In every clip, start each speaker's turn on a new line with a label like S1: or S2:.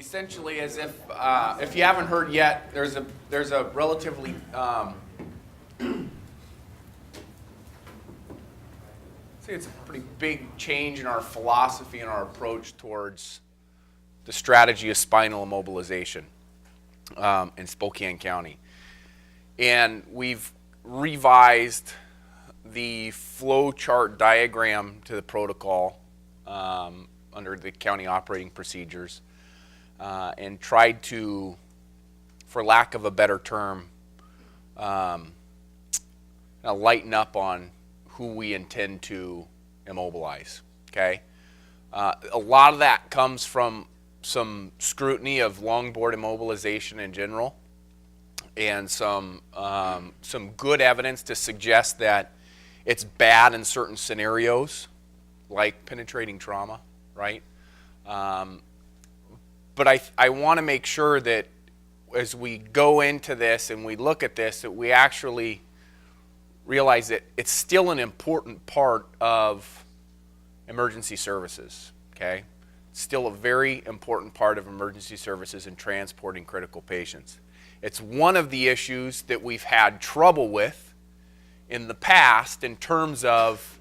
S1: essentially as if you haven't heard yet, there's a relatively it's a pretty big change in our philosophy and our approach towards the strategy of spinal immobilization in Spokane County. And we've revised the flow chart diagram to the protocol under the county operating procedures and tried to, for lack of a better term, lighten up on who we intend to immobilize, okay? A lot of that comes from some scrutiny of longboard immobilization in general and some good evidence to suggest that it's bad in certain scenarios, like penetrating trauma, right? But I want to make sure that as we go into this and we look at this, that we actually realize that it's still an important part of emergency services, okay? It's still a very important part of emergency services in transporting critical patients. It's one of the issues that we've had trouble with in the past in terms of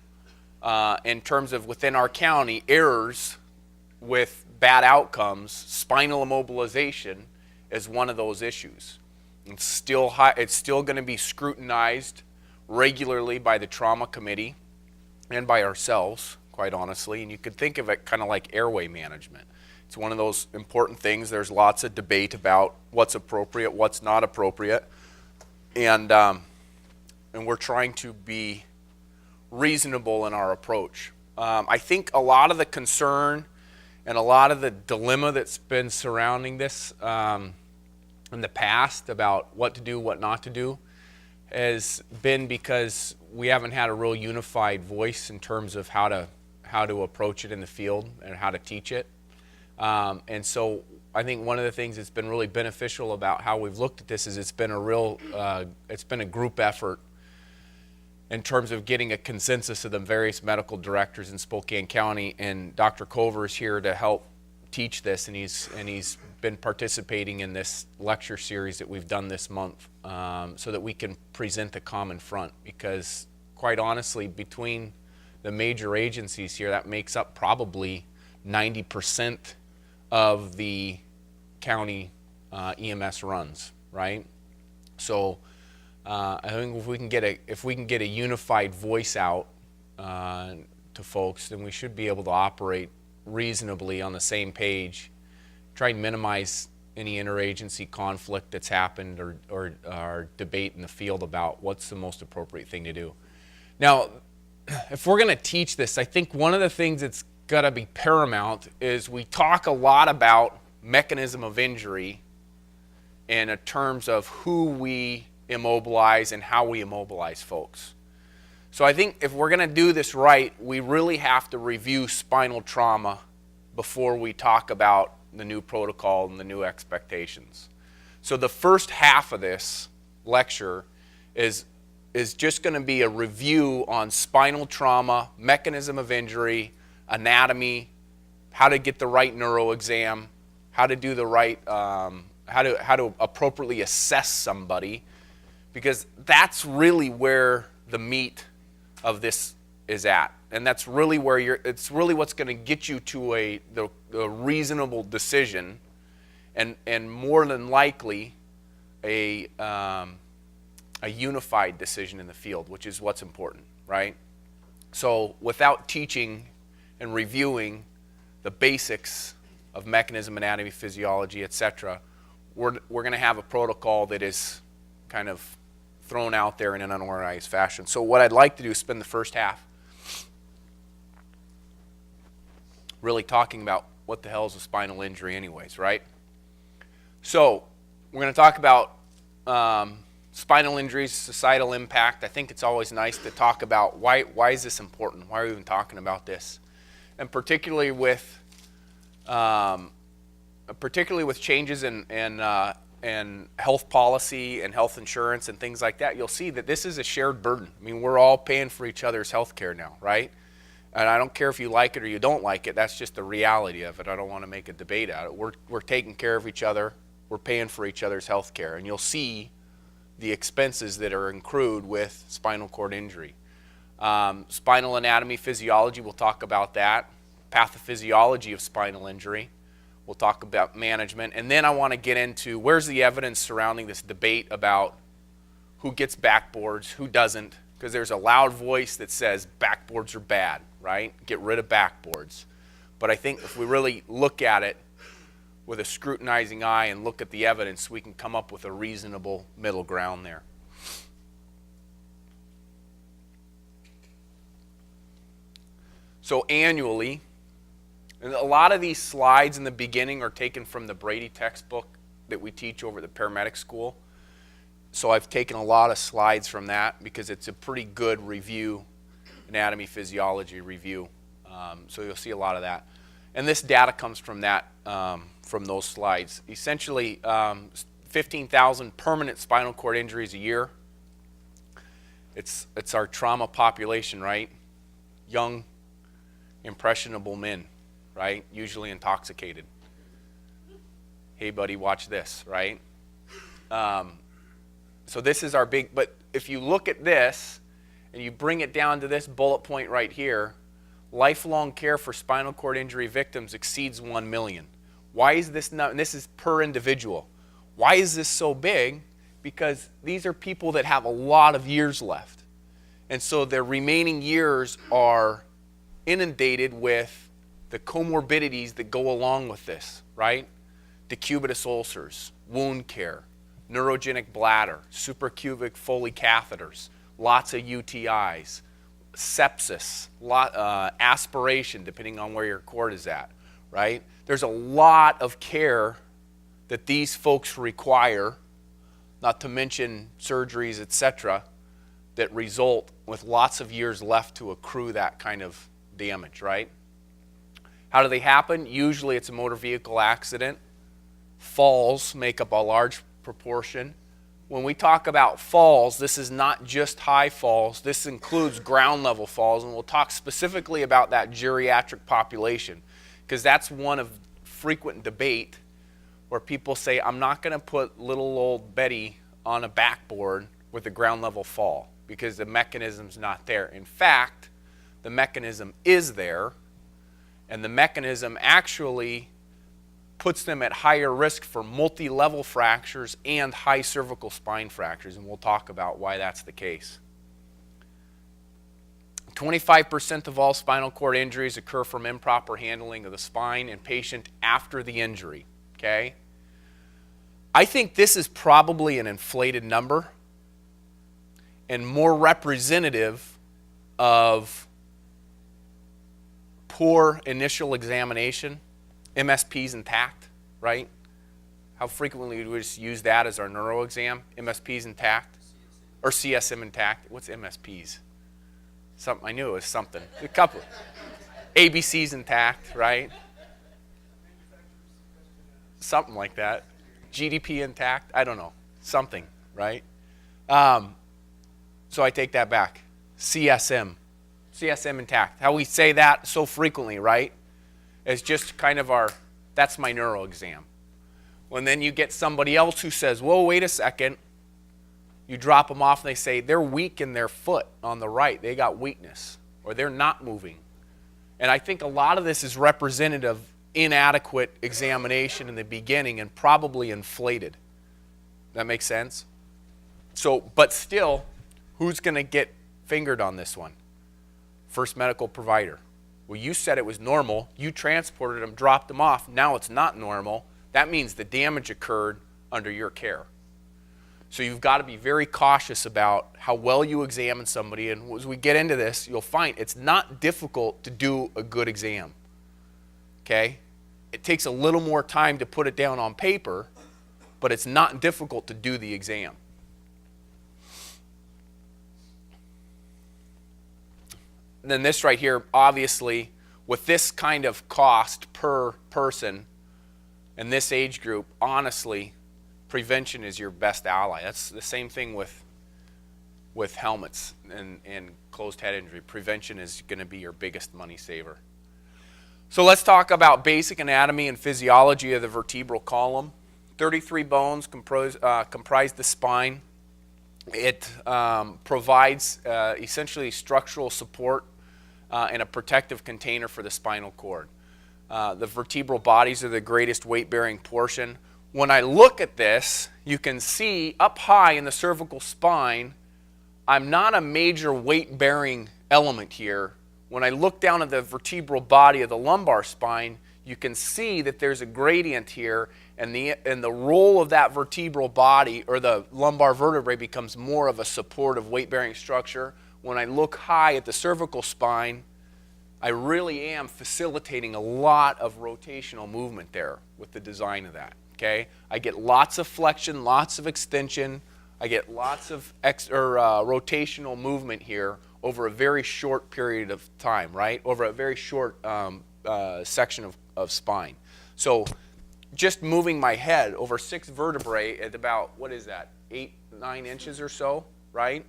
S1: within our county errors with bad outcomes. Spinal immobilization is one of those issues. It's still going to be scrutinized regularly by the trauma committee and by ourselves, quite honestly, and you could think of it kind of like airway management. It's one of those important things. There's lots of debate about what's appropriate, what's not appropriate, and we're trying to be reasonable in our approach. I think a lot of the concern and a lot of the dilemma that's been surrounding this in the past about what to do, what not to do, has been because we haven't had a real unified voice in terms of how to approach it in the field and how to teach it. And so I think one of the things that's been really beneficial about how we've looked at this is it's been a group effort in terms of getting a consensus of the various medical directors in Spokane County, and Dr. Cover is here to help teach this, and he's been participating in this lecture series that we've done this month so that we can present a common front, because quite honestly, between the major agencies here, that makes up probably 90% of the county EMS runs, right? So I think if we can get a unified voice out to folks, then we should be able to operate reasonably on the same page, try and minimize any interagency conflict that's happened or debate in the field about what's the most appropriate thing to do. Now, if we're going to teach this, I think one of the things that's got to be paramount is we talk a lot about mechanism of injury in terms of who we immobilize and how we immobilize folks. So I think if we're going to do this right, we really have to review spinal trauma before we talk about the new protocol and the new expectations. So the first half of this lecture is just going to be a review on spinal trauma, mechanism of injury, anatomy, how to get the right neuro exam, how to do the right, how to appropriately assess somebody, because that's really where the meat of this is at, and that's really where it's really what's going to get you to the reasonable decision, and more than likely a unified decision in the field, which is what's important, right? So without teaching and reviewing the basics of mechanism, anatomy, physiology, etc., we're going to have a protocol that is kind of thrown out there in an unorganized fashion. So what I'd like to do is spend the first half really talking about what the hell is a spinal injury anyways, right? So we're going to talk about spinal injuries, societal impact. I think it's always nice to talk about why is this important? Why are we even talking about this? And particularly with changes in health policy and health insurance and things like that, you'll see that this is a shared burden. I mean, we're all paying for each other's health care now, right? And I don't care if you like it or you don't like it. That's just the reality of it. I don't want to make a debate out of it. We're taking care of each other. We're paying for each other's health care. And you'll see the expenses that are accrued with spinal cord injury. Spinal anatomy, physiology, we'll talk about that. Pathophysiology of spinal injury. We'll talk about management. And then I want to get into where's the evidence surrounding this debate about who gets backboards, who doesn't. Because there's a loud voice that says backboards are bad, right? Get rid of backboards. But I think if we really look at it with a scrutinizing eye and look at the evidence, we can come up with a reasonable middle ground there. So annually, and a lot of these slides in the beginning are taken from the Brady textbook that we teach over at the paramedic school. So I've taken a lot of slides from that because it's a pretty good review, anatomy, physiology review. So you'll see a lot of that. And this data comes from that, from those slides. Essentially, 15,000 permanent spinal cord injuries a year. It's our trauma population, right? Young, impressionable men, right? Usually intoxicated. Hey, buddy, watch this, right? So this is our big, but if you look at this and you bring it down to this bullet point right here, lifelong care for spinal cord injury victims exceeds 1 million. Why is this not, and this is per individual. Why is this so big? Because these are people that have a lot of years left. And so their remaining years are inundated with the comorbidities that go along with this, right? Decubitus ulcers, wound care, neurogenic bladder, supracubic Foley catheters, lots of UTIs, sepsis, aspiration, depending on where your cord is at, right? There's a lot of care that these folks require, not to mention surgeries, etc., that result with lots of years left to accrue that kind of damage, right? How do they happen? Usually it's a motor vehicle accident. Falls make up a large proportion. When we talk about falls, this is not just high falls. This includes ground level falls, and we'll talk specifically about that geriatric population because that's one of frequent debate where people say, I'm not going to put little old Betty on a backboard with a ground level fall because the mechanism's not there. In fact, the mechanism is there, and the mechanism actually puts them at higher risk for multi-level fractures and high cervical spine fractures, and we'll talk about why that's the case. 25% of all spinal cord injuries occur from improper handling of the spine and patient after the injury, okay? I think this is probably an inflated number and more representative of poor initial examination. MSP's intact, right? How frequently do we just use that as our neuro exam? MSP's intact? Or CSM intact? What's MSP's? Something, I knew it was something. A couple. ABC's intact, right? Something like that. GDP intact? I don't know. Something, right? So I take that back. CSM. CSM intact. How we say that so frequently, right? It's just kind of that's my neuro exam. When then you get somebody else who says, whoa, wait a second. You drop them off and they say, they're weak in their foot on the right. They got weakness. Or they're not moving. And I think a lot of this is representative of inadequate examination in the beginning and probably inflated. That makes sense? So, but still, who's going to get fingered on this one? First medical provider. Well, you said it was normal. You transported them, dropped them off. Now it's not normal. That means the damage occurred under your care. So you've got to be very cautious about how well you examine somebody. And as we get into this, you'll find it's not difficult to do a good exam. Okay? It takes a little more time to put it down on paper, but it's not difficult to do the exam. And then this right here, obviously, with this kind of cost per person in this age group, honestly, prevention is your best ally. That's the same thing with with helmets and closed head injury. Prevention is going to be your biggest money saver. So let's talk about basic anatomy and physiology of the vertebral column. 33 bones comprise the spine. It provides essentially structural support and a protective container for the spinal cord. The vertebral bodies are the greatest weight-bearing portion. When I look at this, you can see up high in the cervical spine, I'm not a major weight-bearing element here. When I look down at the vertebral body of the lumbar spine, you can see that there's a gradient here, and the role of that vertebral body, or the lumbar vertebrae, becomes more of a supportive weight-bearing structure. When I look high at the cervical spine, I really am facilitating a lot of rotational movement there with the design of that. Okay? I get lots of flexion, lots of extension. I get lots of rotational movement here over a very short period of time, right? Over a very short section of spine. So just moving my head over 6 vertebrae at about, what is that, 8, 9 inches or so, right?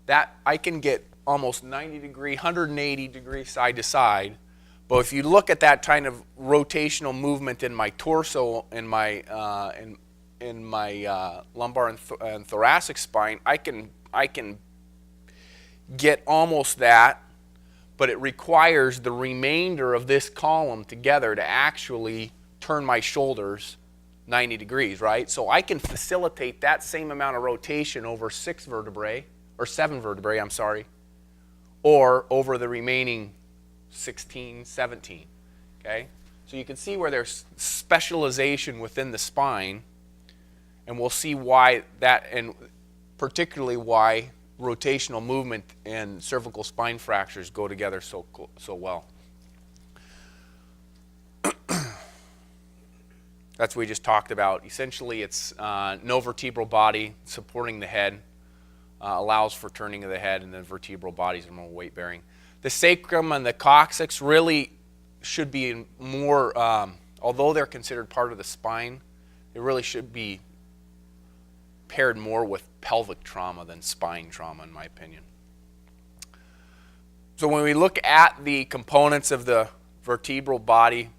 S1: That I can get almost 90 degree, 180 degree side to side. But if you look at that kind of rotational movement in my torso, in my lumbar and thoracic spine, I can get almost that, but it requires the remainder of this column together to actually turn my shoulders 90 degrees, right? So I can facilitate that same amount of rotation over 6 vertebrae, or 7 vertebrae, I'm sorry, or over the remaining 16, 17, okay? So you can see where there's specialization within the spine, and we'll see why that, and particularly why rotational movement and cervical spine fractures go together so well. That's what we just talked about. Essentially, it's no vertebral body supporting the head, allows for turning of the head, and the vertebral bodies are more weight-bearing. The sacrum and the coccyx really should be more, although they're considered part of the spine, they really should be paired more with pelvic trauma than spine trauma, in my opinion. So when we look at the components of the vertebral body,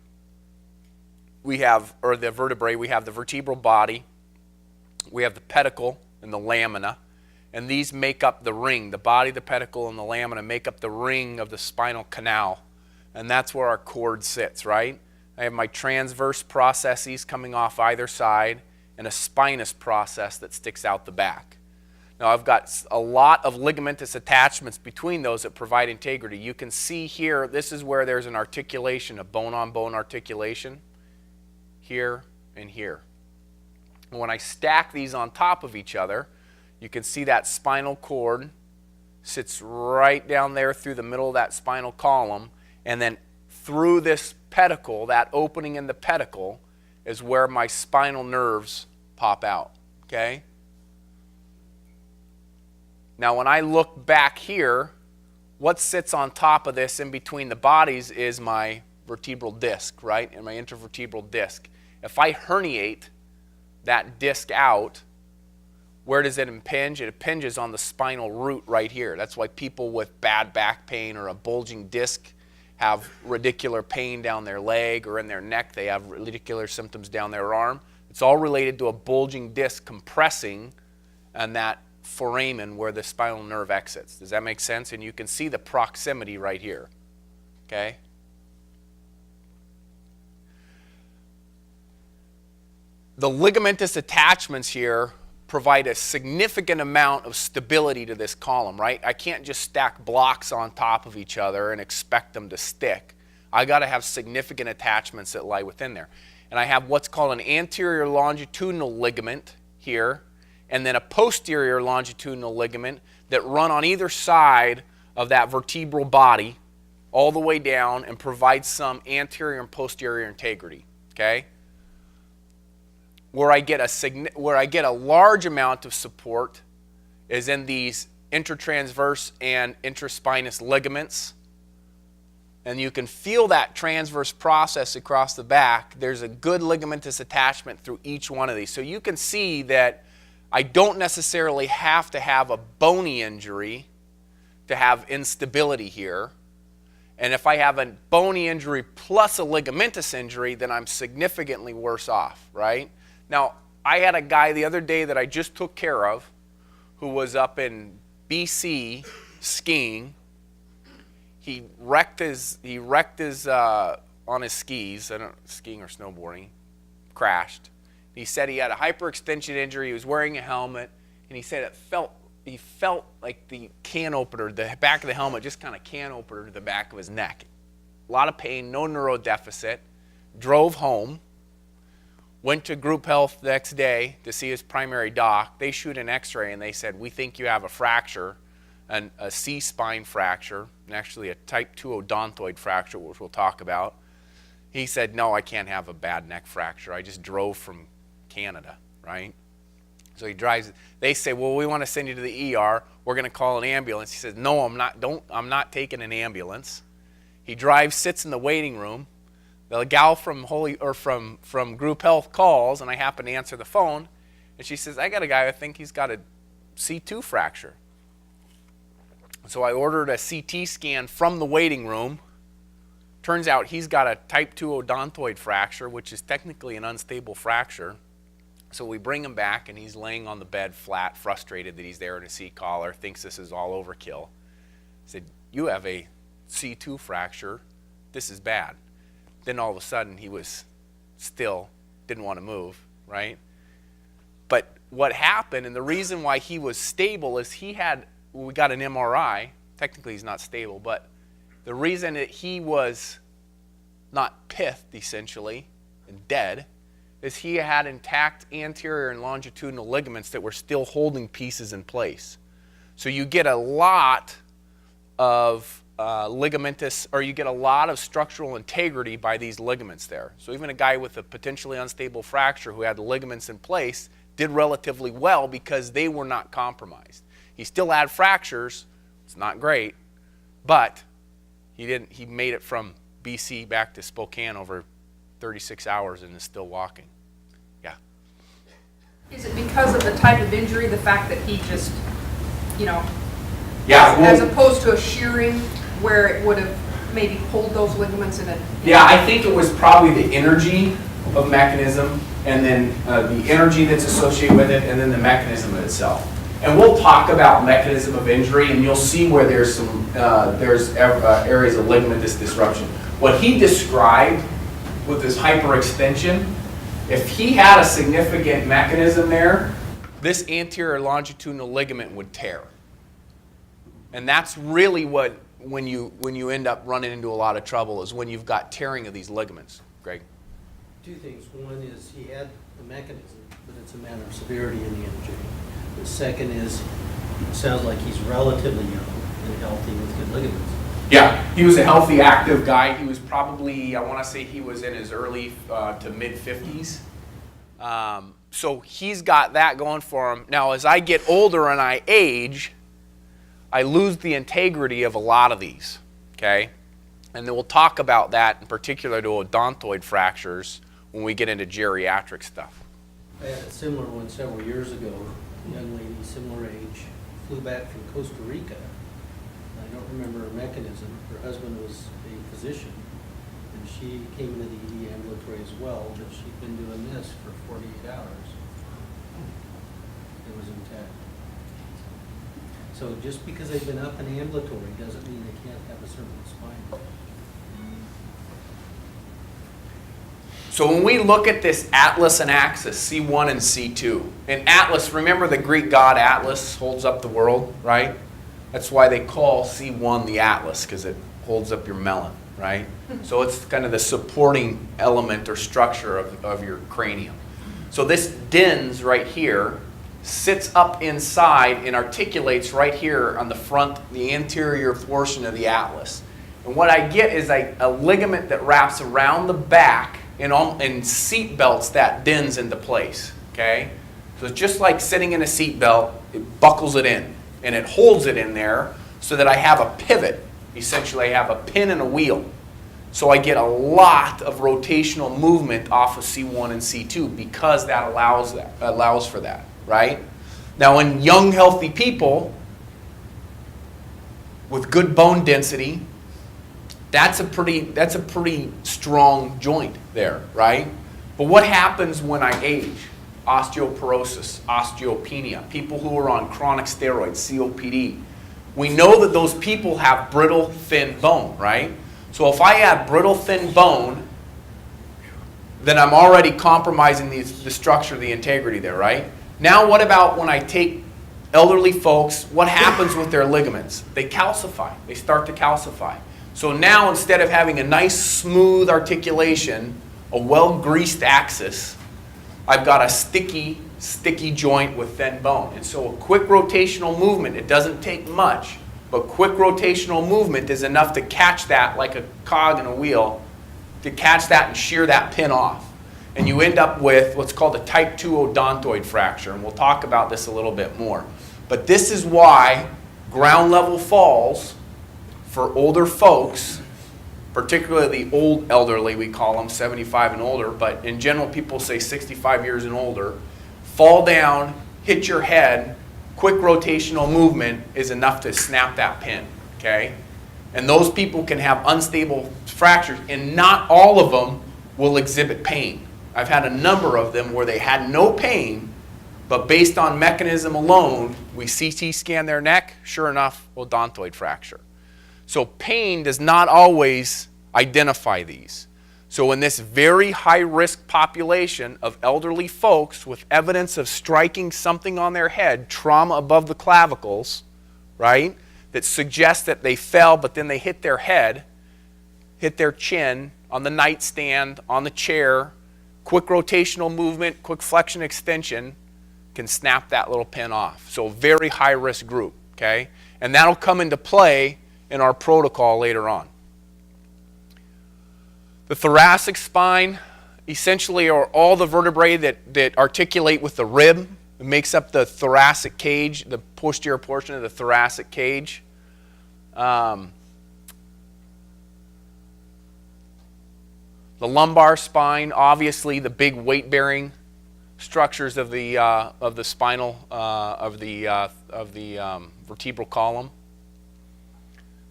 S1: we have, or the vertebrae, we have the vertebral body, we have the pedicle and the lamina, and these make up the ring. The body, the pedicle, and the lamina make up the ring of the spinal canal, and that's where our cord sits, right? I have my transverse processes coming off either side, and a spinous process that sticks out the back. Now I've got a lot of ligamentous attachments between those that provide integrity. You can see here, this is where there's an articulation, a bone-on-bone articulation, here and here. And when I stack these on top of each other, you can see that spinal cord sits right down there through the middle of that spinal column, and then through this pedicle, that opening in the pedicle, is where my spinal nerves pop out, okay? Now when I look back here, what sits on top of this in between the bodies is my vertebral disc, right? And my intervertebral disc. If I herniate that disc out, where does it impinge? It impinges on the spinal root right here. That's why people with bad back pain or a bulging disc have radicular pain down their leg, or in their neck they have radicular symptoms down their arm. It's all related to a bulging disc compressing on that foramen where the spinal nerve exits. Does that make sense? And you can see the proximity right here, okay? The ligamentous attachments here provide a significant amount of stability to this column, right? I can't just stack blocks on top of each other and expect them to stick. I got to have significant attachments that lie within there. And I have what's called an anterior longitudinal ligament here, and then a posterior longitudinal ligament that run on either side of that vertebral body all the way down and provide some anterior and posterior integrity, okay? Where I get a large amount of support is in these intertransverse and intraspinous ligaments. And you can feel that transverse process across the back. There's a good ligamentous attachment through each one of these. So you can see that I don't necessarily have to have a bony injury to have instability here. And if I have a bony injury plus a ligamentous injury, then I'm significantly worse off, right? Now, I had a guy the other day that I just took care of who was up in BC skiing. He wrecked his on his skis, skiing or snowboarding, crashed. He said he had a hyperextension injury. He was wearing a helmet, and he said he felt like the can opener, the back of the helmet, just kind of can opener to the back of his neck. A lot of pain, no neurodeficit. Drove home, went to group health the next day to see his primary doc. They shoot an x-ray, and they said, we think you have a fracture, a C-spine fracture, and actually a type 2 odontoid fracture, which we'll talk about. He said, no, I can't have a bad neck fracture. I just drove from Canada, right? So he drives. They say, well, we want to send you to the ER. We're going to call an ambulance. He says, no, I'm not taking an ambulance. He drives, sits in the waiting room. The gal from from group health calls, and I happen to answer the phone, and she says, I got a guy, I think he's got a C2 fracture. So I ordered a CT scan from the waiting room. Turns out he's got a type 2 odontoid fracture, which is technically an unstable fracture. So we bring him back, and he's laying on the bed flat, frustrated that he's there in a seat collar, thinks this is all overkill. I said, you have a C2 fracture. This is bad. Then all of a sudden, he was still, didn't want to move, right? But what happened, and the reason why he was stable is we got an MRI. Technically, he's not stable, but the reason that he was not pithed, essentially, and dead, is he had intact anterior and longitudinal ligaments that were still holding pieces in place. So you get a lot of ligamentous, or you get a lot of structural integrity by these ligaments there. So even a guy with a potentially unstable fracture who had the ligaments in place did relatively well because they were not compromised. He still had fractures. It's not great, but he made it from BC back to Spokane over 36 hours and is still walking. Yeah.
S2: Is it because of the type of injury, the fact that he just,
S1: Yeah,
S2: as opposed to a shearing where it would have maybe pulled those ligaments in a...
S1: Yeah, I think it was probably the energy of mechanism, and then the energy that's associated with it, and then the mechanism itself. And we'll talk about mechanism of injury, and you'll see where there's some areas of ligamentous disruption. What he described with this hyperextension, if he had a significant mechanism there, this anterior longitudinal ligament would tear. And that's really what, when you end up running into a lot of trouble, is when you've got tearing of these ligaments. Greg?
S3: Two things. One is he had the mechanism, but it's a matter of severity in the injury. The second is, it sounds like he's relatively young and healthy with good ligaments.
S1: Yeah, he was a healthy, active guy. He was probably, I want to say he was in his early to mid-50s. So he's got that going for him. Now, as I get older and I age, I lose the integrity of a lot of these, okay? And then we'll talk about that in particular to odontoid fractures when we get into geriatric stuff.
S3: I had a similar one several years ago. A young lady, similar age, flew back from Costa Rica. I don't remember her mechanism. Her husband was a physician, and she came into the ED ambulatory as well, but she'd been doing this for 48 hours. It was intact. So just because they've been up and ambulatory doesn't mean they can't have a certain spine.
S1: So when we look at this Atlas and Axis, C1 and C2, and Atlas, remember the Greek god Atlas holds up the world, right? That's why they call C1 the Atlas, because it holds up your melon, right? So it's kind of the supporting element or structure of your cranium. So this dens right here sits up inside and articulates right here on the front, the anterior portion of the Atlas. And what I get is a ligament that wraps around the back and seat belts that dens into place, okay? So it's just like sitting in a seat belt, it buckles it in, and it holds it in there so that I have a pivot. Essentially, I have a pin and a wheel. So I get a lot of rotational movement off of C1 and C2 because that allows for that, right? Now in young, healthy people with good bone density, that's a pretty strong joint there, right? But what happens when I age? Osteoporosis, osteopenia, people who are on chronic steroids, COPD. We know that those people have brittle, thin bone, right? So if I have brittle, thin bone, then I'm already compromising the structure, the integrity there, right? Now what about when I take elderly folks, what happens with their ligaments? They calcify, they start to calcify. So now instead of having a nice smooth articulation, a well-greased axis, I've got a sticky joint with thin bone. And so a quick rotational movement, it doesn't take much, but quick rotational movement is enough to catch that like a cog in a wheel, to catch that and shear that pin off. And you end up with what's called a type 2 odontoid fracture, and we'll talk about this a little bit more. But this is why ground level falls for older folks, particularly the old elderly, we call them 75 and older, but in general people say 65 years and older, fall down, hit your head, quick rotational movement is enough to snap that pin, okay? And those people can have unstable fractures, and not all of them will exhibit pain. I've had a number of them where they had no pain, but based on mechanism alone, we CT scan their neck, sure enough, odontoid fracture. So pain does not always identify these. So in this very high-risk population of elderly folks with evidence of striking something on their head, trauma above the clavicles, right, that suggests that they fell but then they hit their head, hit their chin, on the nightstand, on the chair, quick rotational movement, quick flexion extension can snap that little pin off. So a very high-risk group, okay? And that'll come into play in our protocol later on. The thoracic spine essentially are all the vertebrae that articulate with the rib. It makes up the thoracic cage, the posterior portion of the thoracic cage. The lumbar spine, obviously the big weight-bearing structures of the spinal of the vertebral column.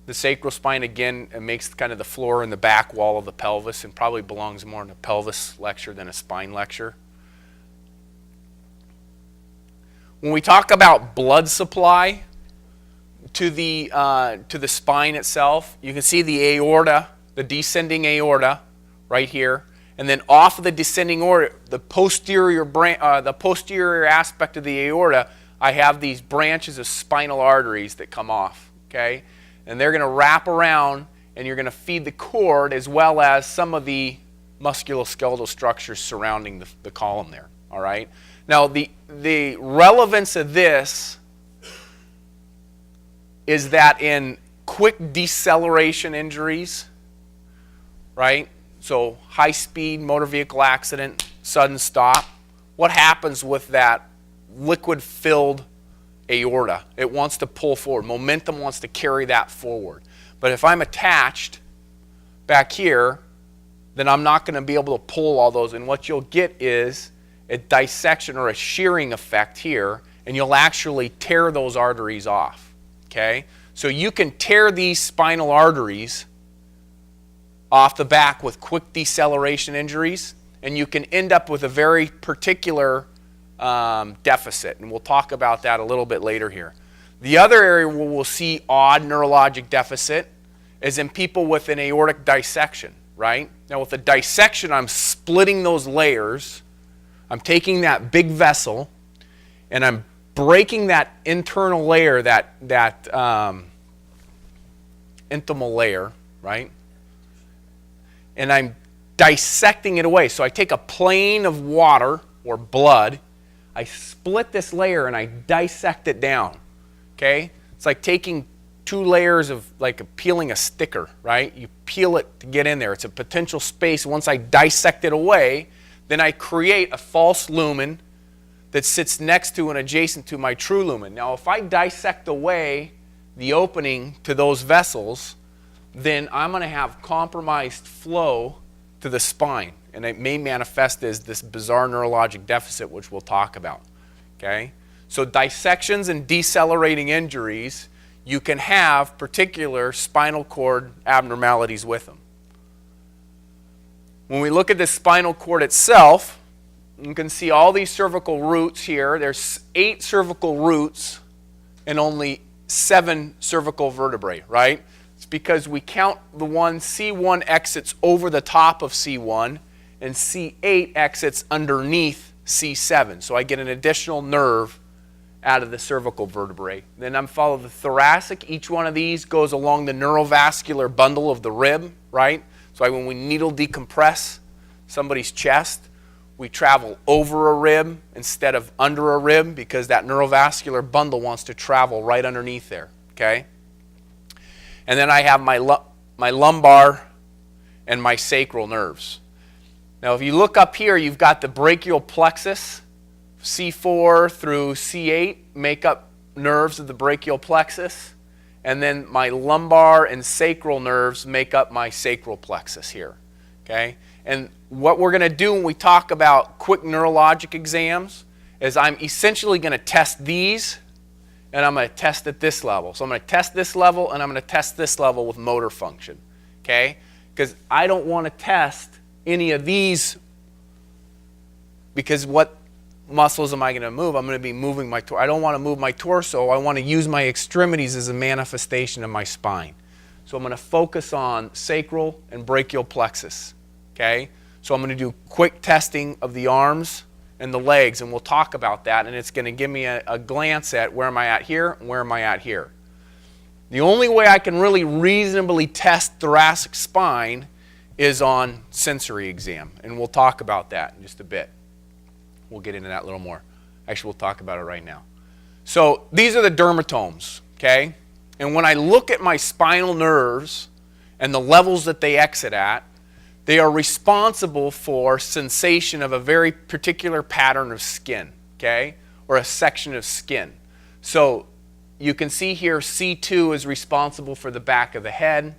S1: The sacral spine, again, it makes kind of the floor and the back wall of the pelvis, and probably belongs more in a pelvis lecture than a spine lecture. When we talk about blood supply to the spine itself, you can see the aorta, the descending aorta, right here, and then off of the descending aorta, the posterior aspect of the aorta, I have these branches of spinal arteries that come off, okay? And they're going to wrap around, and you're going to feed the cord as well as some of the musculoskeletal structures surrounding the column there, all right? Now, the relevance of this is that in quick deceleration injuries, right? So high-speed motor vehicle accident, sudden stop, what happens with that liquid-filled aorta? It wants to pull forward. Momentum wants to carry that forward. But if I'm attached back here, then I'm not going to be able to pull all those. And what you'll get is a dissection or a shearing effect here, and you'll actually tear those arteries off. Okay? So you can tear these spinal arteries off the back with quick deceleration injuries, and you can end up with a very particular deficit, and we'll talk about that a little bit later here. The other area where we'll see odd neurologic deficit is in people with an aortic dissection, right? Now with a dissection, I'm splitting those layers. I'm taking that big vessel, and I'm breaking that internal layer, that intimal layer, right? And I'm dissecting it away. So I take a plane of water or blood, I split this layer and I dissect it down, okay? It's like taking two layers of, like peeling a sticker, right? You peel it to get in there. It's a potential space. Once I dissect it away, then I create a false lumen that sits next to and adjacent to my true lumen. Now, if I dissect away the opening to those vessels, then I'm going to have compromised flow to the spine. And it may manifest as this bizarre neurologic deficit, which we'll talk about. Okay? So dissections and decelerating injuries, you can have particular spinal cord abnormalities with them. When we look at the spinal cord itself, you can see all these cervical roots here. There's 8 cervical roots and only 7 cervical vertebrae, right? It's because we count the one, C1 exits over the top of C1, and C8 exits underneath C7. So I get an additional nerve out of the cervical vertebrae. Then I'm following the thoracic. Each one of these goes along the neurovascular bundle of the rib, right? So when we needle decompress somebody's chest, we travel over a rib instead of under a rib because that neurovascular bundle wants to travel right underneath there, okay? And then I have my lumbar and my sacral nerves. Now, if you look up here, you've got the brachial plexus, C4 through C8 make up nerves of the brachial plexus, and then my lumbar and sacral nerves make up my sacral plexus here, okay? And what we're going to do when we talk about quick neurologic exams is I'm essentially going to test these, and I'm going to test at this level. So I'm going to test this level, and I'm going to test this level with motor function, okay? Because I don't want to test any of these, because what muscles am I going to move? I'm going to be moving my torso. I don't want to move my torso. I want to use my extremities as a manifestation of my spine. So I'm going to focus on sacral and brachial plexus, okay? So I'm going to do quick testing of the arms and the legs, and we'll talk about that, and it's going to give me a glance at where am I at here and where am I at here. The only way I can really reasonably test thoracic spine is on sensory exam, and we'll talk about that in just a bit. We'll get into that a little more. Actually, we'll talk about it right now. So these are the dermatomes, okay? And when I look at my spinal nerves and the levels that they exit at, they are responsible for sensation of a very particular pattern of skin, okay? Or a section of skin. So you can see here C2 is responsible for the back of the head,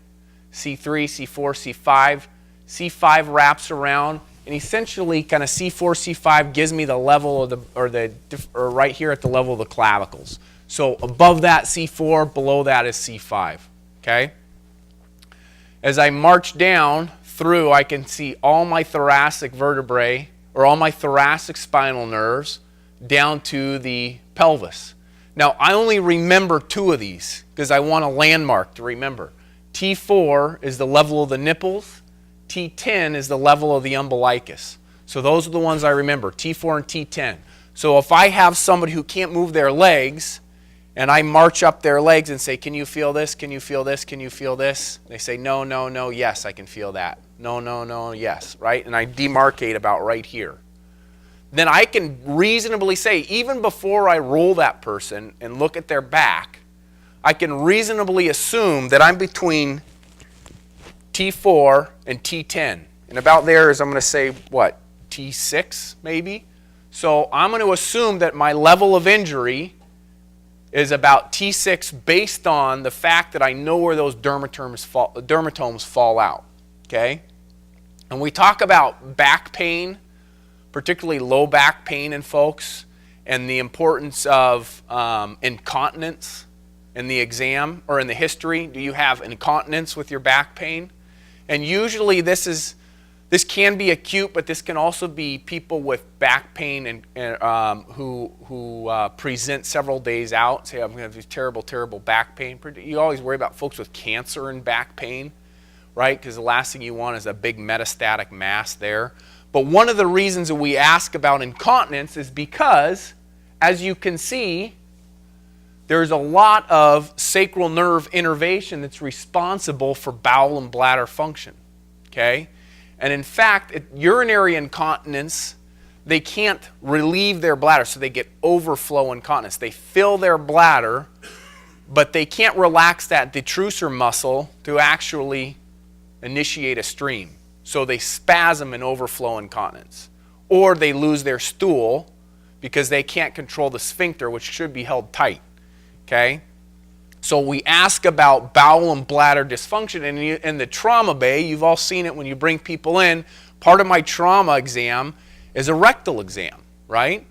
S1: C3, C4, C5. C5 wraps around, and essentially kind of C4, C5 gives me the level of or right here at the level of the clavicles. So above that C4, below that is C5, okay? As I march down through, I can see all my thoracic vertebrae, or all my thoracic spinal nerves, down to the pelvis. Now, I only remember 2 of these because I want a landmark to remember. T4 is the level of the nipples. T10 is the level of the umbilicus. So those are the ones I remember, T4 and T10. So if I have somebody who can't move their legs, and I march up their legs and say, can you feel this? Can you feel this? Can you feel this? They say, no, no, no, yes, I can feel that. No, no, no, yes, right? And I demarcate about right here. Then I can reasonably say, even before I roll that person and look at their back, I can reasonably assume that I'm between T4 and T10. And about there is, I'm going to say, what, T6 maybe? So I'm going to assume that my level of injury is about T6 based on the fact that I know where those dermatomes fall out, okay? And we talk about back pain, particularly low back pain in folks, and the importance of incontinence in the exam or in the history. Do you have incontinence with your back pain? And usually this can be acute, but this can also be people with back pain and who present several days out, say, I'm going to have this terrible, terrible back pain. You always worry about folks with cancer and back pain, right? Because the last thing you want is a big metastatic mass there. But one of the reasons that we ask about incontinence is because, as you can see, there's a lot of sacral nerve innervation that's responsible for bowel and bladder function, okay? And in fact, urinary incontinence, they can't relieve their bladder, so they get overflow incontinence. They fill their bladder, but they can't relax that detrusor muscle to actually initiate a stream. So they spasm and overflow incontinence. Or they lose their stool because they can't control the sphincter, which should be held tight. Okay? So we ask about bowel and bladder dysfunction. And in the trauma bay, you've all seen it when you bring people in. Part of my trauma exam is a rectal exam, right?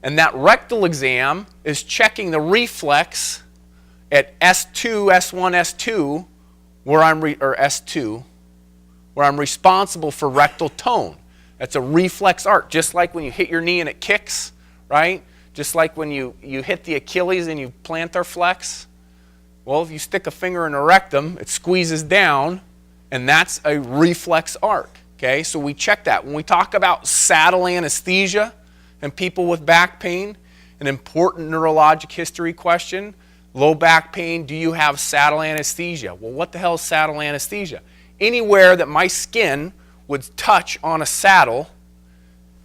S1: And that rectal exam is checking the reflex at S2, S1, S2, where S2, where I'm responsible for rectal tone. That's a reflex arc, just like when you hit your knee and it kicks, right? Just like when you hit the Achilles and you plantar flex. Well, if you stick a finger in the rectum, it squeezes down, and that's a reflex arc, okay? So we check that. When we talk about saddle anesthesia and people with back pain, an important neurologic history question, low back pain, do you have saddle anesthesia? Well, what the hell is saddle anesthesia? Anywhere that my skin would touch on a saddle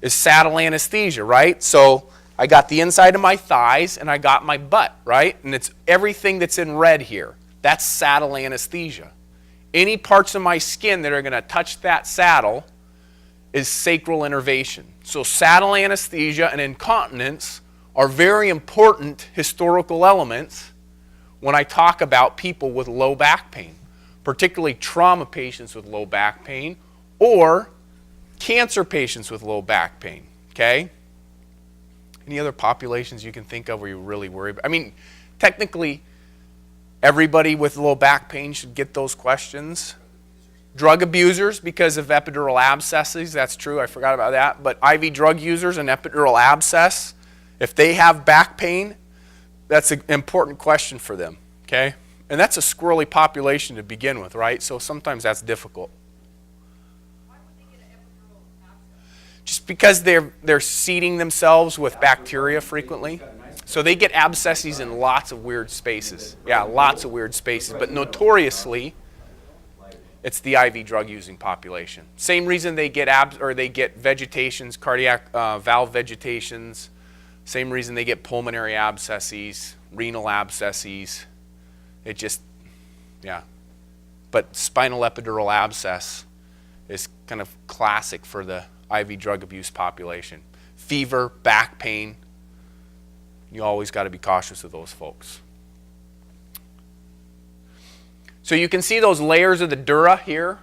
S1: is saddle anesthesia, right? So I got the inside of my thighs and I got my butt, right? And it's everything that's in red here. That's saddle anesthesia. Any parts of my skin that are going to touch that saddle is sacral innervation. So saddle anesthesia and incontinence are very important historical elements when I talk about people with low back pain, particularly trauma patients with low back pain or cancer patients with low back pain, okay? Any other populations you can think of where you really worry about? I mean, technically, everybody with low back pain should get those questions. Drug abusers because of epidural abscesses, that's true, I forgot about that. But IV drug users and epidural abscess, if they have back pain, that's an important question for them, okay? And that's a squirrely population to begin with, right? So sometimes that's difficult.
S2: Why would they get an epidural abscess?
S1: Just because they're seeding themselves with bacteria frequently. So they get abscesses in lots of weird spaces. Yeah, lots of weird spaces. But notoriously, it's the IV drug using population. Same reason they get they get vegetations, cardiac valve vegetations. Same reason they get pulmonary abscesses, renal abscesses. It just, yeah. But spinal epidural abscess is kind of classic for the IV drug abuse population. Fever, back pain, you always got to be cautious of those folks. So you can see those layers of the dura here.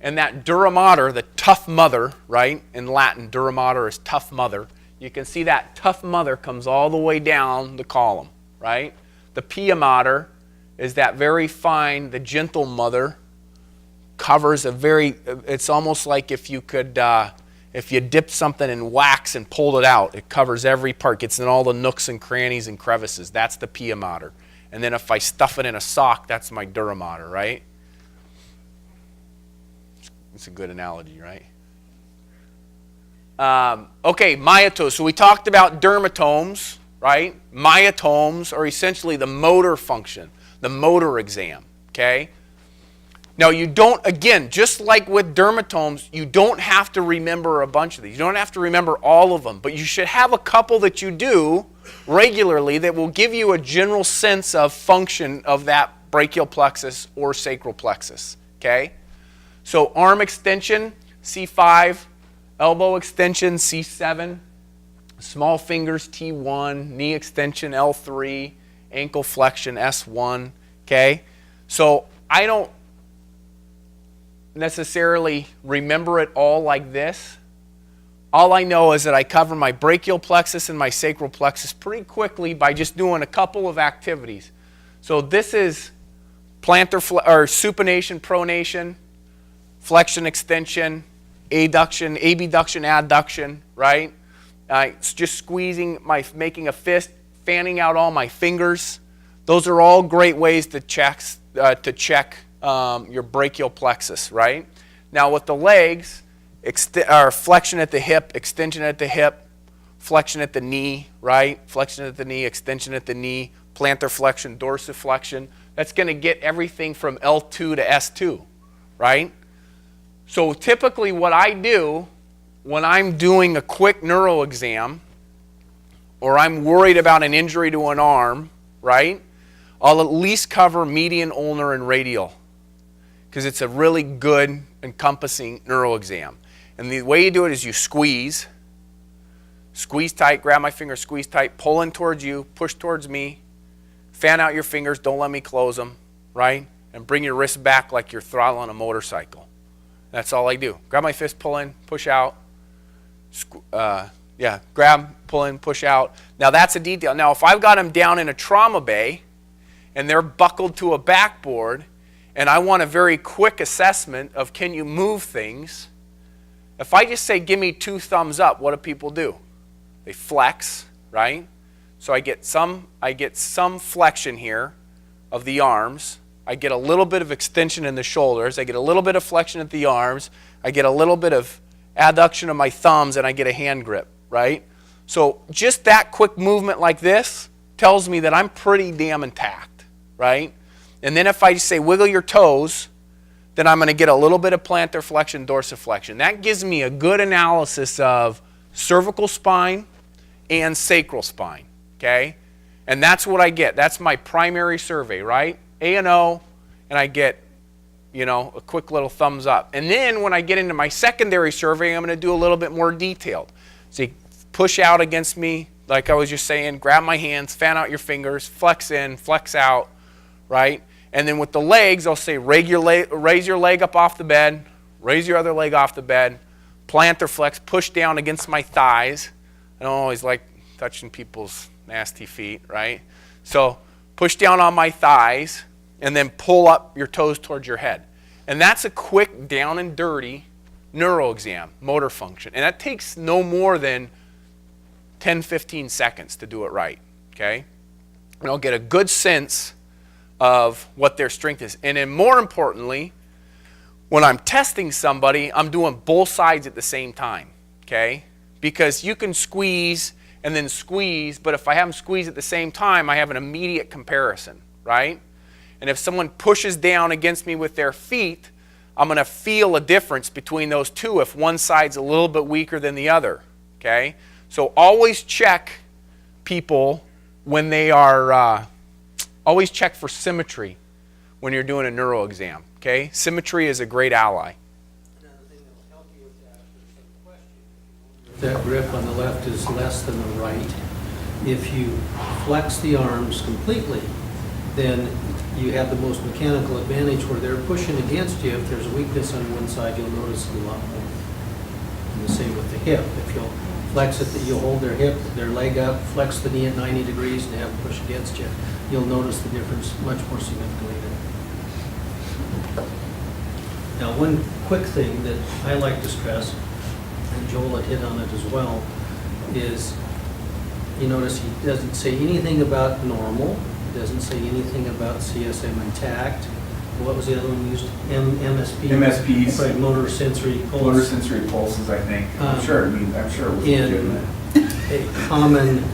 S1: And that dura mater, the tough mother, right? In Latin, dura mater is tough mother. You can see that tough mother comes all the way down the column, right? The pia mater is that very fine, the gentle mother, covers a very, it's almost like if you could, if you dipped something in wax and pulled it out, it covers every part, gets in all the nooks and crannies and crevices. That's the pia mater. And then if I stuff it in a sock, that's my dura mater, right? It's a good analogy, right? Okay, myotoses. So we talked about dermatomes, right? Myotomes are essentially the motor function, the motor exam, okay? Now you don't, again, just like with dermatomes, you don't have to remember a bunch of these. You don't have to remember all of them, but you should have a couple that you do regularly that will give you a general sense of function of that brachial plexus or sacral plexus, okay? So arm extension, C5, elbow extension, C7, small fingers, T1, knee extension, L3, ankle flexion, S1, okay? So I don't necessarily remember it all like this. All I know is that I cover my brachial plexus and my sacral plexus pretty quickly by just doing a couple of activities. So this is plantar or supination, pronation, flexion, extension, adduction, abduction, adduction, right? It's just squeezing, making a fist, fanning out all my fingers. Those are all great ways to check your brachial plexus, right? Now with the legs, flexion at the hip, extension at the hip, flexion at the knee, right? Flexion at the knee, extension at the knee, plantar flexion, dorsiflexion. That's going to get everything from L2 to S2, right? So typically what I do when I'm doing a quick neuro exam or I'm worried about an injury to an arm, right? I'll at least cover median, ulnar, and radial because it's a really good encompassing neuro exam. And the way you do it is you squeeze tight, grab my finger, squeeze tight, pull in towards you, push towards me, fan out your fingers, don't let me close them, right? And bring your wrist back like you're throttling a motorcycle. That's all I do. Grab my fist, pull in, push out, Yeah, grab, pull in, push out. Now that's a detail. Now if I've got them down in a trauma bay and they're buckled to a backboard and I want a very quick assessment of can you move things, if I just say give me 2 thumbs up, what do people do? They flex, right? So I get some flexion here of the arms. I get a little bit of extension in the shoulders. I get a little bit of flexion at the arms. I get a little bit of adduction of my thumbs, and I get a hand grip, right? So just that quick movement like this tells me that I'm pretty damn intact, right? And then if I say wiggle your toes, then I'm going to get a little bit of plantar flexion, dorsiflexion. That gives me a good analysis of cervical spine and sacral spine, okay? And that's what I get. That's my primary survey, right? A and O, and I get, you know, a quick little thumbs up. And then when I get into my secondary survey, I'm going to do a little bit more detailed. So you push out against me, like I was just saying, grab my hands, fan out your fingers, flex in, flex out, right? And then with the legs, I'll say raise your leg up off the bed, raise your other leg off the bed, plantar flex, push down against my thighs. I don't always like touching people's nasty feet, right? So push down on my thighs and then pull up your toes towards your head. And that's a quick down and dirty neuro exam, motor function. And that takes no more than 10, 15 seconds to do it right, okay? And I'll get a good sense of what their strength is. And then more importantly, when I'm testing somebody, I'm doing both sides at the same time, okay? Because you can squeeze and then squeeze, but if I have them squeeze at the same time, I have an immediate comparison, right? And if someone pushes down against me with their feet, I'm going to feel a difference between those two if one side's a little bit weaker than the other, okay? So always check people when they are, always check for symmetry when you're doing a neuro exam, okay? Symmetry is a great ally.
S3: Another thing that will help you with that, if there's some question, if that grip on the left is less than the right, if you flex the arms completely, then you have the most mechanical advantage where they're pushing against you. If there's a weakness on one side, you'll notice a lot more. And the same with the hip. If you'll flex it, you'll hold their hip, their leg up, flex the knee at 90 degrees and have them push against you, you'll notice the difference much more significantly there. Now, one quick thing that I like to stress, and Joel had hit on it as well, is you notice he doesn't say anything about normal. Doesn't say anything about CSM intact. What was the other one used? MSP?
S4: MSPs.
S3: Right, motor sensory pulse.
S4: Motor sensory pulses, I think. I'm sure it was legitimate.
S3: A common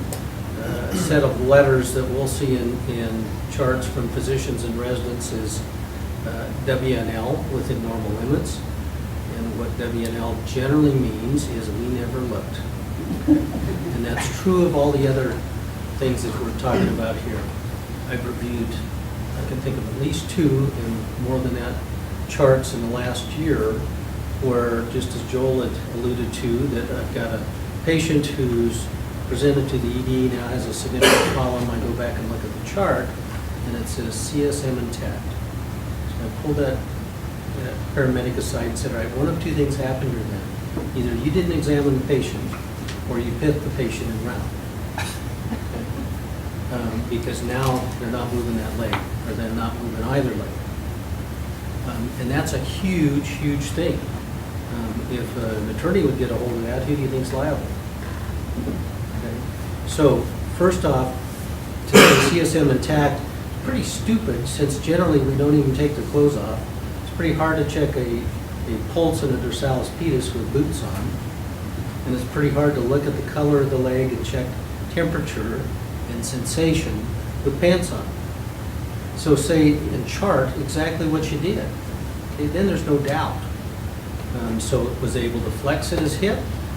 S3: set of letters that we'll see in charts from physicians and residents is WNL, within normal limits. And what WNL generally means is we never looked. And that's true of all the other things that we're talking about here. I've reviewed, I can think of at least 2 and more than that charts in the last year where, just as Joel had alluded to, that I've got a patient who's presented to the ED, now has a significant problem. I go back and look at the chart and it says CSM intact. So I pulled that paramedic aside and said, all right, one of 2 things happened here then. Either you didn't examine the patient or you hit the patient in round. Because now they're not moving that leg, or they're not moving either leg. And that's a huge, huge thing. If an attorney would get a hold of that, who do you think's liable? Okay. So first off, to say CSM intact, pretty stupid, since generally we don't even take the clothes off. It's pretty hard to check a pulse in a dorsalis pedis with boots on. And it's pretty hard to look at the color of the leg and check temperature and sensation with pants on. So say and chart exactly what you did. Okay, then there's no doubt. So it was able to flex at his hip,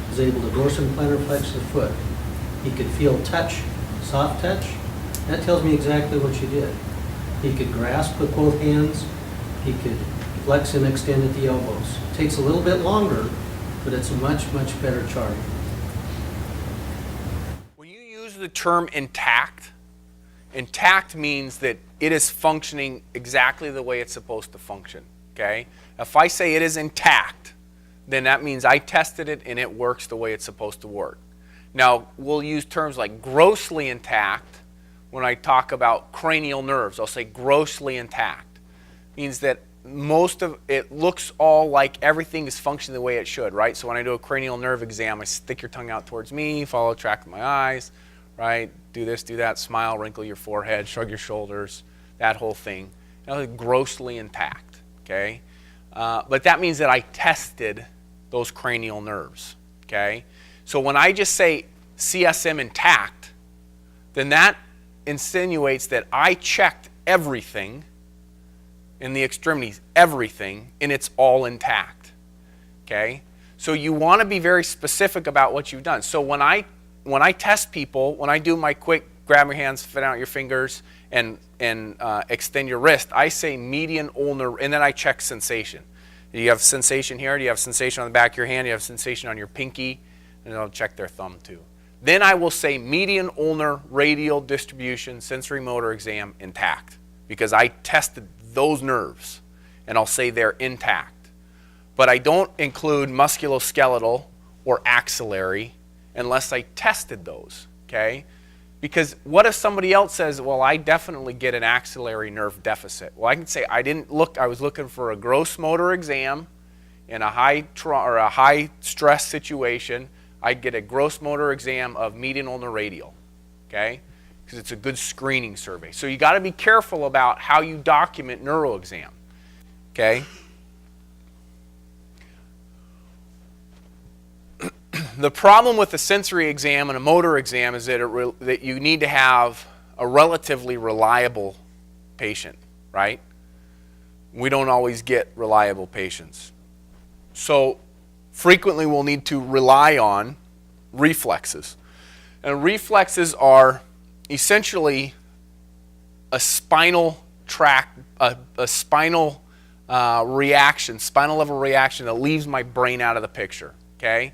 S3: was able to dorsoplantar flex the foot. He could feel touch, soft touch. That tells me exactly what you did. He could grasp with both hands. He could flex and extend at the elbows. It takes a little bit longer, but it's a much, much better chart.
S1: The term intact means that it is functioning exactly the way it's supposed to function, okay? If I say it is intact, then that means I tested it and it works the way it's supposed to work. Now, we'll use terms like grossly intact when I talk about cranial nerves. I'll say grossly intact. Means that most of it looks all like everything is functioning the way it should, right? So when I do a cranial nerve exam, I stick your tongue out towards me, follow the track of my eyes, right? Do this, do that, smile, wrinkle your forehead, shrug your shoulders, that whole thing. Grossly intact, okay? But that means that I tested those cranial nerves, okay? So when I just say CSM intact, then that insinuates that I checked everything in the extremities, everything, and it's all intact, okay? So you want to be very specific about what you've done. So when I test people, when I do my quick grab your hands, fit out your fingers, and extend your wrist, I say median ulnar, and then I check sensation. Do you have sensation here? Do you have sensation on the back of your hand? Do you have sensation on your pinky? And I'll check their thumb too. Then I will say median ulnar radial distribution sensory motor exam intact, because I tested those nerves, and I'll say they're intact. But I don't include musculoskeletal or axillary unless I tested those, okay? Because what if somebody else says, well, I definitely get an axillary nerve deficit? Well, I can say I was looking for a gross motor exam in a high stress situation. I'd get a gross motor exam of median ulnar radial, okay? Because it's a good screening survey. So you got to be careful about how you document neuro exam, okay? The problem with a sensory exam and a motor exam is that you need to have a relatively reliable patient, right? We don't always get reliable patients. So frequently we'll need to rely on reflexes. And reflexes are essentially a spinal tract, a spinal reaction, spinal level reaction that leaves my brain out of the picture, okay?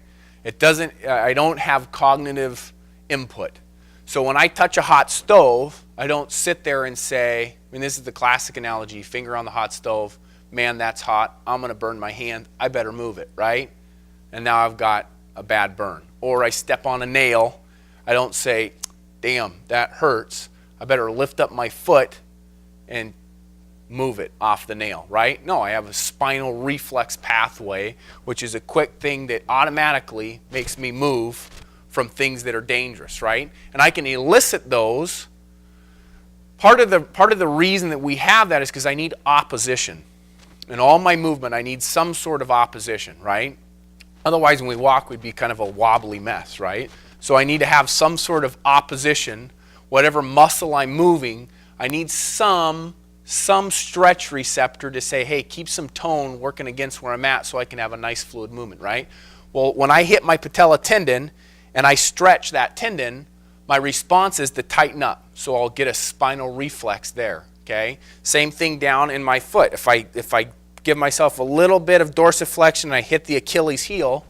S1: I don't have cognitive input. So when I touch a hot stove, I don't sit there and say, this is the classic analogy, finger on the hot stove, man, that's hot, I'm going to burn my hand, I better move it, right? And now I've got a bad burn. Or I step on a nail, I don't say, damn, that hurts, I better lift up my foot and move it off the nail, right? No, I have a spinal reflex pathway, which is a quick thing that automatically makes me move from things that are dangerous, right? And I can elicit those. Part of the reason that we have that is because I need opposition. In all my movement, I need some sort of opposition, right? Otherwise, when we walk, we'd be kind of a wobbly mess, right? So I need to have some sort of opposition. Whatever muscle I'm moving, I need some stretch receptor to say, hey, keep some tone working against where I'm at so I can have a nice fluid movement, right? Well, when I hit my patella tendon and I stretch that tendon, my response is to tighten up. So I'll get a spinal reflex there, okay? Same thing down in my foot. If I give myself a little bit of dorsiflexion and I hit the Achilles heel,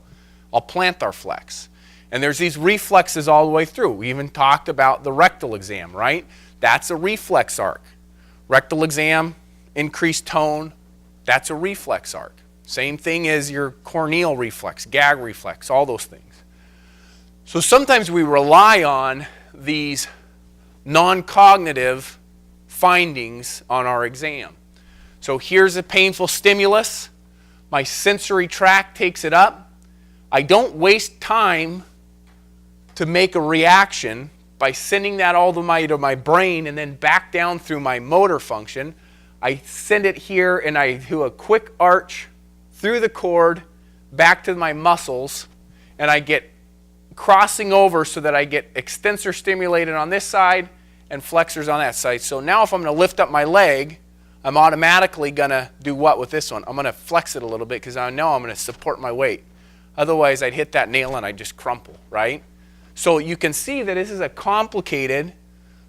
S1: I'll plantar flex. And there's these reflexes all the way through. We even talked about the rectal exam, right? That's a reflex arc. Rectal exam, increased tone, that's a reflex arc. Same thing as your corneal reflex, gag reflex, all those things. So sometimes we rely on these non-cognitive findings on our exam. So here's a painful stimulus. My sensory tract takes it up. I don't waste time to make a reaction by sending that all to my brain and then back down through my motor function. I send it here and I do a quick arch through the cord back to my muscles, and I get crossing over so that I get extensor stimulated on this side and flexors on that side. So now if I'm going to lift up my leg, I'm automatically going to do what with this one? I'm going to flex it a little bit because I know I'm going to support my weight. Otherwise, I'd hit that nail and I'd just crumple, right? So you can see that this is a complicated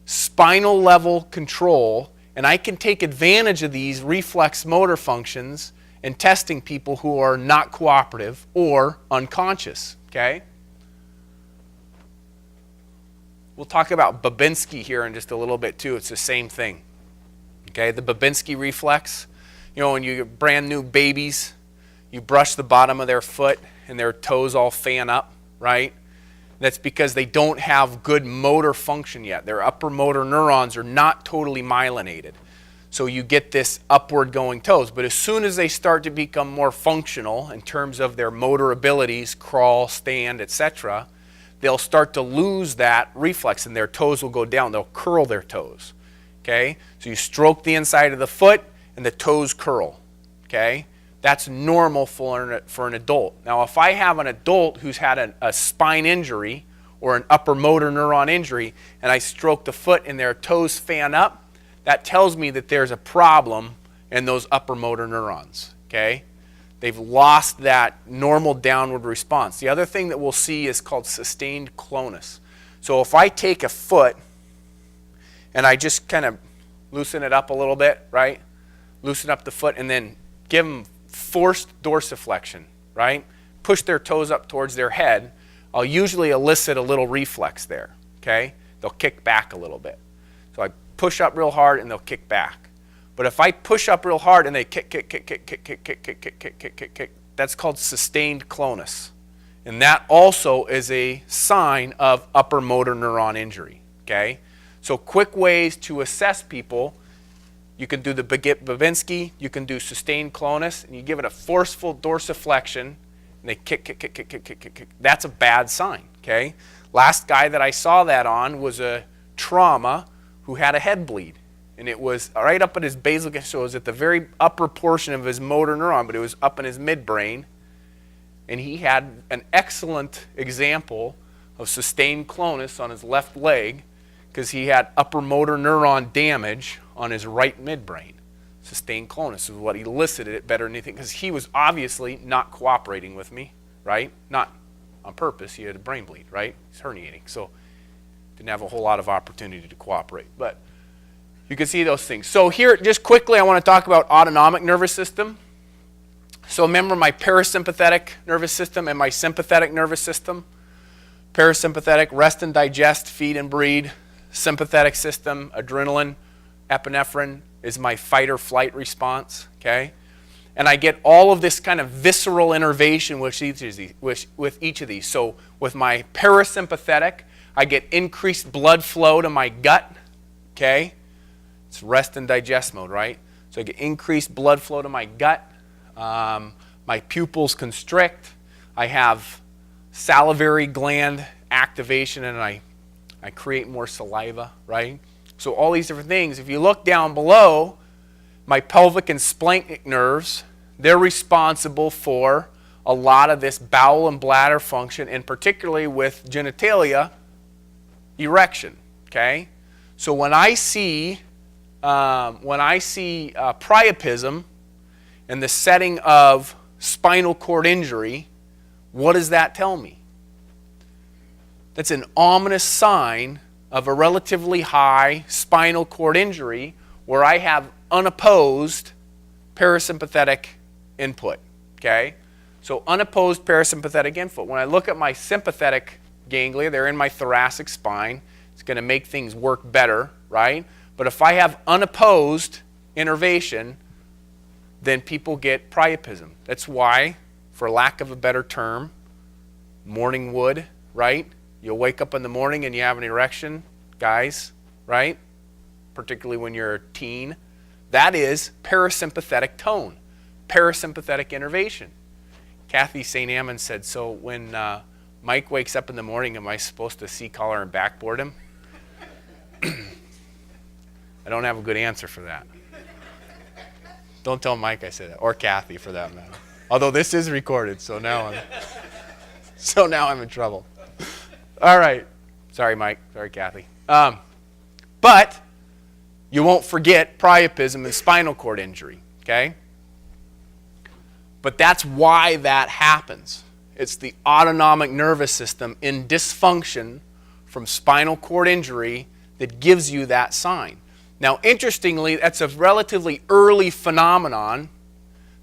S1: spinal level control, and I can take advantage of these reflex motor functions in testing people who are not cooperative or unconscious, okay? We'll talk about Babinski here in just a little bit too. It's the same thing, okay? The Babinski reflex, when you get brand new babies, you brush the bottom of their foot and their toes all fan up, right? That's because they don't have good motor function yet. Their upper motor neurons are not totally myelinated. So you get this upward going toes. But as soon as they start to become more functional in terms of their motor abilities, crawl, stand, etc., they'll start to lose that reflex and their toes will go down. They'll curl their toes. Okay? So you stroke the inside of the foot and the toes curl. Okay? That's normal for an adult. Now, if I have an adult who's had a spine injury or an upper motor neuron injury, and I stroke the foot and their toes fan up, that tells me that there's a problem in those upper motor neurons. Okay? They've lost that normal downward response. The other thing that we'll see is called sustained clonus. So if I take a foot and I just kind of loosen it up a little bit, right? Loosen up the foot and then give them forced dorsiflexion, right? Push their toes up towards their head. I'll usually elicit a little reflex there, okay? They'll kick back a little bit. So I push up real hard and they'll kick back. But if I push up real hard and they kick, that's called sustained clonus. And that also is a sign of upper motor neuron injury, okay? So quick ways to assess people: you can do the Babinski, you can do sustained clonus, and you give it a forceful dorsiflexion, and they kick. That's a bad sign, okay? Last guy that I saw that on was a trauma who had a head bleed. And it was right up at his basal ganglia, so it was at the very upper portion of his motor neuron, but it was up in his midbrain. And he had an excellent example of sustained clonus on his left leg because he had upper motor neuron damage on his right midbrain. Sustained clonus is what elicited it better than anything, because he was obviously not cooperating with me, right? Not on purpose. He had a brain bleed, right? He's herniating, so didn't have a whole lot of opportunity to cooperate. But you can see those things. So here, just quickly, I want to talk about autonomic nervous system. So remember my parasympathetic nervous system and my sympathetic nervous system. Parasympathetic, rest and digest, feed and breed. Sympathetic system, adrenaline, epinephrine is my fight or flight response, okay? And I get all of this kind of visceral innervation with each of these. So with my parasympathetic, I get increased blood flow to my gut, okay? It's rest and digest mode, right? So I get increased blood flow to my gut. My pupils constrict. I have salivary gland activation, and I create more saliva, right? So all these different things. If you look down below, my pelvic and splanchnic nerves, they're responsible for a lot of this bowel and bladder function, and particularly with genitalia erection, okay? So when I see priapism in the setting of spinal cord injury, what does that tell me? That's an ominous sign of a relatively high spinal cord injury where I have unopposed parasympathetic input, okay? So unopposed parasympathetic input. When I look at my sympathetic ganglia, they're in my thoracic spine. It's going to make things work better, right? But if I have unopposed innervation, then people get priapism. That's why, for lack of a better term, morning wood, right? You'll wake up in the morning and you have an erection, guys, right? Particularly when you're a teen. That is parasympathetic tone, parasympathetic innervation. Kathy St. Ammon said, so when Mike wakes up in the morning, am I supposed to C-collar and backboard him? I don't have a good answer for that. Don't tell Mike I said that, or Kathy for that matter. Although this is recorded, so now I'm in trouble. All right. Sorry, Mike. Sorry, Kathy. But you won't forget priapism and spinal cord injury, okay? But that's why that happens. It's the autonomic nervous system in dysfunction from spinal cord injury that gives you that sign. Now, interestingly, that's a relatively early phenomenon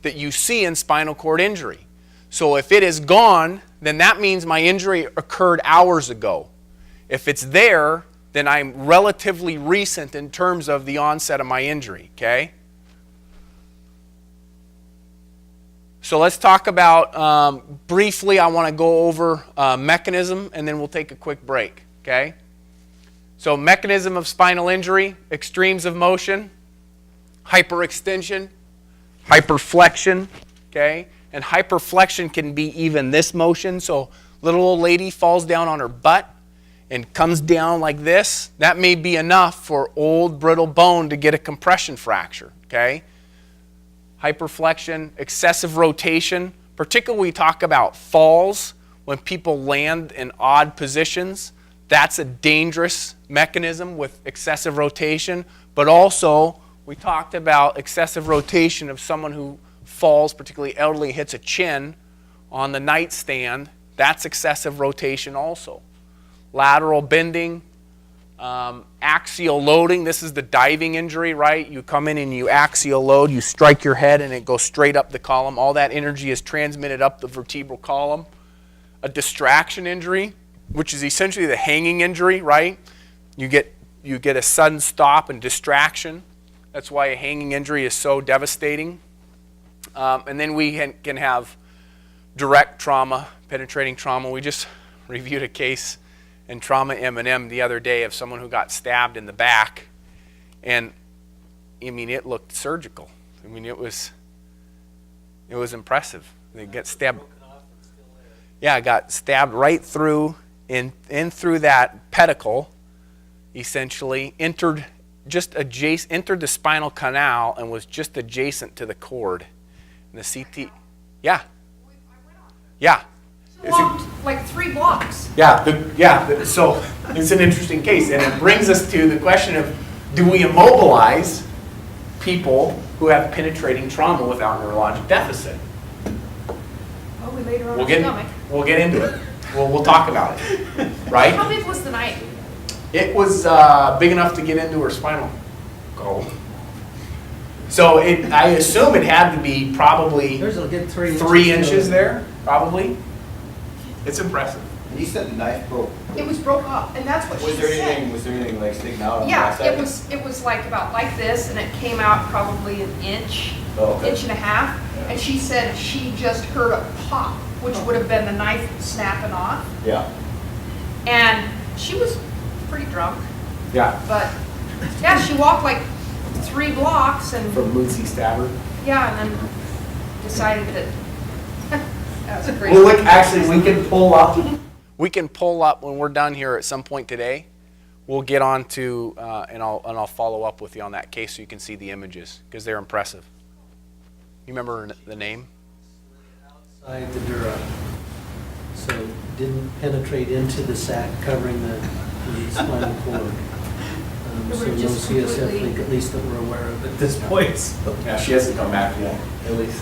S1: that you see in spinal cord injury. So if it is gone, then that means my injury occurred hours ago. If it's there, then I'm relatively recent in terms of the onset of my injury, okay? So let's talk about, briefly, I want to go over mechanism, and then we'll take a quick break, okay? So mechanism of spinal injury, extremes of motion, hyperextension, hyperflexion, okay? And hyperflexion can be even this motion. So little old lady falls down on her butt and comes down like this. That may be enough for old brittle bone to get a compression fracture, okay? Hyperflexion, excessive rotation, particularly when we talk about falls, when people land in odd positions, that's a dangerous mechanism with excessive rotation. But also, we talked about excessive rotation of someone who falls, particularly elderly, hits a chin on the nightstand. That's excessive rotation also. Lateral bending, axial loading. This is the diving injury, right? You come in and you axial load, you strike your head and it goes straight up the column. All that energy is transmitted up the vertebral column. A distraction injury, which is essentially the hanging injury, right? You get a sudden stop and distraction. That's why a hanging injury is so devastating. And then we can have direct trauma, penetrating trauma. We just reviewed a case in Trauma M&M the other day of someone who got stabbed in the back. And, I mean, it looked surgical. I mean, it was impressive. They get stabbed. Yeah, got stabbed right through, in through that pedicle, essentially, entered the spinal canal and was just adjacent to the cord. And the CT, yeah. Yeah.
S2: Walked like 3 blocks.
S1: So it's an interesting case, and it brings us to the question of, do we immobilize people who have penetrating trauma without neurologic deficit?
S2: Oh, we laid her on her stomach.
S1: We'll get into it. We'll talk about it, right?
S2: How big was the knife?
S1: It was big enough to get into her spinal column. So I assume it had to be probably
S3: There's a good 3
S1: 3 inches there, probably. It's impressive.
S4: And you said the knife broke.
S2: It was broke off, and that's what she
S4: Was there
S2: said.
S4: anything like sticking out on the
S2: Yeah,
S4: outside?
S2: it was like about like this, and it came out probably an inch,
S4: Oh, okay.
S2: inch and a half.
S4: Yeah.
S2: And she said she just heard a pop, which would have been the knife snapping off.
S4: Yeah.
S2: And she was pretty drunk,
S1: Yeah.
S2: but yeah, she walked like 3 blocks and
S1: From Moosey Stabber.
S2: yeah, and then decided that that was great.
S1: Well, look, actually, we can pull up. We can pull up when we're done here at some point today. We'll get on to, and I'll follow up with you on that case so you can see the images because they're impressive. You remember the name?
S3: Outside the dura, so didn't penetrate into the sac covering the spinal cord.
S2: They
S3: So
S2: were
S3: no
S2: just
S3: CSF
S2: completely-
S3: leak, at least that we're aware of at this point. So.
S1: Yeah, she hasn't come back yet, at least.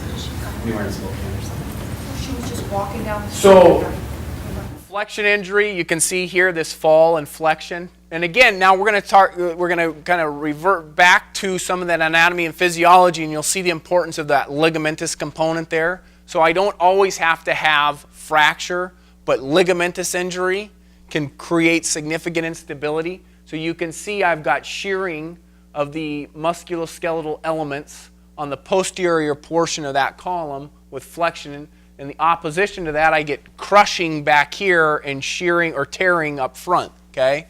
S1: We weren't smoking or something.
S2: She was just walking down the street.
S1: So, flexion injury, you can see here this fall and flexion. And again, now we're going to kind of revert back to some of that anatomy and physiology, and you'll see the importance of that ligamentous component there. So I don't always have to have fracture, but ligamentous injury can create significant instability. So you can see I've got shearing of the musculoskeletal elements on the posterior portion of that column with flexion. In the opposition to that, I get crushing back here and shearing or tearing up front, okay?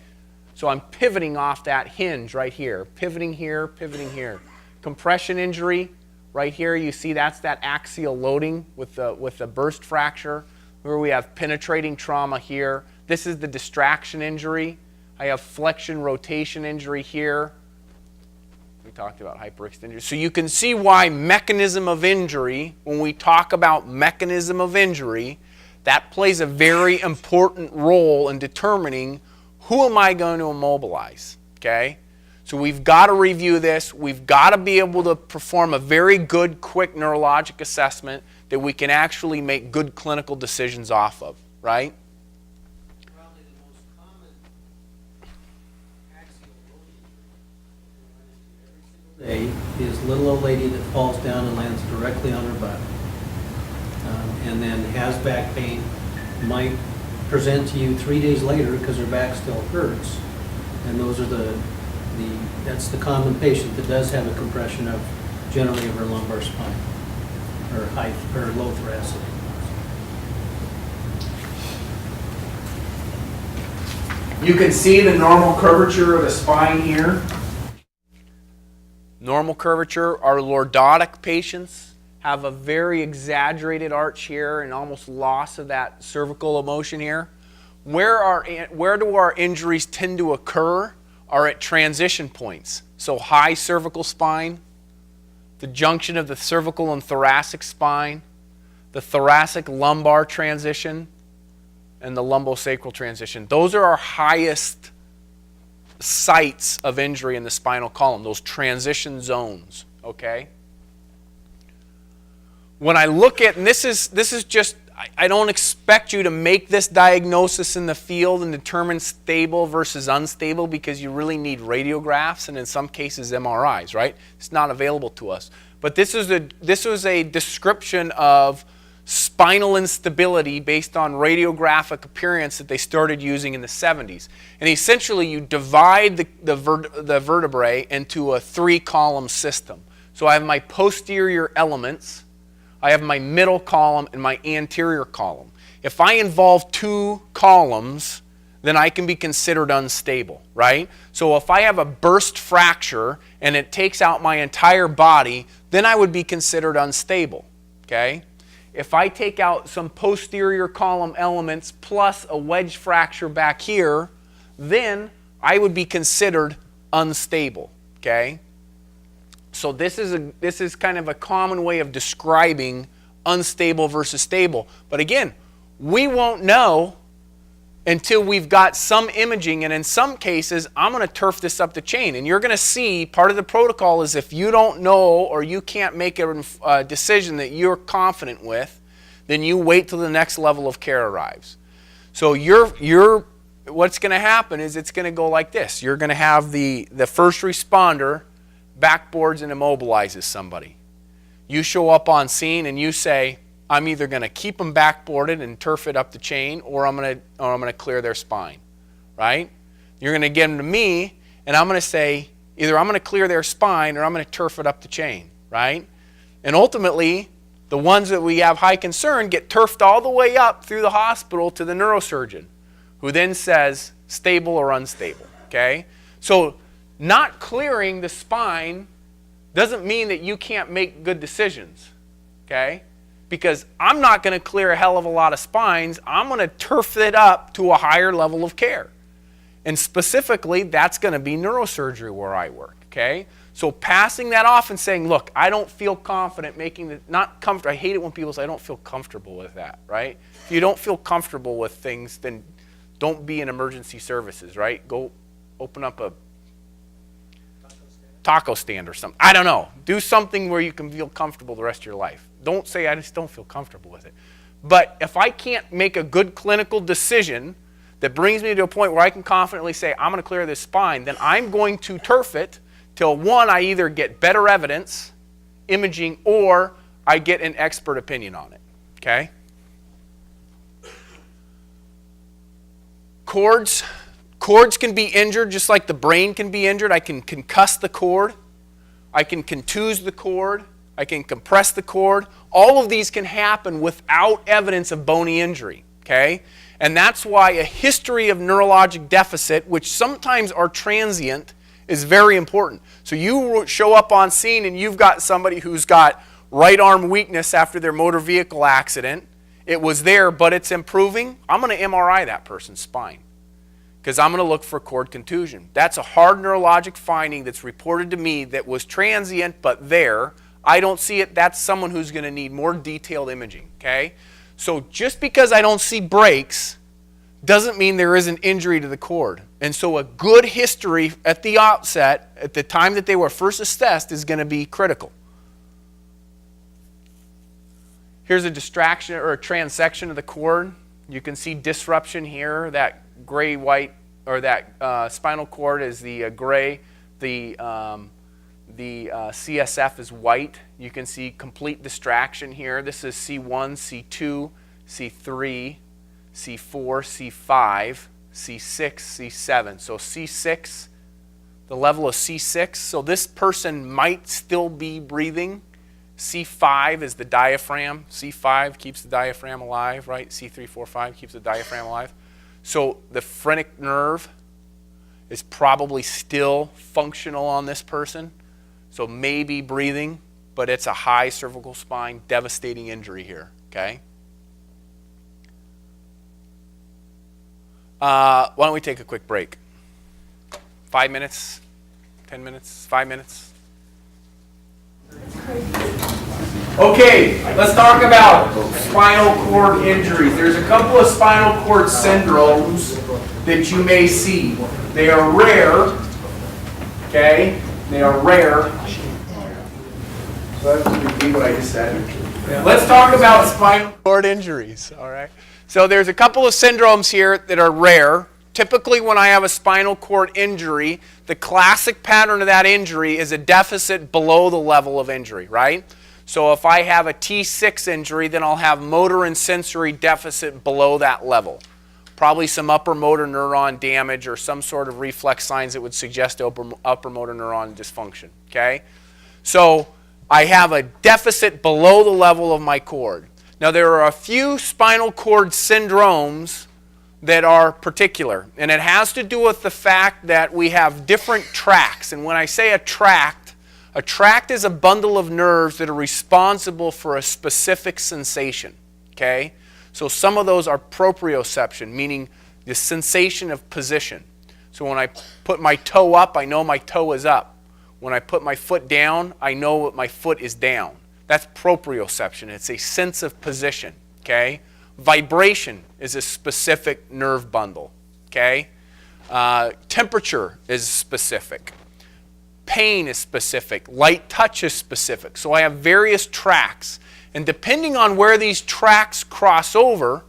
S1: So I'm pivoting off that hinge right here, pivoting here, pivoting here. Compression injury, right here, you see that's that axial loading with the burst fracture, where we have penetrating trauma here. This is the distraction injury. I have flexion rotation injury here. We talked about hyperextension. So you can see why mechanism of injury, when we talk about mechanism of injury, that plays a very important role in determining who am I going to immobilize, okay? So we've got to review this. We've got to be able to perform a very good, quick neurologic assessment that we can actually make good clinical decisions off of, right?
S3: Probably the most common axial load injury day is little old lady that falls down and lands directly on her butt, and then has back pain, might present to you 3 days later because her back still hurts, and those are that's the common patient that does have a compression of generally of her lumbar spine. or high, or low thoracic.
S1: You can see the normal curvature of the spine here. Normal curvature. Our lordotic patients have a very exaggerated arch here and almost loss of that cervical motion here. Where do our injuries tend to occur are at transition points. So high cervical spine, the junction of the cervical and thoracic spine, the thoracic lumbar transition, and the lumbosacral transition. Those are our highest sites of injury in the spinal column, those transition zones, okay? When I look at, and this is just, I don't expect you to make this diagnosis in the field and determine stable versus unstable because you really need radiographs and in some cases MRIs, right? It's not available to us. But this was a description of spinal instability based on radiographic appearance that they started using in the 70s. And essentially you divide the vertebrae into a 3-column system. So I have my posterior elements, I have my middle column and my anterior column. If I involve 2 columns, then I can be considered unstable, right? So if I have a burst fracture and it takes out my entire body, then I would be considered unstable, okay? If I take out some posterior column elements plus a wedge fracture back here, then I would be considered unstable, okay? So this is kind of a common way of describing unstable versus stable. But again, we won't know until we've got some imaging, and in some cases, I'm going to turf this up the chain. And you're going to see part of the protocol is if you don't know or you can't make a decision that you're confident with, then you wait till the next level of care arrives. So what's going to happen is it's going to go like this. You're going to have the first responder backboards and immobilizes somebody. You show up on scene and you say, I'm either going to keep them backboarded and turf it up the chain, or I'm going to clear their spine, right? You're going to get them to me, and I'm going to say, either I'm going to clear their spine or I'm going to turf it up the chain, right? And ultimately, the ones that we have high concern get turfed all the way up through the hospital to the neurosurgeon, who then says stable or unstable, okay? So not clearing the spine doesn't mean that you can't make good decisions, okay? Because I'm not going to clear a hell of a lot of spines. I'm going to turf it up to a higher level of care. And specifically, that's going to be neurosurgery where I work, okay? So passing that off and saying, look, I don't feel confident making the, not comfortable. I hate it when people say, I don't feel comfortable with that, right? If you don't feel comfortable with things, then don't be in emergency services, right? Go open up a taco stand or something. I don't know. Do something where you can feel comfortable the rest of your life. Don't say, I just don't feel comfortable with it. But if I can't make a good clinical decision that brings me to a point where I can confidently say, I'm going to clear this spine, then I'm going to turf it till one, I either get better evidence, imaging, or I get an expert opinion on it, okay? Cords can be injured just like the brain can be injured. I can concuss the cord. I can contuse the cord. I can compress the cord. All of these can happen without evidence of bony injury, okay? And that's why a history of neurologic deficit, which sometimes are transient, is very important. So you show up on scene and you've got somebody who's got right arm weakness after their motor vehicle accident. It was there, but it's improving. I'm going to MRI that person's spine because I'm going to look for cord contusion. That's a hard neurologic finding that's reported to me that was transient, but there. I don't see it. That's someone who's going to need more detailed imaging, okay? So just because I don't see breaks doesn't mean there is an injury to the cord. And so a good history at the outset, at the time that they were first assessed, is going to be critical. Here's a distraction or a transection of the cord. You can see disruption here. That gray-white, or that spinal cord is the gray. The CSF is white. You can see complete distraction here. This is C1, C2, C3, C4, C5, C6, C7. So C6, the level of C6. So this person might still be breathing C5 is the diaphragm. C5 keeps the diaphragm alive, right? C3, 4, 5 keeps the diaphragm alive. So the phrenic nerve is probably still functional on this person. So maybe breathing, but it's a high cervical spine, devastating injury here, okay? Why don't we take a quick break? 5 minutes, 10 minutes, 5 minutes. Okay, let's talk about spinal cord injuries. There's a couple of spinal cord syndromes that you may see. They are rare, okay? They are rare. So let's repeat what I just said. Let's talk about spinal cord injuries, all right? So there's a couple of syndromes here that are rare. Typically when I have a spinal cord injury, the classic pattern of that injury is a deficit below the level of injury, right? So if I have a T6 injury, then I'll have motor and sensory deficit below that level. Probably some upper motor neuron damage or some sort of reflex signs that would suggest upper motor neuron dysfunction, okay? So I have a deficit below the level of my cord. Now there are a few spinal cord syndromes that are particular, and it has to do with the fact that we have different tracts. And when I say a tract is a bundle of nerves that are responsible for a specific sensation, okay? So some of those are proprioception, meaning the sensation of position. So when I put my toe up, I know my toe is up. When I put my foot down, I know that my foot is down. That's proprioception. It's a sense of position, okay? Vibration is a specific nerve bundle, okay? Temperature is specific. Pain is specific. Light touch is specific. So I have various tracts. And depending on where these tracts cross over,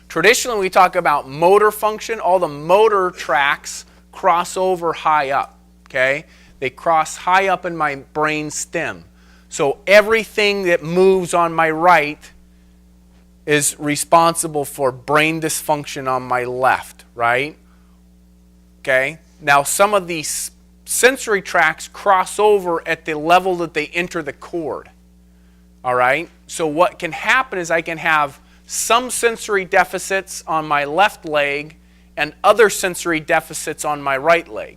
S1: traditionally we talk about motor function. All the motor tracts cross over high up, okay? They cross high up in my brain stem. So everything that moves on my right is responsible for brain dysfunction on my left, right? Okay? Now some of these sensory tracts cross over at the level that they enter the cord. All right? So what can happen is I can have some sensory deficits on my left leg and other sensory deficits on my right leg.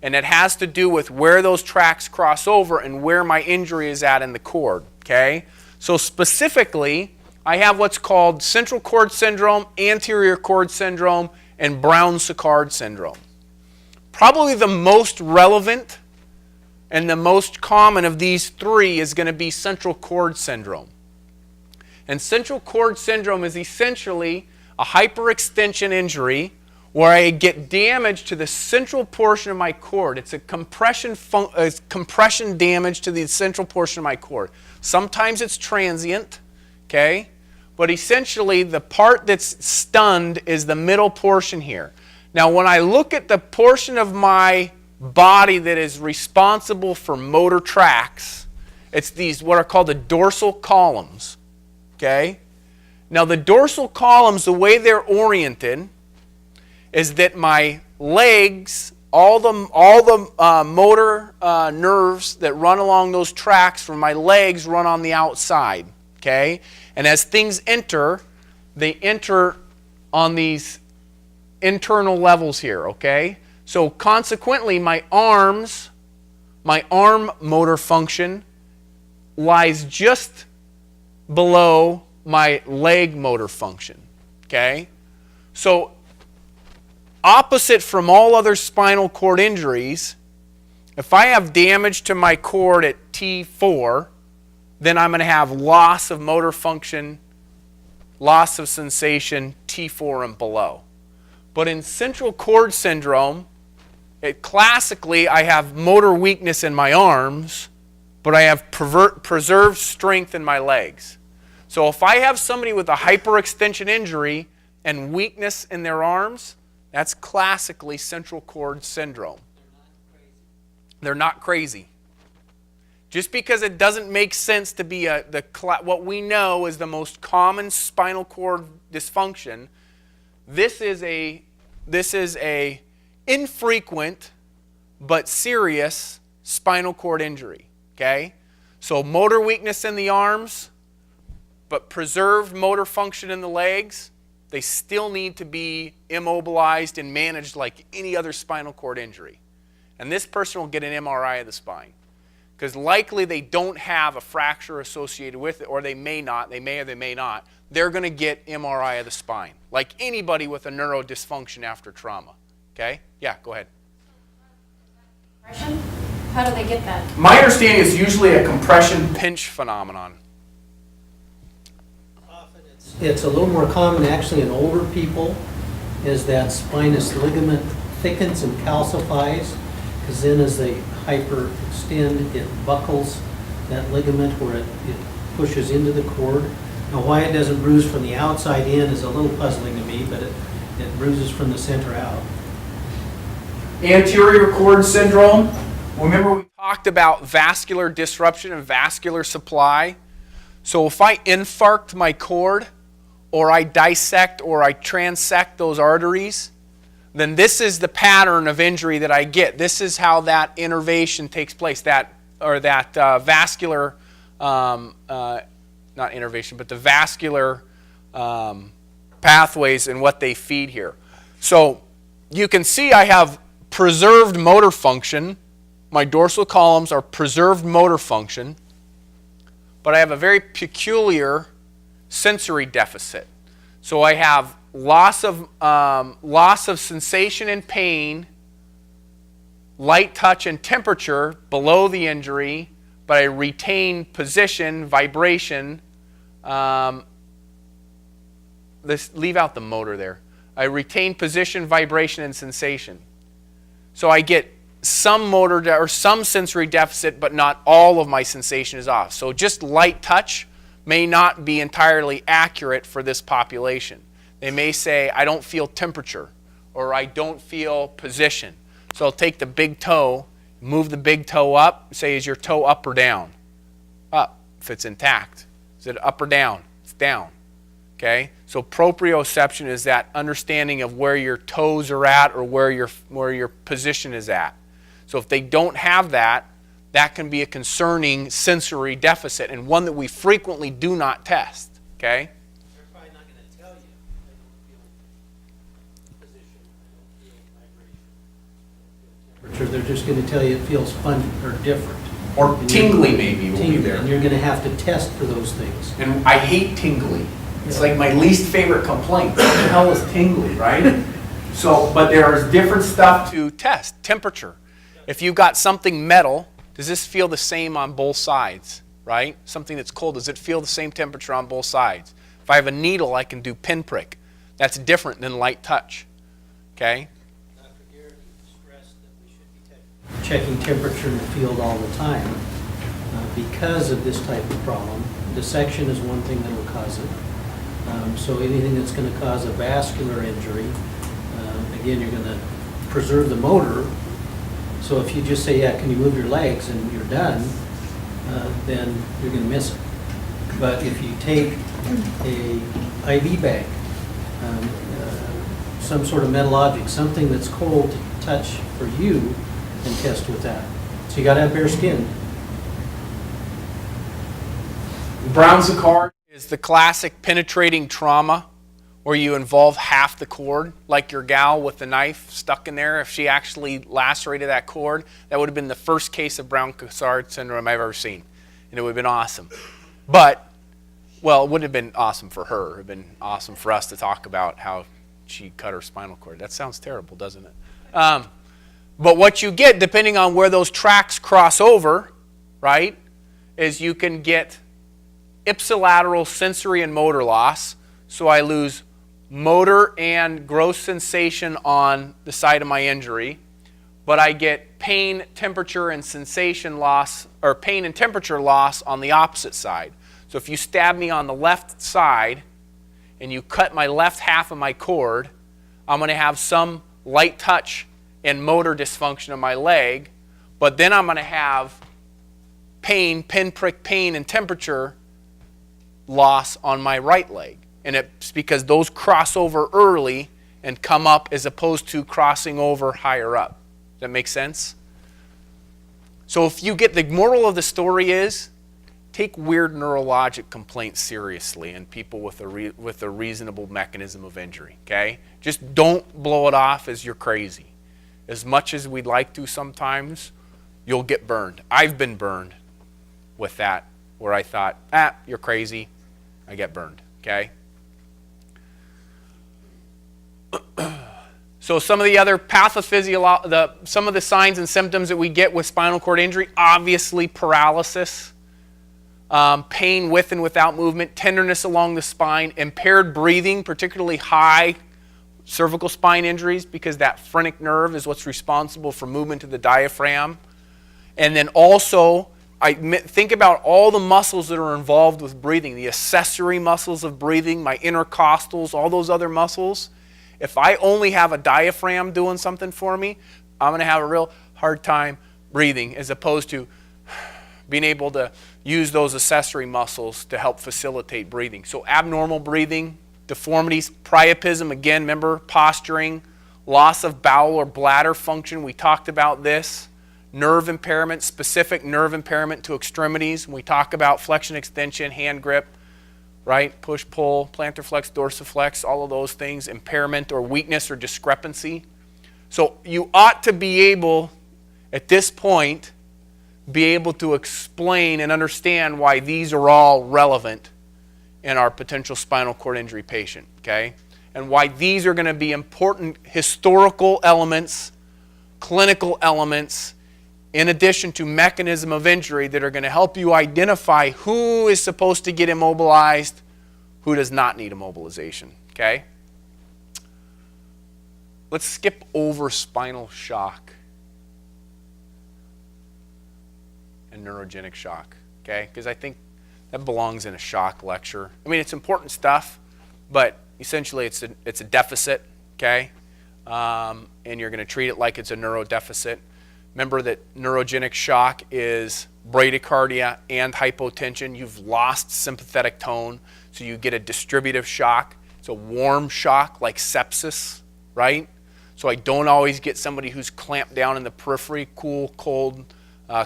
S1: And it has to do with where those tracks cross over and where my injury is at in the cord, okay? So specifically, I have what's called central cord syndrome, anterior cord syndrome, and Brown-Séquard syndrome. Probably the most relevant and the most common of these three is going to be central cord syndrome. And central cord syndrome is essentially a hyperextension injury where I get damage to the central portion of my cord. It's a compression damage to the central portion of my cord. Sometimes it's transient, okay? But essentially the part that's stunned is the middle portion here. Now when I look at the portion of my body that is responsible for motor tracts, it's these what are called the dorsal columns, okay? Now the dorsal columns, the way they're oriented is that my legs, all the motor nerves that run along those tracks from my legs run on the outside, okay? And as things enter, they enter on these internal levels here, okay? So consequently, my arm motor function lies just below my leg motor function, okay? So opposite from all other spinal cord injuries, if I have damage to my cord at T4, then I'm going to have loss of motor function, loss of sensation, T4 and below. But in central cord syndrome, classically I have motor weakness in my arms, but I have preserved strength in my legs. So if I have somebody with a hyperextension injury and weakness in their arms, that's classically central cord syndrome. They're not crazy. Just because it doesn't make sense to be what we know is the most common spinal cord dysfunction, this is a infrequent but serious spinal cord injury, okay? So motor weakness in the arms, but preserved motor function in the legs, they still need to be immobilized and managed like any other spinal cord injury. And this person will get an MRI of the spine, because likely they don't have a fracture associated with it, or they may not, they may or they may not. They're going to get MRI of the spine, like anybody with a neurodysfunction after trauma. Okay? Yeah, go ahead.
S5: Compression? How do they get that?
S1: My understanding is usually a compression pinch phenomenon.
S3: Often it's a little more common actually in older people, is that spinous ligament thickens and calcifies, because then as they hyperextend, it buckles that ligament where it pushes into the cord. Now why it doesn't bruise from the outside in is a little puzzling to me, but it bruises from the center out.
S1: Anterior cord syndrome. Remember we talked about vascular disruption and vascular supply. So if I infarct my cord, or I dissect or I transect those arteries, then this is the pattern of injury that I get. This is how that innervation takes place, vascular, not innervation, but the vascular pathways and what they feed here. So you can see I have preserved motor function. My dorsal columns are preserved motor function, but I have a very peculiar sensory deficit. So I have loss of sensation and pain, light touch and temperature below the injury, but I retain position, vibration. Leave out the motor there. I retain position, vibration, and sensation. So I get some motor or some sensory deficit, but not all of my sensation is off. So just light touch may not be entirely accurate for this population. They may say, I don't feel temperature, or I don't feel position. So I'll take the big toe, move the big toe up, say, is your toe up or down? Up, if it's intact. Is it up or down? It's down. Okay? So proprioception is that understanding of where your toes are at or where your position is at. So if they don't have that, that can be a concerning sensory deficit, and one that we frequently do not test. Okay?
S3: They're probably not going to tell you, I don't feel position, I don't feel vibration, I don't feel temperature. They're just going to tell you it feels fun or different.
S1: Or tingly maybe will be
S3: Tingly,
S1: there.
S3: and you're going to have to test for those things.
S1: And I hate tingly. It's like my least favorite complaint. What the hell is tingly, right? So, but there's different stuff to test. Temperature. If you've got something metal, does this feel the same on both sides, right? Something that's cold, does it feel the same temperature on both sides? If I have a needle, I can do pinprick. That's different than light touch, okay?
S3: Dr. Garrett stressed that we should be checking temperature in the field all the time because of this type of problem. Dissection is one thing that will cause it. So anything that's going to cause a vascular injury, again, you're going to preserve the motor. So if you just say, yeah, can you move your legs, and you're done, then you're going to miss it. But if you take a IV bag, some sort of metal object, something that's cold to touch for you, and test with that. So you got to have bare skin.
S1: Brown-Séquard is the classic penetrating trauma where you involve half the cord, like your gal with the knife stuck in there. If she actually lacerated that cord, that would have been the first case of Brown-Séquard syndrome I've ever seen. And it would have been awesome. But, well, it wouldn't have been awesome for her. It would have been awesome for us to talk about how she cut her spinal cord. That sounds terrible, doesn't it? But what you get, depending on where those tracks cross over, right, is you can get ipsilateral sensory and motor loss. So I lose motor and gross sensation on the side of my injury, but I get pain, temperature, and sensation loss, or pain and temperature loss on the opposite side. So if you stab me on the left side and you cut my left half of my cord, I'm going to have some light touch and motor dysfunction of my leg, but then I'm going to have pain, pinprick pain, and temperature loss on my right leg. And it's because those cross over early and come up as opposed to crossing over higher up. Does that make sense? So if you get, the moral of the story is, take weird neurologic complaints seriously and people with a reasonable mechanism of injury, okay? Just don't blow it off as you're crazy. As much as we'd like to sometimes, you'll get burned. I've been burned with that, where I thought, you're crazy. I get burned, okay? So some of the other some of the signs and symptoms that we get with spinal cord injury, obviously paralysis, pain with and without movement, tenderness along the spine, impaired breathing, particularly high cervical spine injuries, because that phrenic nerve is what's responsible for movement to the diaphragm. And then also, think about all the muscles that are involved with breathing, the accessory muscles of breathing, my intercostals, all those other muscles. If I only have a diaphragm doing something for me, I'm going to have a real hard time breathing, as opposed to being able to use those accessory muscles to help facilitate breathing. So abnormal breathing, deformities, priapism, again, remember, posturing, loss of bowel or bladder function, we talked about this. Nerve impairment, specific nerve impairment to extremities. When we talk about flexion, extension, hand grip, right? Push, pull, plantar flex, dorsiflex, all of those things, impairment or weakness or discrepancy. So you ought to be able, at this point, be able to explain and understand why these are all relevant in our potential spinal cord injury patient, okay? And why these are going to be important historical elements, clinical elements, in addition to mechanism of injury, that are going to help you identify who is supposed to get immobilized, who does not need immobilization, okay? Let's skip over spinal shock and neurogenic shock, okay? Because I think that belongs in a shock lecture. I mean, it's important stuff, but essentially it's a deficit, okay? And you're going to treat it like it's a neurodeficit. Remember that neurogenic shock is bradycardia and hypotension. You've lost sympathetic tone, so you get a distributive shock. It's a warm shock like sepsis, right? So I don't always get somebody who's clamped down in the periphery, cool, cold,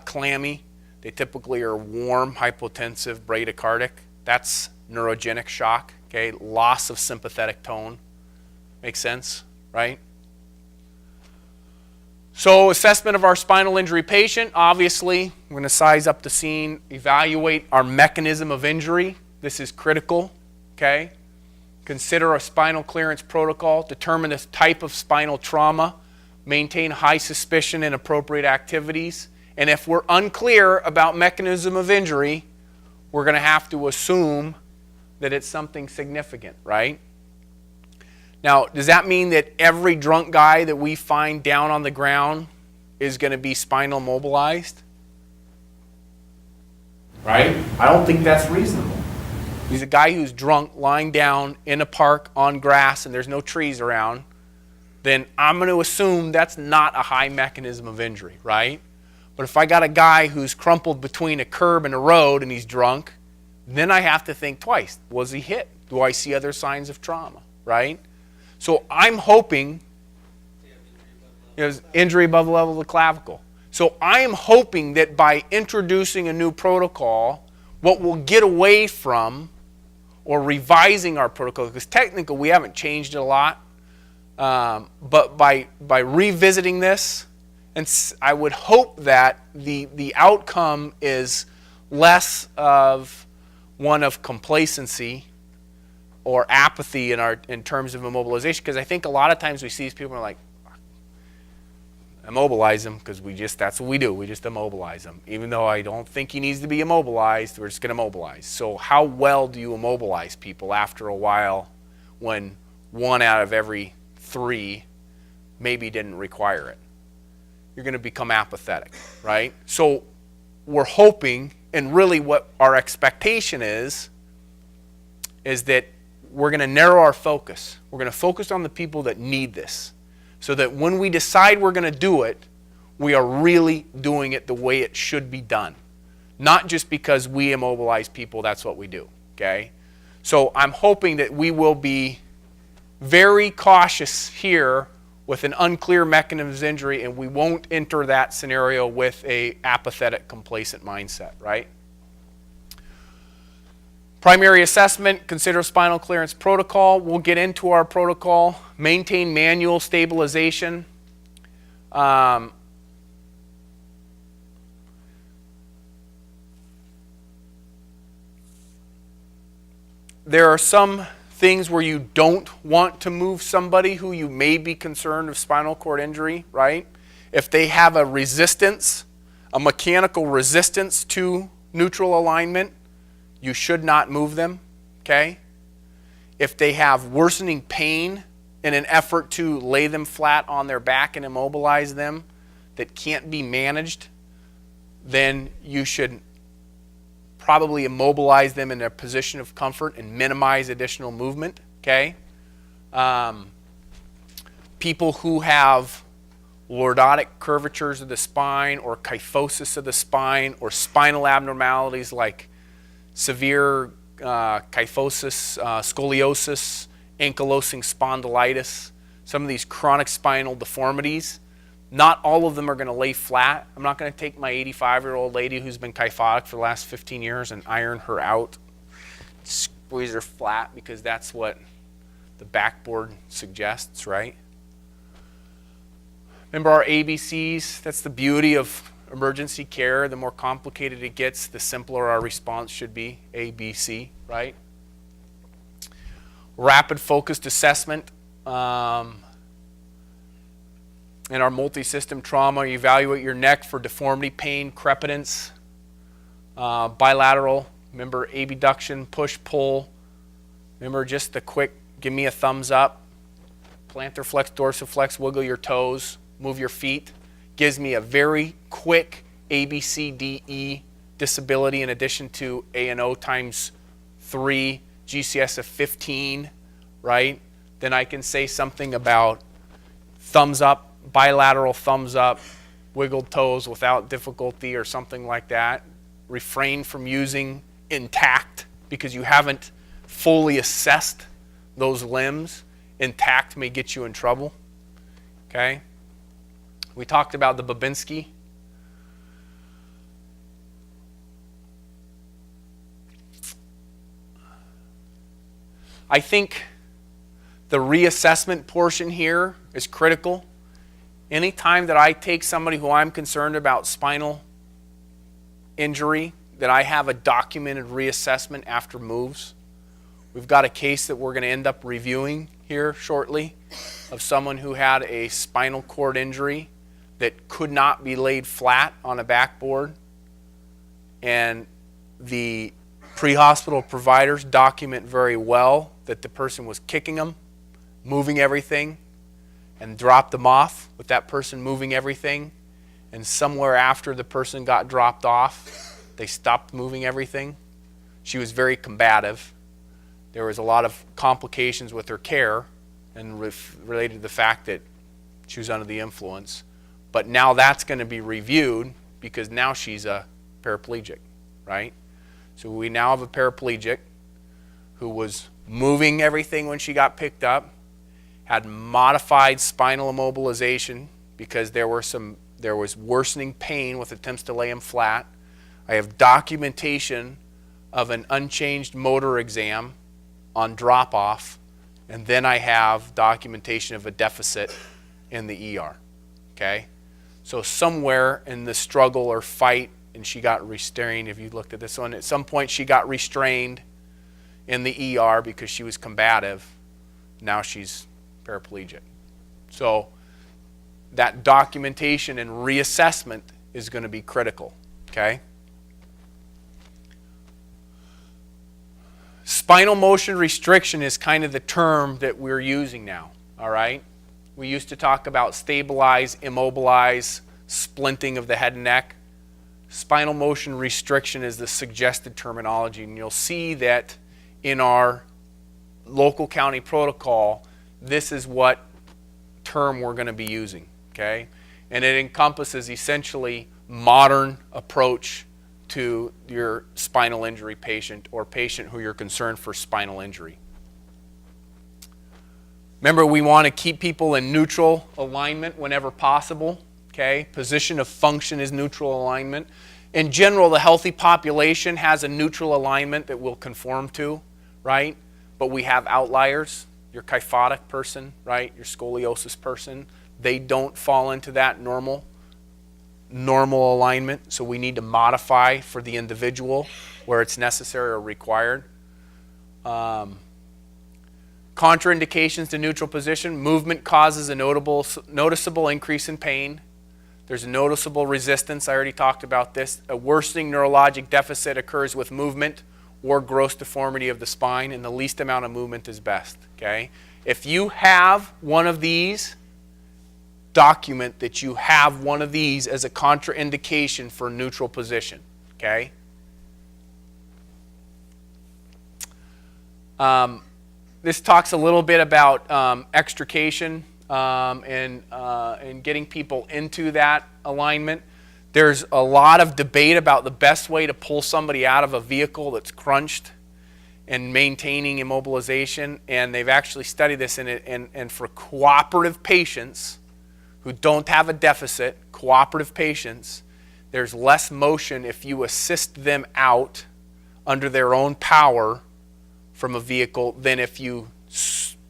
S1: clammy. They typically are warm, hypotensive, bradycardic. That's neurogenic shock, okay? Loss of sympathetic tone. Makes sense, right? So assessment of our spinal injury patient, obviously, we're going to size up the scene, evaluate our mechanism of injury. This is critical, okay? Consider a spinal clearance protocol, determine the type of spinal trauma, maintain high suspicion in appropriate activities, and if we're unclear about mechanism of injury, we're going to have to assume that it's something significant, right? Now, does that mean that every drunk guy that we find down on the ground is going to be spinal mobilized? Right? I don't think that's reasonable. He's a guy who's drunk, lying down in a park on grass and there's no trees around, then I'm going to assume that's not a high mechanism of injury, right? But if I got a guy who's crumpled between a curb and a road and he's drunk, then I have to think twice. Was he hit? Do I see other signs of trauma, right? So I'm hoping, injury above the level of the clavicle. So I am hoping that by introducing a new protocol, what we'll get away from, or revising our protocol, because technically we haven't changed it a lot, but by revisiting this, and I would hope that the outcome is less of one of complacency or apathy in terms of immobilization, because I think a lot of times we see these people and are like, immobilize him, because that's what we do. We just immobilize him. Even though I don't think he needs to be immobilized, we're just going to immobilize. So how well do you immobilize people after a while when 1 out of every 3 maybe didn't require it? You're going to become apathetic, right? So we're hoping, and really what our expectation is that we're going to narrow our focus. We're going to focus on the people that need this, so that when we decide we're going to do it, we are really doing it the way it should be done. Not just because we immobilize people, that's what we do, okay? So I'm hoping that we will be very cautious here with an unclear mechanism of injury, and we won't enter that scenario with a apathetic, complacent mindset, right? Primary assessment, consider spinal clearance protocol. We'll get into our protocol. Maintain manual stabilization. There are some things where you don't want to move somebody who you may be concerned of spinal cord injury, right? If they have a resistance, a mechanical resistance to neutral alignment, you should not move them, okay? If they have worsening pain in an effort to lay them flat on their back and immobilize them that can't be managed, then you should probably immobilize them in a position of comfort and minimize additional movement, okay? People who have lordotic curvatures of the spine or kyphosis of the spine or spinal abnormalities like severe kyphosis, scoliosis, ankylosing spondylitis, some of these chronic spinal deformities, not all of them are going to lay flat. I'm not going to take my 85-year-old lady who's been kyphotic for the last 15 years and iron her out, squeeze her flat, because that's what the backboard suggests, right? Remember our ABCs? That's the beauty of emergency care. The more complicated it gets, the simpler our response should be. ABC, right? Rapid focused assessment. In our multi-system trauma, you evaluate your neck for deformity, pain, crepitance, bilateral. Remember abduction, push, pull. Remember just the quick, give me a thumbs up. Plantar flex, dorsiflex, wiggle your toes, move your feet. Gives me a very quick ABCDE disability in addition to A&O times 3, GCS of 15, right? Then I can say something about thumbs up, bilateral thumbs up, wiggled toes without difficulty or something like that. Refrain from using intact because you haven't fully assessed those limbs. Intact may get you in trouble, okay? We talked about the Babinski. I think the reassessment portion here is critical. Anytime that I take somebody who I'm concerned about spinal injury, that I have a documented reassessment after moves. We've got a case that we're going to end up reviewing here shortly of someone who had a spinal cord injury that could not be laid flat on a backboard, and the pre-hospital providers document very well that the person was kicking them, moving everything, and dropped them off with that person moving everything, and somewhere after the person got dropped off, they stopped moving everything. She was very combative. There was a lot of complications with her care and related to the fact that she was under the influence. But now that's going to be reviewed because now she's a paraplegic, right? So we now have a paraplegic who was moving everything when she got picked up, had modified spinal immobilization because there was worsening pain with attempts to lay him flat. I have documentation of an unchanged motor exam on drop-off, and then I have documentation of a deficit in the ER, okay? So somewhere in the struggle or fight, and she got restrained, if you looked at this one, at some point she got restrained in the ER because she was combative. Now she's paraplegic. So that documentation and reassessment is going to be critical, okay? Spinal motion restriction is kind of the term that we're using now, all right? We used to talk about stabilize, immobilize, splinting of the head and neck. Spinal motion restriction is the suggested terminology, and you'll see that in our local county protocol, this is what term we're going to be using, okay? And it encompasses essentially modern approach to your spinal injury patient or patient who you're concerned for spinal injury. Remember, we want to keep people in neutral alignment whenever possible, okay? Position of function is neutral alignment. in general, the healthy population has a neutral alignment that we'll conform to, right? But we have outliers. Your kyphotic person, right? Your scoliosis person, they don't fall into that normal alignment. So we need to modify for the individual where it's necessary or required. Contraindications to neutral position. Movement causes a noticeable increase in pain. There's a noticeable resistance. I already talked about this. A worsening neurologic deficit occurs with movement or gross deformity of the spine, and the least amount of movement is best, okay? If you have one of these, document that you have one of these as a contraindication for neutral position, okay? This talks a little bit about extrication and getting people into that alignment. There's a lot of debate about the best way to pull somebody out of a vehicle that's crunched and maintaining immobilization, and they've actually studied this in it. And for cooperative patients who don't have a deficit, cooperative patients, there's less motion if you assist them out under their own power from a vehicle than if you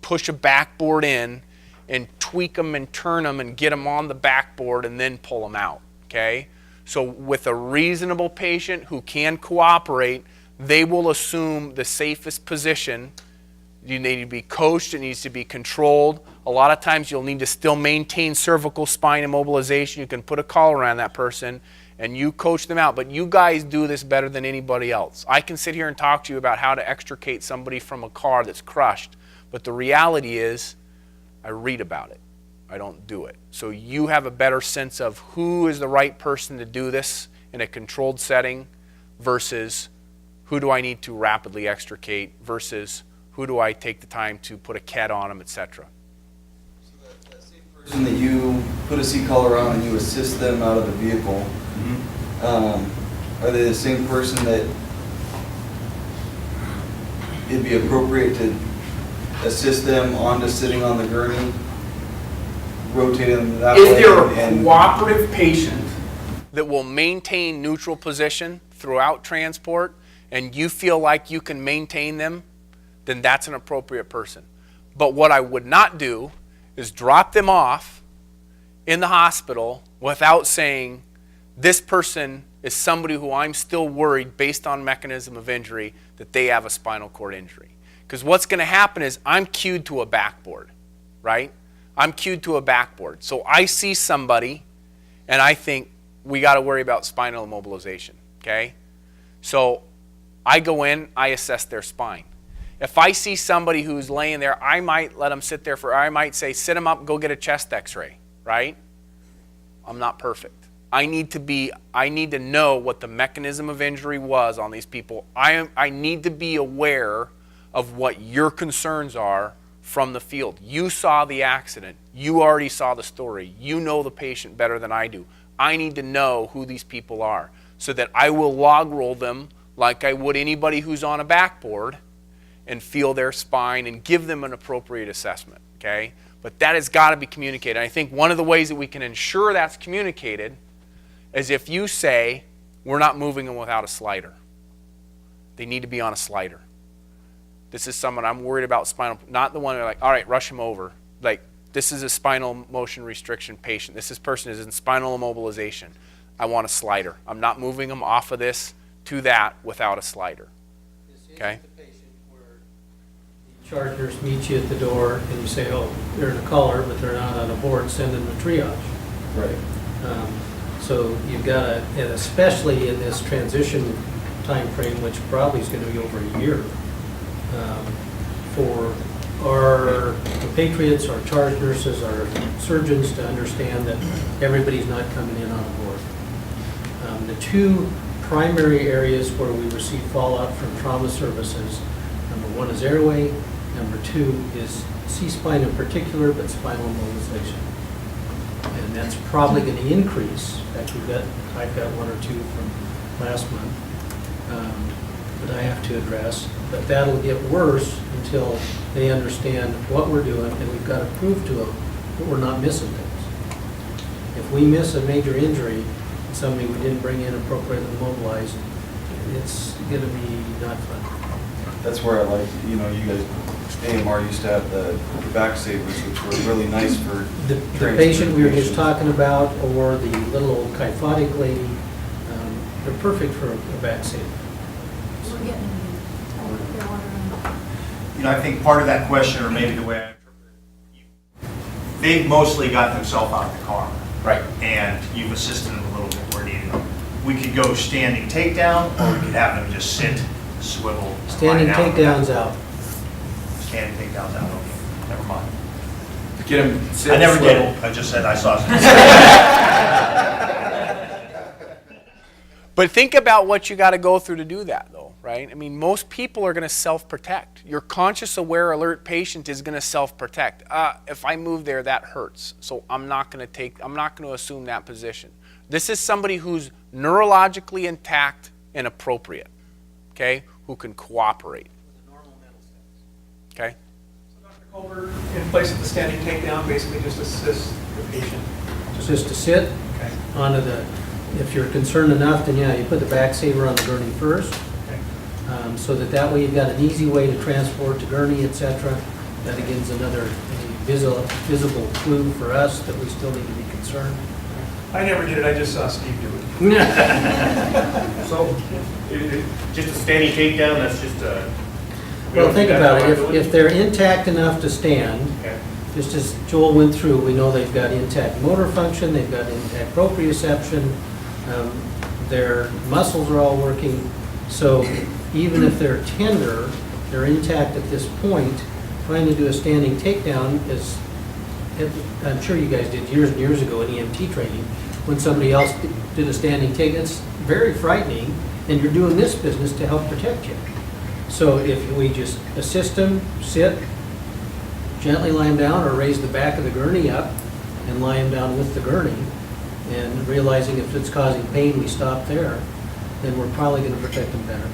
S1: push a backboard in and tweak them and turn them and get them on the backboard and then pull them out, okay? So with a reasonable patient who can cooperate, they will assume the safest position. You need to be coached, it needs to be controlled. A lot of times you'll need to still maintain cervical spine immobilization. You can put a collar around that person and you coach them out, but you guys do this better than anybody else. I can sit here and talk to you about how to extricate somebody from a car that's crushed, but the reality is I read about it. I don't do it. So you have a better sense of who is the right person to do this in a controlled setting versus who do I need to rapidly extricate versus who do I take the time to put a CAD on them, etc.
S5: So that same person that you put a seat collar on and you assist them out of the vehicle, are they the same person that it'd be appropriate to assist them onto sitting on the gurney, rotate them that way?
S1: Is there a cooperative patient that will maintain neutral position throughout transport and you feel like you can maintain them, then that's an appropriate person. But what I would not do is drop them off in the hospital without saying, this person is somebody who I'm still worried based on mechanism of injury that they have a spinal cord injury. Because what's going to happen is I'm cued to a backboard, right? I'm cued to a backboard. So I see somebody and I think we got to worry about spinal immobilization, okay? So I go in, I assess their spine. If I see somebody who's laying there, I might let them sit there I might say, sit them up, go get a chest x-ray, right? I'm not perfect. I need to know what the mechanism of injury was on these people. I need to be aware of what your concerns are from the field. You saw the accident. You already saw the story. You know the patient better than I do. I need to know who these people are so that I will log roll them like I would anybody who's on a backboard and feel their spine and give them an appropriate assessment, okay? But that has got to be communicated. I think one of the ways that we can ensure that's communicated is if you say, we're not moving them without a slider. They need to be on a slider. This is someone I'm worried about spinal, not the one who's like, all right, rush him over. Like, this is a spinal motion restriction patient. This person is in spinal immobilization. I want a slider. I'm not moving them off of this to that without a slider. Okay?
S3: The patient where the charge nurse meets you at the door and you say, oh, they're in a collar, but they're not on a board, send them to triage.
S5: Right.
S3: So you've got to, and especially in this transition time frame, which probably is going to be over a year, for our patriots, our charge nurses, our surgeons to understand that everybody's not coming in on board. The two primary areas where we receive fallout from trauma services, number one is airway, number two is C-spine in particular, but spinal immobilization. And that's probably going to increase. In fact, I've got one or two from last month that I have to address, but that'll get worse until they understand what we're doing, and we've got to prove to them that we're not missing things. If we miss a major injury, somebody we didn't bring in appropriately mobilized, it's gonna be not fun.
S5: That's where I like, you know, you guys, AMR used to have the back savers, which were really nice for
S3: The patient we were just
S5: transportation.
S3: talking about, or the little old kyphotic lady, they're perfect for a back saver.
S2: We're getting, they're wondering.
S6: You know, I think part of that question, or maybe the way I interpret it, they've mostly got themselves out of the car.
S1: Right.
S6: And you've assisted them a little bit where needed. We could go standing takedown, or we could have them just sit, swivel.
S3: Standing
S6: lie down.
S3: takedowns out.
S6: Standing takedowns out, okay, never mind.
S4: Get him sit.
S6: I never did
S4: swivel.
S6: it, I just said I saw some.
S1: But think about what you got to go through to do that, though, right? I mean, most people are going to self-protect. Your conscious, aware, alert patient is going to self-protect. If I move there, that hurts. So I'm not going to assume that position. This is somebody who's neurologically intact and appropriate, okay, who can cooperate. Okay?
S7: So Dr. Colbert, in place of the standing takedown, basically just assist the patient.
S3: Just to sit
S7: Okay.
S3: onto the, if you're concerned enough, then yeah, you put the back saver on the gurney first,
S7: Okay.
S3: so that way you've got an easy way to transport to gurney, etc. That again is another visible clue for us that we still need to be concerned.
S7: I never did it, I just saw Steve do it.
S8: So, just a standing takedown, that's just a...
S3: Well, think about it, if they're intact enough to stand,
S8: Okay.
S3: just as Joel went through, we know they've got intact motor function, they've got intact proprioception, their muscles are all working, so even if they're tender, they're intact at this point. Trying to do a standing takedown is, I'm sure you guys did years and years ago in EMT training, when somebody else did a standing take, it's very frightening, and you're doing this business to help protect you. So if we just assist them, sit, gently lie them down, or raise the back of the gurney up and lie them down with the gurney, and realizing if it's causing pain, we stop there, then we're probably going to protect them better.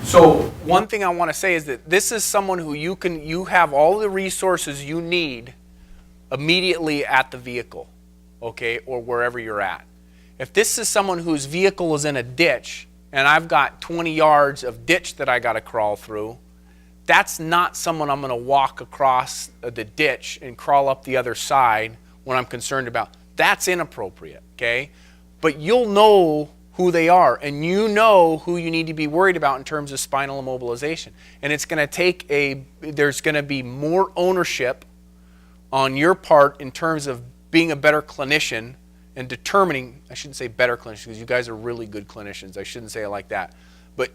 S1: So one thing I want to say is that this is someone who you have all the resources you need immediately at the vehicle, okay, or wherever you're at. If this is someone whose vehicle is in a ditch and I've got 20 yards of ditch that I got to crawl through, that's not someone I'm going to walk across the ditch and crawl up the other side when I'm concerned about. That's inappropriate, okay? But you'll know who they are, and you know who you need to be worried about in terms of spinal immobilization. And it's going to take there's going to be more ownership on your part in terms of being a better clinician and determining, I shouldn't say better clinicians because you guys are really good clinicians, I shouldn't say it like that, but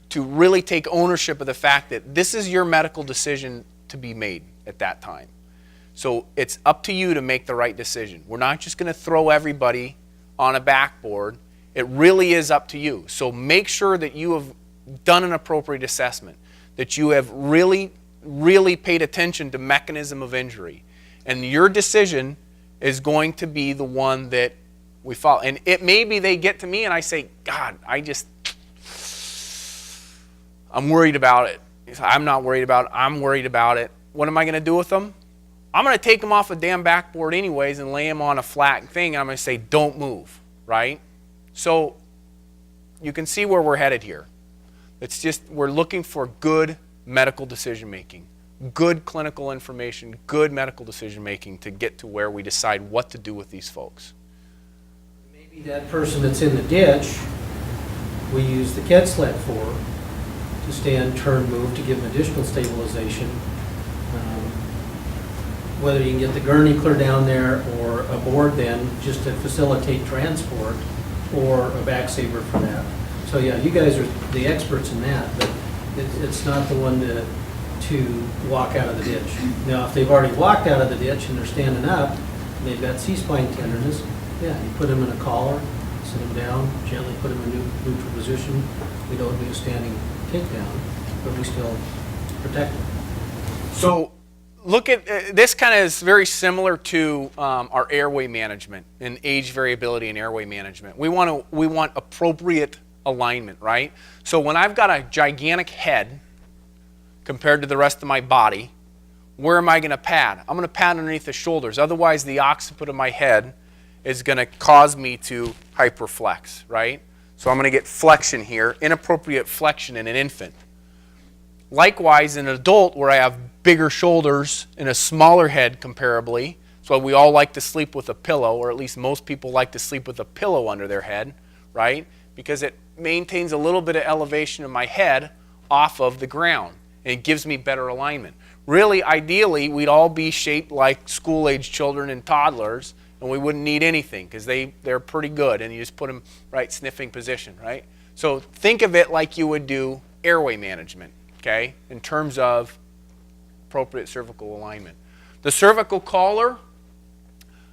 S1: to really take ownership of the fact that this is your medical decision to be made at that time. So it's up to you to make the right decision. We're not just going to throw everybody on a backboard. It really is up to you. So make sure that you have done an appropriate assessment, that you have really, really paid attention to mechanism of injury. And your decision is going to be the one that we follow. And it may be they get to me and I say, God, I'm worried about it. I'm not worried about it. I'm worried about it. What am I going to do with them? I'm going to take them off a damn backboard anyways and lay them on a flat thing. And I'm going to say, don't move, right? So you can see where we're headed here. It's just we're looking for good medical decision making, good clinical information, good medical decision making to get to where we decide what to do with these folks.
S3: Maybe that person that's in the ditch, we use the KED sled for, to stand, turn, move, to give them additional stabilization. Whether you can get the gurney clear down there or a board then, just to facilitate transport, or a back saver for that. So yeah, you guys are the experts in that, but it's not the one to walk out of the ditch. Now, if they've already walked out of the ditch and they're standing up, and they've got C-spine tenderness, yeah, you put them in a collar, sit them down, gently put them in a neutral position. We don't do a standing takedown, but we still protect them.
S1: So look at this kind of is very similar to our airway management and age variability in airway management. We want appropriate alignment, right? So when I've got a gigantic head compared to the rest of my body, where am I going to pad? I'm going to pad underneath the shoulders. Otherwise, the occiput of my head is going to cause me to hyperflex, right? So I'm going to get flexion here, inappropriate flexion in an infant. Likewise, in an adult where I have bigger shoulders and a smaller head comparably, so we all like to sleep with a pillow, or at least most people like to sleep with a pillow under their head, right? Because it maintains a little bit of elevation of my head off of the ground, and it gives me better alignment. Really, ideally, we'd all be shaped like school-age children and toddlers, and we wouldn't need anything because they're pretty good, and you just put them right sniffing position, right? So think of it like you would do airway management, okay, in terms of appropriate cervical alignment. The cervical collar,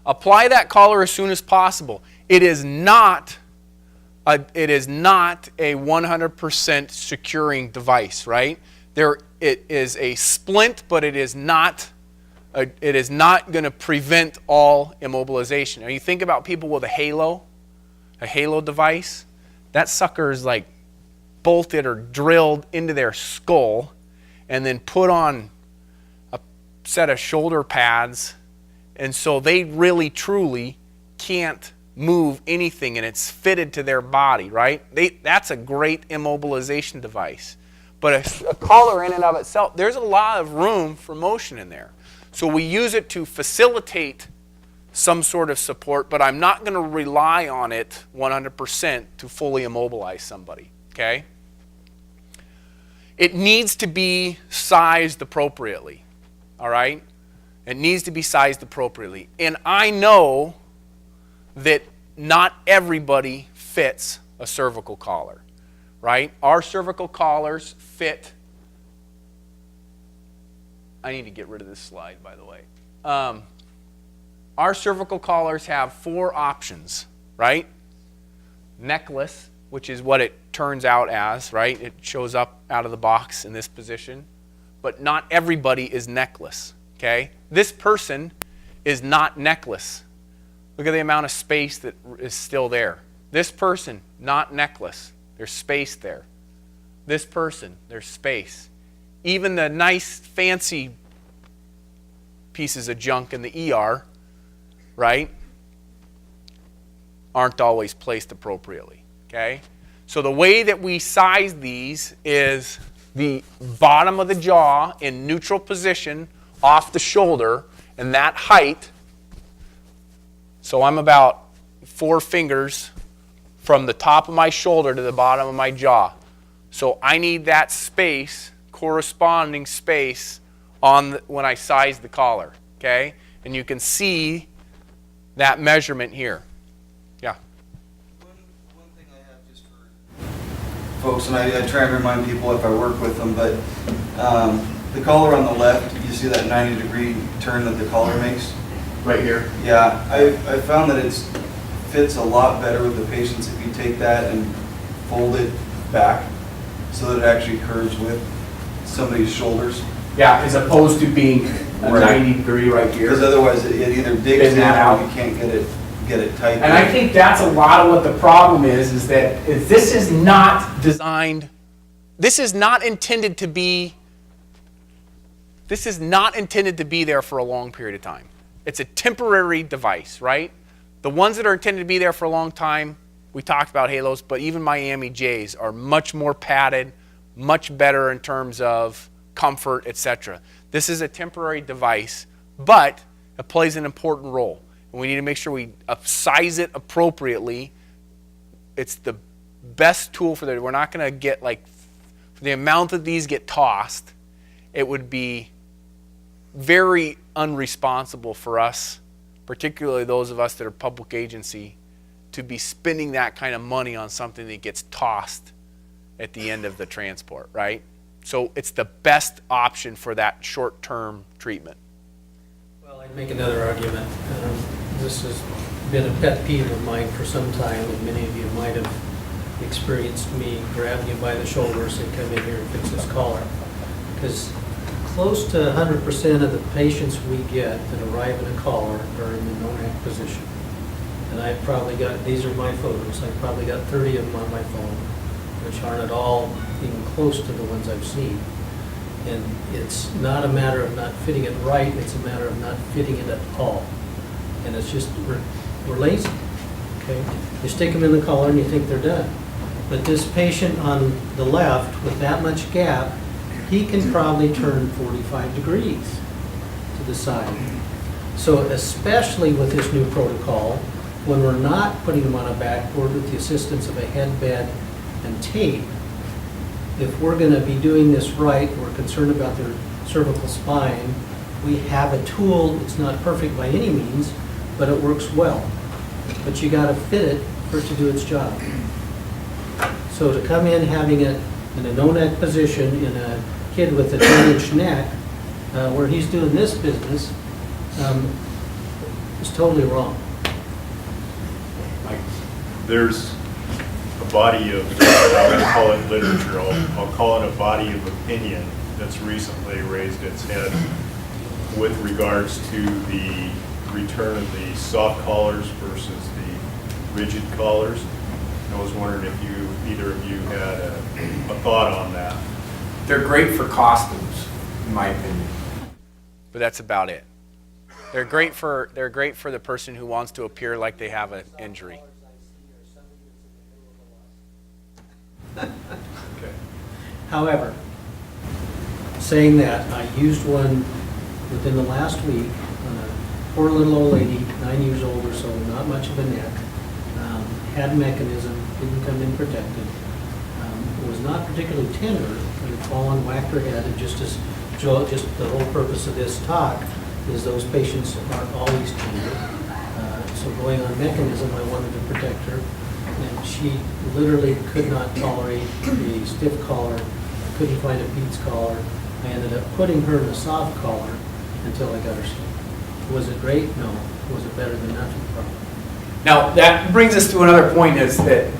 S1: apply that collar as soon as possible. It is not a 100% securing device, right? It is a splint, but it is not going to prevent all immobilization. Now you think about people with a halo device, that sucker is like bolted or drilled into their skull and then put on a set of shoulder pads, and so they really truly can't move anything, and it's fitted to their body, right? That's a great immobilization device. But a collar in and of itself, there's a lot of room for motion in there. So we use it to facilitate some sort of support, but I'm not going to rely on it 100% to fully immobilize somebody, okay? It needs to be sized appropriately, all right? It needs to be sized appropriately. And I know that not everybody fits a cervical collar, right? Our cervical collars fit. I need to get rid of this slide, by the way. Our cervical collars have 4 options, right? Necklace, which is what it turns out as, right? It shows up out of the box in this position. But not everybody is necklace, okay? This person is not necklace. Look at the amount of space that is still there. This person, not necklace. There's space there. This person, there's space. Even the nice, fancy pieces of junk in the ER, right, aren't always placed appropriately, okay? So the way that we size these is the bottom of the jaw in neutral position off the shoulder, and that height. So I'm about 4 fingers from the top of my shoulder to the bottom of my jaw. So I need that space, corresponding space, when I size the collar, okay? And you can see that measurement here. Yeah.
S5: One thing I have just for folks, and I try and remind people if I work with them, but the collar on the left, you see that 90-degree turn that the collar makes?
S1: Right here.
S5: Yeah, I found that it fits a lot better with the patients if you take that and fold it back so that it actually curves with somebody's shoulders.
S1: Yeah, as opposed to being a
S5: Right.
S1: 90-degree right here.
S5: Because otherwise it either digs
S1: Spin
S5: in
S1: that
S5: or
S1: out.
S5: you can't get it tight.
S1: And I think that's a lot of what the problem is that this is not designed, this is not intended to be there for a long period of time. It's a temporary device, right? The ones that are intended to be there for a long time, we talked about halos, but even Miami J's are much more padded, much better in terms of comfort, etc. This is a temporary device, but it plays an important role. And we need to make sure we size it appropriately. It's the best tool for that. We're not going to get, like, for the amount that these get tossed, it would be very unresponsible for us, particularly those of us that are public agency, to be spending that kind of money on something that gets tossed at the end of the transport, right? So it's the best option for that short-term treatment.
S3: Well, I'd make another argument. This has been a pet peeve of mine for some time, and many of you might have experienced me grabbing you by the shoulders and come in here and fix this collar. Because close to 100% of the patients we get that arrive in a collar are in the no-neck position. And I've probably got, these are my photos, I've probably got 30 of them on my phone, which aren't at all even close to the ones I've seen. And it's not a matter of not fitting it right, it's a matter of not fitting it at all. And it's just We're lazy, okay? You stick them in the collar and you think they're done. But this patient on the left with that much gap, he can probably turn 45 degrees to the side. So especially with this new protocol, when we're not putting them on a backboard with the assistance of a headbed and tape, if we're going to be doing this right, we're concerned about their cervical spine, we have a tool. It's not perfect by any means, but it works well. But you got to fit it for it to do its job. So to come in having it in a no-neck position in a kid with a 10-inch neck, where he's doing this business, is totally wrong.
S9: There's a body of, I won't call it literature, I'll call it a body of opinion that's recently raised its head with regards to the return of the soft collars versus the rigid collars. I was wondering if either of you had a thought on that.
S4: They're great for costumes, in my opinion.
S1: But that's about it. They're great for the person who wants to appear like they have an injury.
S9: Okay.
S3: However, saying that, I used one within the last week on a poor little old lady, 9 years old or so, not much of a neck, had a mechanism, didn't come in protected, was not particularly tender, but had fallen, whacked her head, and just the whole purpose of this talk is those patients aren't always tender. So going on mechanism, I wanted to protect her. And she literally could not tolerate the stiff collar, couldn't find a Pete's collar. I ended up putting her in a soft collar until I got her stiff. Was it great? No. Was it better than nothing? Probably.
S4: Now, that brings us to another point, is that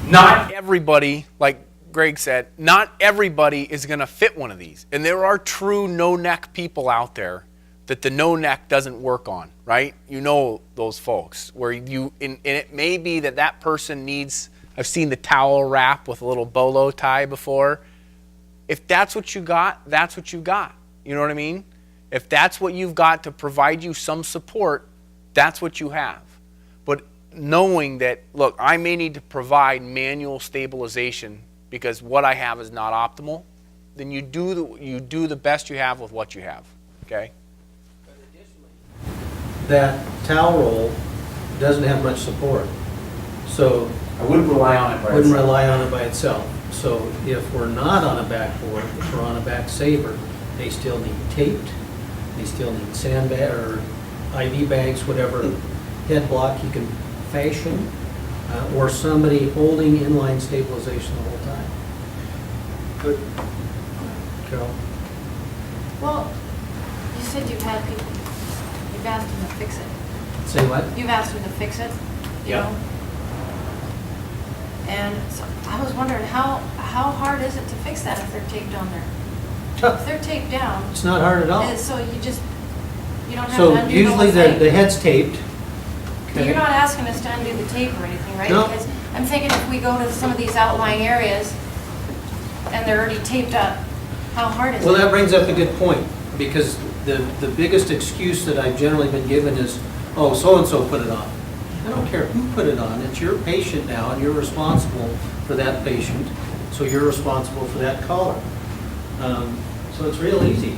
S1: Not everybody, like Greg said, not everybody is going to fit one of these. And there are true no-neck people out there that the no-neck doesn't work on, right? You know those folks where and it may be that person needs, I've seen the towel wrap with a little bolo tie before. If that's what you got, that's what you got. You know what I mean? If that's what you've got to provide you some support, that's what you have. But knowing that, look, I may need to provide manual stabilization because what I have is not optimal, then you do the best you have with what you have, okay?
S3: That towel roll doesn't have much support. So
S4: I wouldn't rely on it by
S3: wouldn't
S4: itself.
S3: rely on it by itself. So if we're not on a backboard, if we're on a back saver, they still need taped, they still need sandbag or IV bags, whatever head block you can fashion, or somebody holding inline stabilization the whole time. Good. Carol?
S10: Well, you said you've had people, you've asked them to fix it.
S3: Say what?
S10: You've asked them to fix it, you
S3: Yeah.
S10: know? And so I was wondering, how hard is it to fix that if they're taped on there? If
S3: Tough.
S10: they're taped down,
S3: It's not hard at all.
S10: so you don't have to
S3: So
S10: undo the
S3: usually
S10: whole thing?
S3: the head's taped.
S10: But you're not asking us to undo the tape or anything, right?
S3: No.
S10: Because I'm thinking if we go to some of these outlying areas and they're already taped up, how hard is it?
S3: Well, that brings up a good point, because the biggest excuse that I've generally been given is, oh, so-and-so put it on. I don't care who put it on, it's your patient now, and you're responsible for that patient, so you're responsible for that collar. So it's real easy.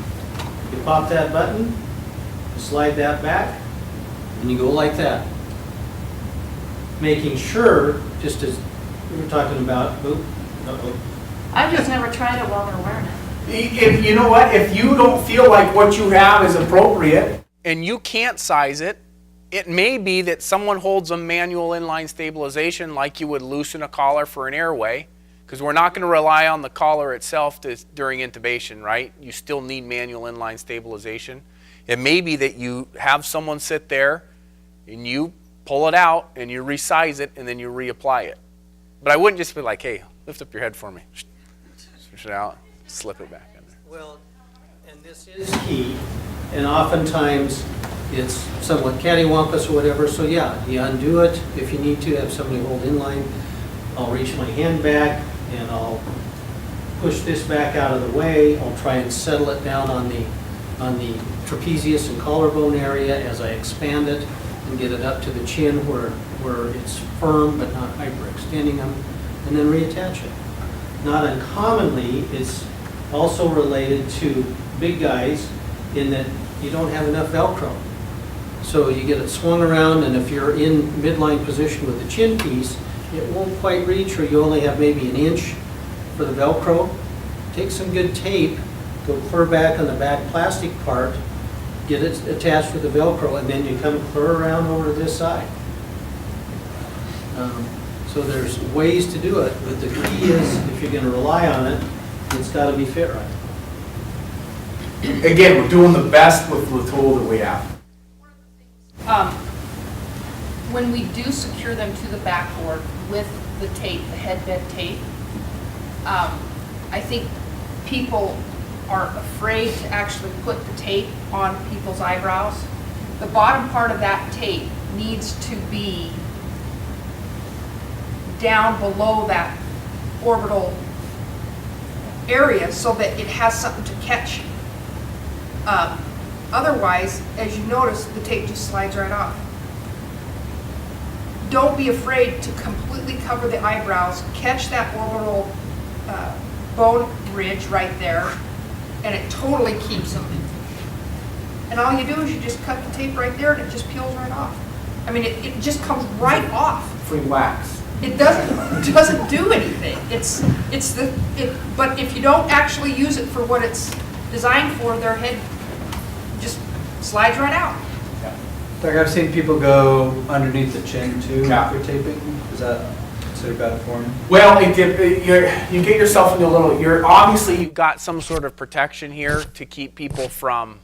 S3: You pop that button, you slide that back, and you go like that. Making sure, just as we were talking about,
S10: I've just never tried it while they're wearing it.
S4: If, you know what, if you don't feel like what you have is appropriate,
S1: And you can't size it. It may be that someone holds a manual inline stabilization like you would loosen a collar for an airway, because we're not going to rely on the collar itself during intubation, right? You still need manual inline stabilization. It may be that you have someone sit there and you pull it out and you resize it and then you reapply it. But I wouldn't just be like, hey, lift up your head for me. Switch it out, slip it back in there.
S3: well, and this is key, and oftentimes it's somewhat cattywampus or whatever, so yeah, you undo it. If you need to have somebody hold inline, I'll reach my hand back and I'll push this back out of the way. I'll try and settle it down on the trapezius and collarbone area as I expand it and get it up to the chin where it's firm but not hyperextending them, and then reattach it. Not uncommonly, it's also related to big guys in that you don't have enough Velcro. So you get it swung around, and if you're in midline position with the chin piece, it won't quite reach, or you only have maybe an inch for the Velcro. Take some good tape, go clear back on the back plastic part, get it attached with the Velcro, and then you come clear around over to this side. So there's ways to do it, but the key is, if you're going to rely on it, it's got to be fit right.
S4: Again, we're doing the best with the tool that we have.
S2: When we do secure them to the backboard with the tape, the headbed tape, I think people are afraid to actually put the tape on people's eyebrows. The bottom part of that tape needs to be down below that orbital area so that it has something to catch. Otherwise, as you notice, the tape just slides right off. Don't be afraid to completely cover the eyebrows, catch that orbital bone ridge right there, and it totally keeps them. And all you do is you just cut the tape right there and it just peels right off. I mean, it just comes right off.
S4: Free wax.
S2: It doesn't do anything. But if you don't actually use it for what it's designed for, their head just slides right out.
S11: Like I've seen people go underneath the chin too
S4: Yeah.
S11: for taping. Is that considered bad form?
S4: Well, you get yourself into a little,
S1: You've got some sort of protection here to keep people from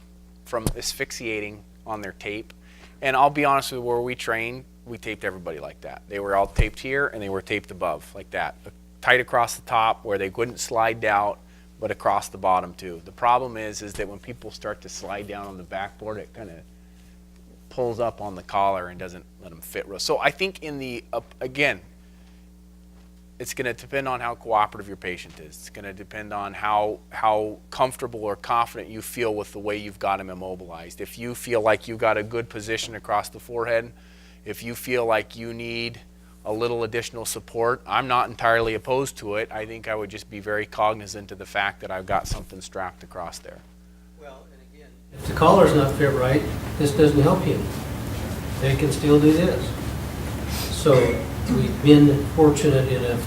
S1: asphyxiating on their tape. And I'll be honest with you, where we trained, we taped everybody like that. They were all taped here and they were taped above like that. Tight across the top where they wouldn't slide out, but across the bottom too. The problem is that when people start to slide down on the backboard, it kind of pulls up on the collar and doesn't let them fit real. So I think again, it's going to depend on how cooperative your patient is. It's going to depend on how comfortable or confident you feel with the way you've got them immobilized. If you feel like you've got a good position across the forehead, if you feel like you need a little additional support, I'm not entirely opposed to it. I think I would just be very cognizant of the fact that I've got something strapped across there.
S3: Well, and again, if the collar's not fit right, this doesn't help you. They can still do this. So we've been fortunate enough,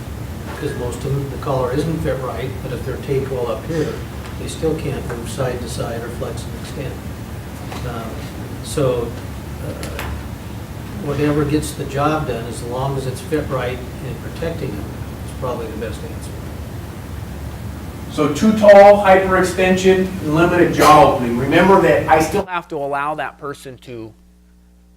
S3: because most of them, the collar isn't fit right, but if they're taped well up here, they still can't move side to side or flex and extend. Whatever gets the job done, as long as it's fit right and protecting them, is probably the best answer.
S4: So too tall, hyperextension, and limited jaw opening. Remember that I still
S1: Have to allow that person to,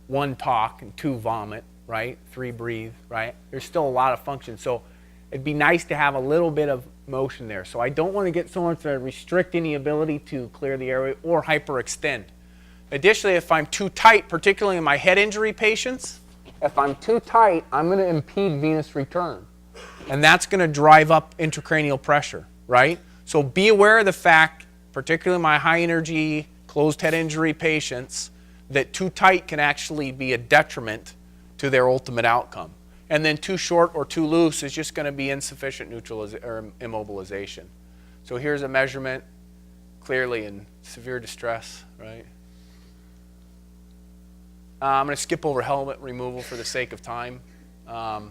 S1: 1, talk, and 2, vomit, right? 3, breathe, right? There's still a lot of function. So it'd be nice to have a little bit of motion there. So I don't want to get someone to restrict any ability to clear the airway or hyperextend. Additionally, if I'm too tight, particularly in my head injury patients, if I'm too tight, I'm going to impede venous return. And that's going to drive up intracranial pressure, right? So be aware of the fact, particularly my high energy closed head injury patients, that too tight can actually be a detriment to their ultimate outcome. And then too short or too loose is just going to be insufficient immobilization. So here's a measurement, clearly in severe distress, right? I'm going to skip over helmet removal for the sake of time. Let's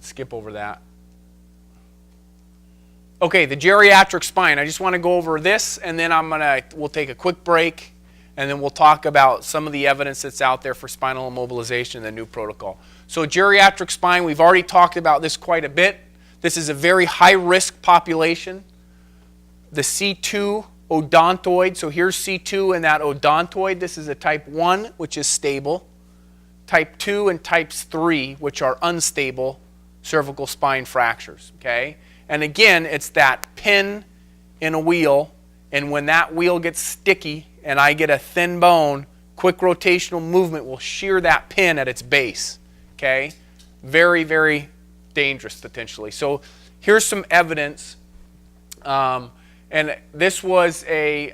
S1: skip over that. Okay, the geriatric spine. I just want to go over this, and then we'll take a quick break, and then we'll talk about some of the evidence that's out there for spinal immobilization and the new protocol. So geriatric spine, we've already talked about this quite a bit. This is a very high-risk population. The C2 odontoid, so here's C2 and that odontoid. This is a type 1, which is stable. Type 2 and types 3, which are unstable cervical spine fractures, okay? And again, it's that pin in a wheel, and when that wheel gets sticky and I get a thin bone, quick rotational movement will shear that pin at its base, okay? Very, very dangerous potentially. So here's some evidence. And And this was a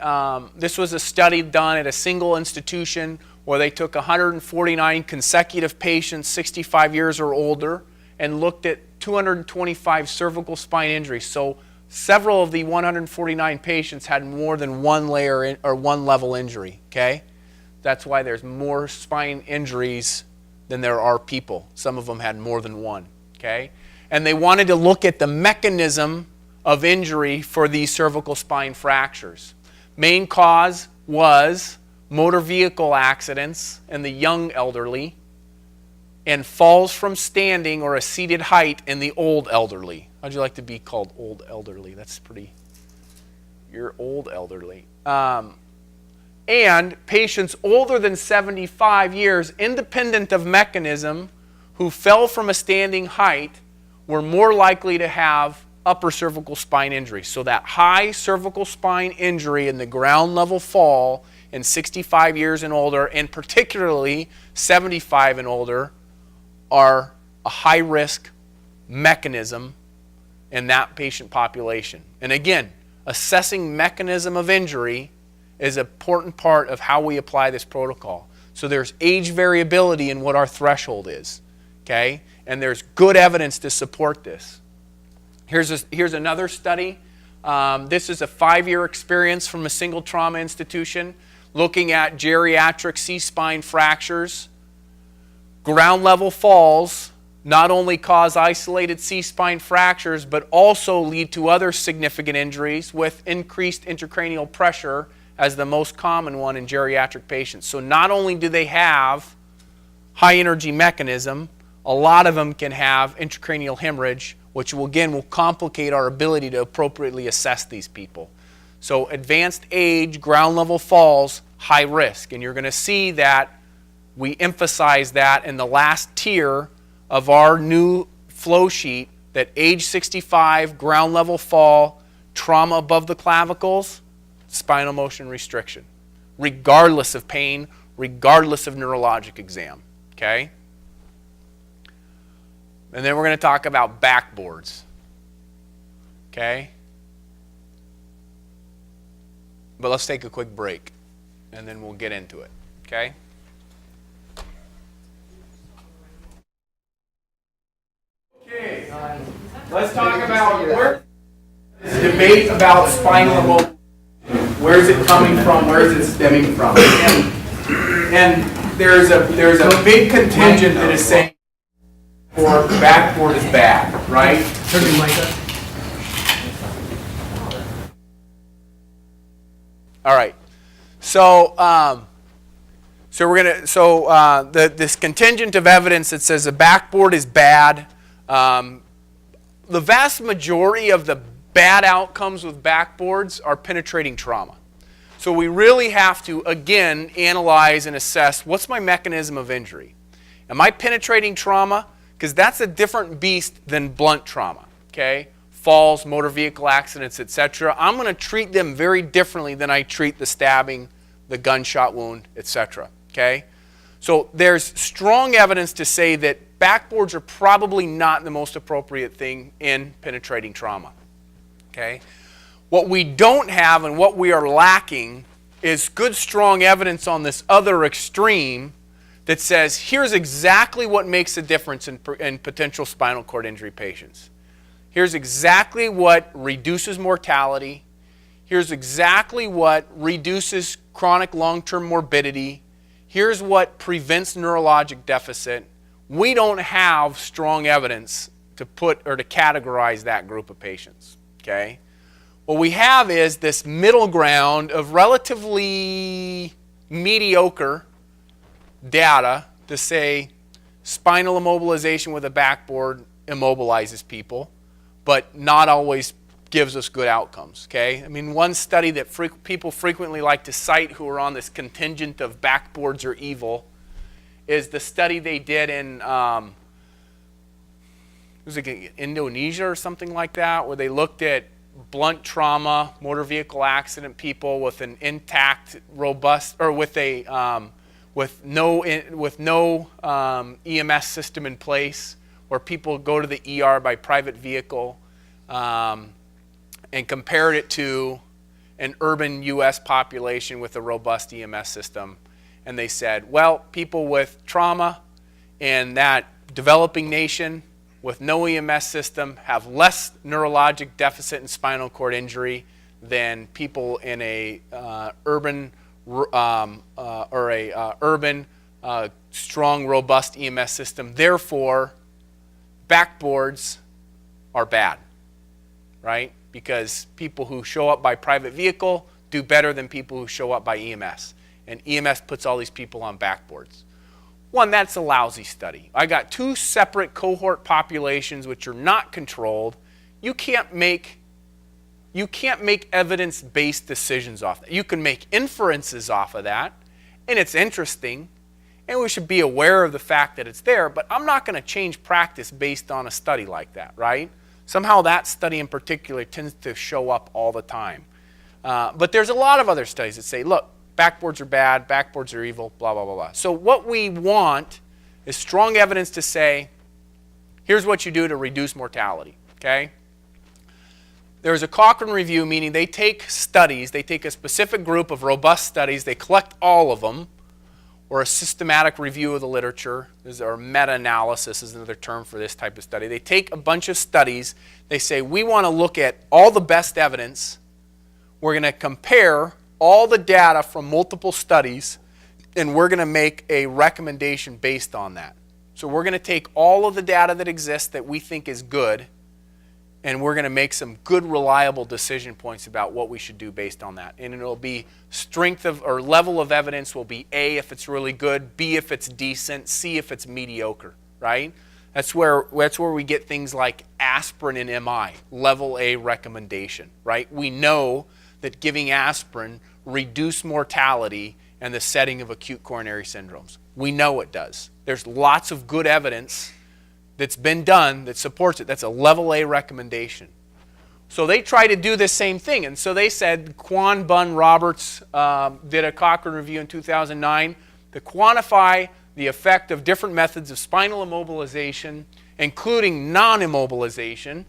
S1: study done at a single institution where they took 149 consecutive patients 65 years or older and looked at 225 cervical spine injuries. So several of the 149 patients had more than one layer or one level injury, okay? That's why there's more spine injuries than there are people. Some of them had more than one, okay? And they wanted to look at the mechanism of injury for these cervical spine fractures. Main cause was motor vehicle accidents in the young elderly and falls from standing or a seated height in the old elderly. How'd you like to be called old elderly? That's pretty, you're old elderly. And patients older than 75 years, independent of mechanism, who fell from a standing height were more likely to have upper cervical spine injury. So that high cervical spine injury in the ground level fall in 65 years and older, and particularly 75 and older, are a high risk mechanism in that patient population. And again, assessing mechanism of injury is an important part of how we apply this protocol. So there's age variability in what our threshold is, okay? And there's good evidence to support this. Here's another study. This is a 5-year experience from a single trauma institution looking at geriatric C-spine fractures. Ground level falls not only cause isolated C-spine fractures, but also lead to other significant injuries with increased intracranial pressure as the most common one in geriatric patients. So not only do they have high energy mechanism, a lot of them can have intracranial hemorrhage, which will complicate our ability to appropriately assess these people. So advanced age, ground level falls, high risk. And you're going to see that we emphasize that in the last tier of our new flow sheet, that age 65, ground level fall, trauma above the clavicles, spinal motion restriction, regardless of pain, regardless of neurologic exam, okay? And then we're going to talk about backboards, okay? But let's take a quick break, and then we'll get into it, okay?
S4: Okay, let's talk about this debate about spinal immobilization. Where's it coming from? Where is it stemming from? And there's a big contingent that is saying or backboard is bad, right?
S7: Turn your mic up.
S1: All right. So, this contingent of evidence that says a backboard is bad. The vast majority of the bad outcomes with backboards are penetrating trauma. So we really have to, again, analyze and assess what's my mechanism of injury. Am I penetrating trauma? Because that's a different beast than blunt trauma, okay? Falls, motor vehicle accidents, etc. I'm going to treat them very differently than I treat the stabbing, the gunshot wound, etc. Okay? So there's strong evidence to say that backboards are probably not the most appropriate thing in penetrating trauma. Okay? What we don't have and what we are lacking is good, strong evidence on this other extreme that says, here's exactly what makes a difference in potential spinal cord injury patients. Here's exactly what reduces mortality. Here's exactly what reduces chronic long-term morbidity. Here's what prevents neurologic deficit. We don't have strong evidence to put or to categorize that group of patients. Okay? What we have is this middle ground of relatively mediocre data to say spinal immobilization with a backboard immobilizes people, but not always gives us good outcomes, okay? I mean, one study that people frequently like to cite who are on this contingent of backboards are evil is the study they did in, was it Indonesia or something like that, where they looked at blunt trauma, motor vehicle accident people with an intact, robust, or with a with no EMS system in place, where people go to the ER by private vehicle, and compared it to an urban U.S. population with a robust EMS system. And they said, well, people with trauma in that developing nation with no EMS system have less neurologic deficit and spinal cord injury than people in a urban strong, robust EMS system. Therefore, backboards are bad, right? Because people who show up by private vehicle do better than people who show up by EMS. And EMS puts all these people on backboards. One, that's a lousy study. I got two separate cohort populations which are not controlled. You can't make evidence-based decisions off that. You can make inferences off of that, and it's interesting, and we should be aware of the fact that it's there, but I'm not going to change practice based on a study like that, right? Somehow that study in particular tends to show up all the time. But there's a lot of other studies that say, look, backboards are bad, backboards are evil, blah, blah, blah, blah. So what we want is strong evidence to say, here's what you do to reduce mortality, okay? There's a Cochrane review, meaning they take studies, they take a specific group of robust studies, they collect all of them, or a systematic review of the literature, or meta-analysis is another term for this type of study. They take a bunch of studies, they say, we want to look at all the best evidence, we're going to compare all the data from multiple studies, and we're going to make a recommendation based on that. So we're going to take all of the data that exists that we think is good, and we're going to make some good, reliable decision points about what we should do based on that. And it'll be strength of, or level of evidence will be A if it's really good, B if it's decent, C if it's mediocre, right? That's where we get things like aspirin in MI, level A recommendation, right? We know that giving aspirin reduces mortality and the setting of acute coronary syndromes. We know it does. There's lots of good evidence that's been done that supports it. That's a level A recommendation. So they try to do this same thing. And so they said, Kwan, Bunn, Roberts did a Cochrane review in 2009 to quantify the effect of different methods of spinal immobilization, including non-immobilization,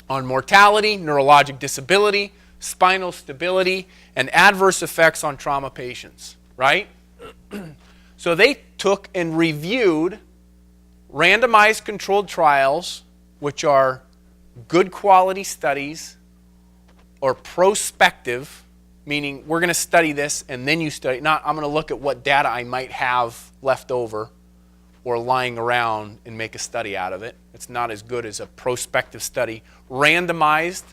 S1: on mortality, neurologic disability, spinal stability, and adverse effects on trauma patients, right? So they took and reviewed randomized controlled trials, which are good quality studies, or prospective, meaning we're going to study this and then you study, not I'm going to look at what data I might have left over or lying around and make a study out of it. It's not as good as a prospective study. Randomized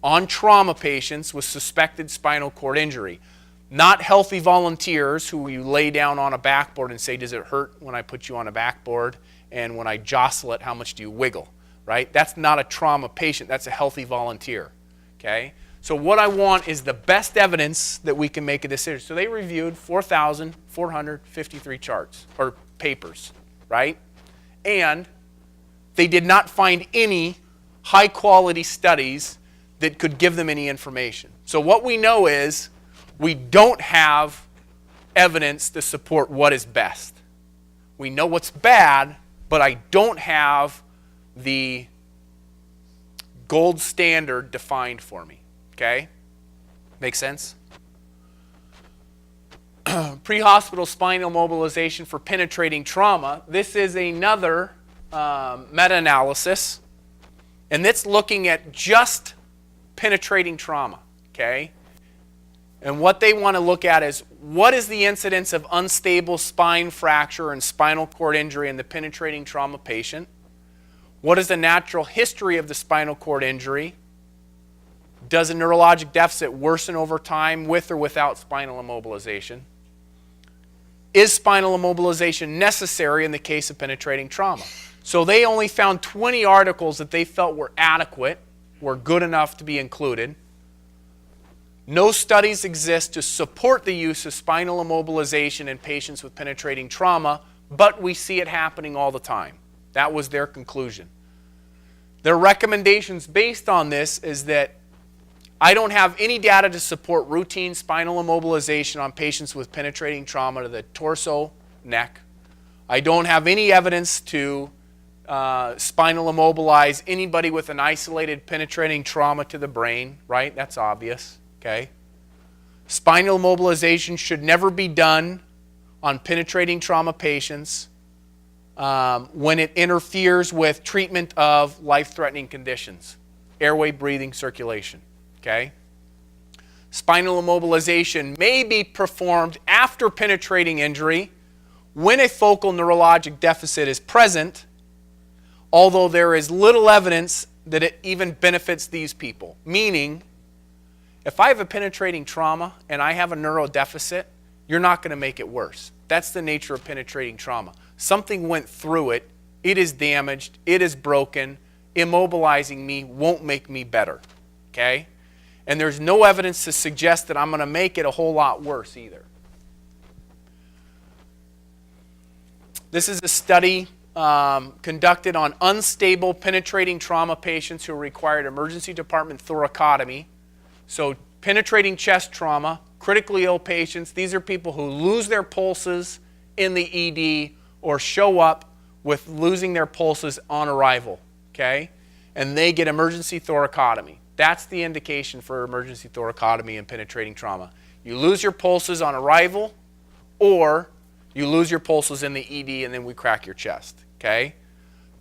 S1: on trauma patients with suspected spinal cord injury. Not healthy volunteers who you lay down on a backboard and say, does it hurt when I put you on a backboard? And when I jostle it, how much do you wiggle? Right? That's not a trauma patient. That's a healthy volunteer. Okay? So what I want is the best evidence that we can make a decision. So they reviewed 4,453 charts or papers, right? And they did not find any high-quality studies that could give them any information. So what we know is we don't have evidence to support what is best. We know what's bad, but I don't have the gold standard defined for me. Okay? Make sense? Pre-hospital spinal mobilization for penetrating trauma. This is another meta-analysis, and it's looking at just penetrating trauma. Okay? And what they want to look at is what is the incidence of unstable spine fracture and spinal cord injury in the penetrating trauma patient? What is the natural history of the spinal cord injury? Does a neurologic deficit worsen over time with or without spinal immobilization? Is spinal immobilization necessary in the case of penetrating trauma? So they only found 20 articles that they felt were adequate, were good enough to be included. No studies exist to support the use of spinal immobilization in patients with penetrating trauma, but we see it happening all the time. That was their conclusion. Their recommendations based on this is that I don't have any data to support routine spinal immobilization on patients with penetrating trauma to the torso, neck. I don't have any evidence to spinal immobilize anybody with an isolated penetrating trauma to the brain, right? That's obvious. Okay? Spinal immobilization should never be done on penetrating trauma patients when it interferes with treatment of life-threatening conditions, airway, breathing, circulation. Okay? Spinal immobilization may be performed after penetrating injury when a focal neurologic deficit is present, although there is little evidence that it even benefits these people. Meaning, if I have a penetrating trauma and I have a neuro deficit, you're not going to make it worse. That's the nature of penetrating trauma. Something went through it, it is damaged, it is broken, immobilizing me won't make me better. Okay? And there's no evidence to suggest that I'm going to make it a whole lot worse either. This is a study conducted on unstable penetrating trauma patients who required emergency department thoracotomy. So penetrating chest trauma, critically ill patients, these are people who lose their pulses in the ED or show up with losing their pulses on arrival, okay? And they get emergency thoracotomy. That's the indication for emergency thoracotomy and penetrating trauma. You lose your pulses on arrival, or you lose your pulses in the ED and then we crack your chest, okay?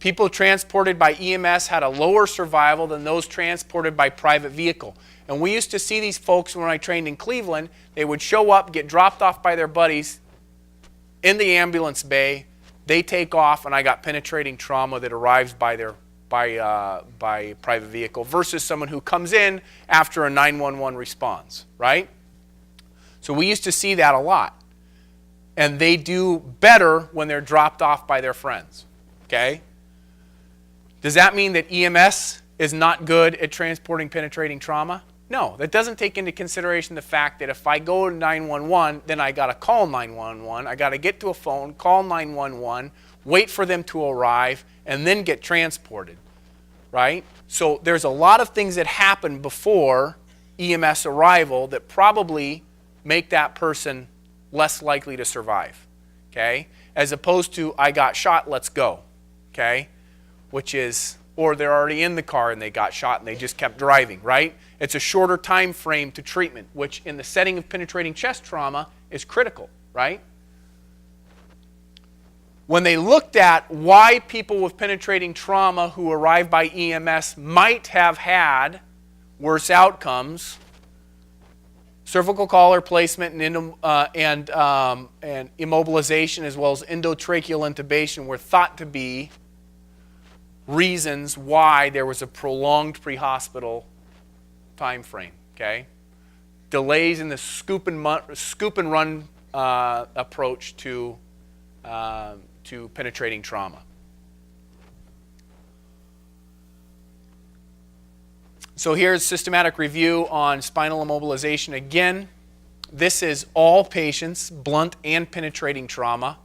S1: People transported by EMS had a lower survival than those transported by private vehicle. And we used to see these folks when I trained in Cleveland. They would show up, get dropped off by their buddies in the ambulance bay. They take off, and I got penetrating trauma that arrives by private vehicle versus someone who comes in after a 911 response, right? So we used to see that a lot. And they do better when they're dropped off by their friends, okay? Does that mean that EMS is not good at transporting penetrating trauma? No, that doesn't take into consideration the fact that if I go to 911, then I got to call 911, I got to get to a phone, call 911, wait for them to arrive, and then get transported, right? So there's a lot of things that happen before EMS arrival that probably make that person less likely to survive, okay? As opposed to, I got shot, let's go, okay? Which is, or they're already in the car and they got shot and they just kept driving, right? It's a shorter time frame to treatment, which in the setting of penetrating chest trauma is critical, right? When they looked at why people with penetrating trauma who arrive by EMS might have had worse outcomes, cervical collar placement and immobilization as well as endotracheal intubation were thought to be reasons why there was a prolonged pre-hospital time frame, okay? Delays in the scoop and run approach to penetrating trauma. So here's systematic review on spinal immobilization. Again, this is all patients, blunt and penetrating trauma.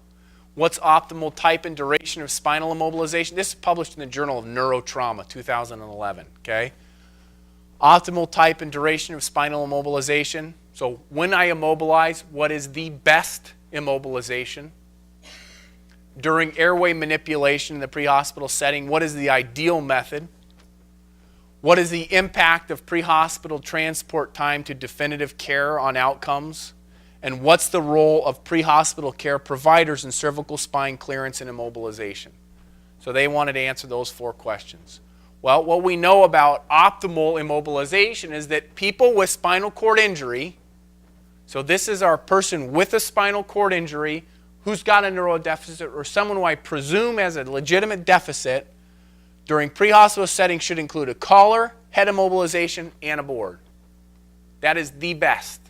S1: What's optimal type and duration of spinal immobilization? This is published in the Journal of Neurotrauma, 2011, okay? Optimal type and duration of spinal immobilization. So when I immobilize, what is the best immobilization? During airway manipulation in the pre-hospital setting, what is the ideal method? What is the impact of pre-hospital transport time to definitive care on outcomes? And what's the role of pre-hospital care providers in cervical spine clearance and immobilization? So they wanted to answer those 4 questions. Well, what we know about optimal immobilization is that people with spinal cord injury, so this is our person with a spinal cord injury who's got a neurodeficit or someone who I presume has a legitimate deficit, during pre-hospital setting should include a collar, head immobilization, and a board. That is the best.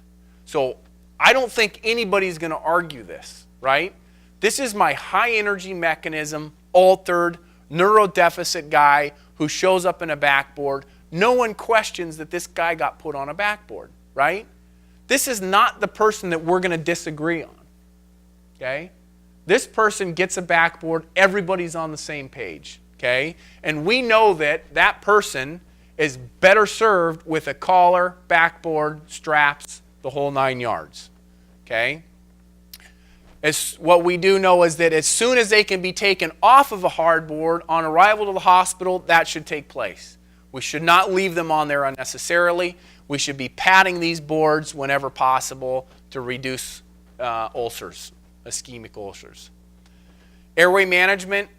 S1: So I don't think anybody's going to argue this, right? This is my high energy mechanism, altered, neurodeficit guy who shows up in a backboard. No one questions that this guy got put on a backboard, right? This is not the person that we're going to disagree on, okay? This person gets a backboard, everybody's on the same page, okay? And we know that that person is better served with a collar, backboard, straps, the whole 9 yards, okay? What we do know is that as soon as they can be taken off of a hard board on arrival to the hospital, that should take place. We should not leave them on there unnecessarily. We should be patting these boards whenever possible to reduce ulcers, ischemic ulcers. Airway management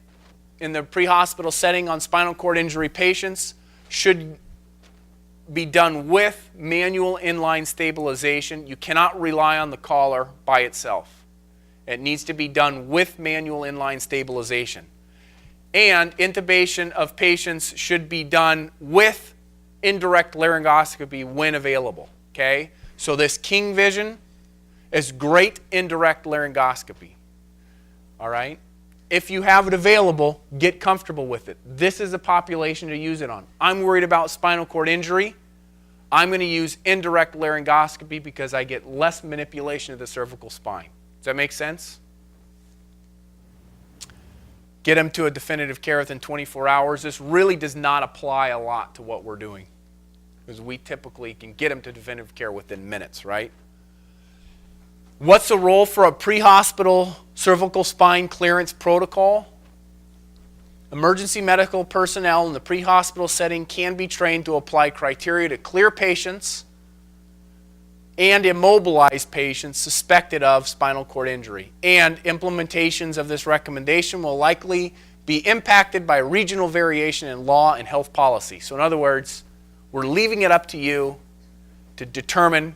S1: in the pre-hospital setting on spinal cord injury patients should be done with manual inline stabilization. You cannot rely on the collar by itself. It needs to be done with manual inline stabilization. And intubation of patients should be done with indirect laryngoscopy when available. Okay? So this King Vision is great indirect laryngoscopy. All right? If you have it available, get comfortable with it. This is a population to use it on. I'm worried about spinal cord injury. I'm going to use indirect laryngoscopy because I get less manipulation of the cervical spine. Does that make sense? Get them to a definitive care within 24 hours. This really does not apply a lot to what we're doing because we typically can get them to definitive care within minutes, right? What's the role for a pre-hospital cervical spine clearance protocol? Emergency medical personnel in the pre-hospital setting can be trained to apply criteria to clear patients and immobilize patients suspected of spinal cord injury. And implementations of this recommendation will likely be impacted by regional variation in law and health policy. So in other words, we're leaving it up to you to determine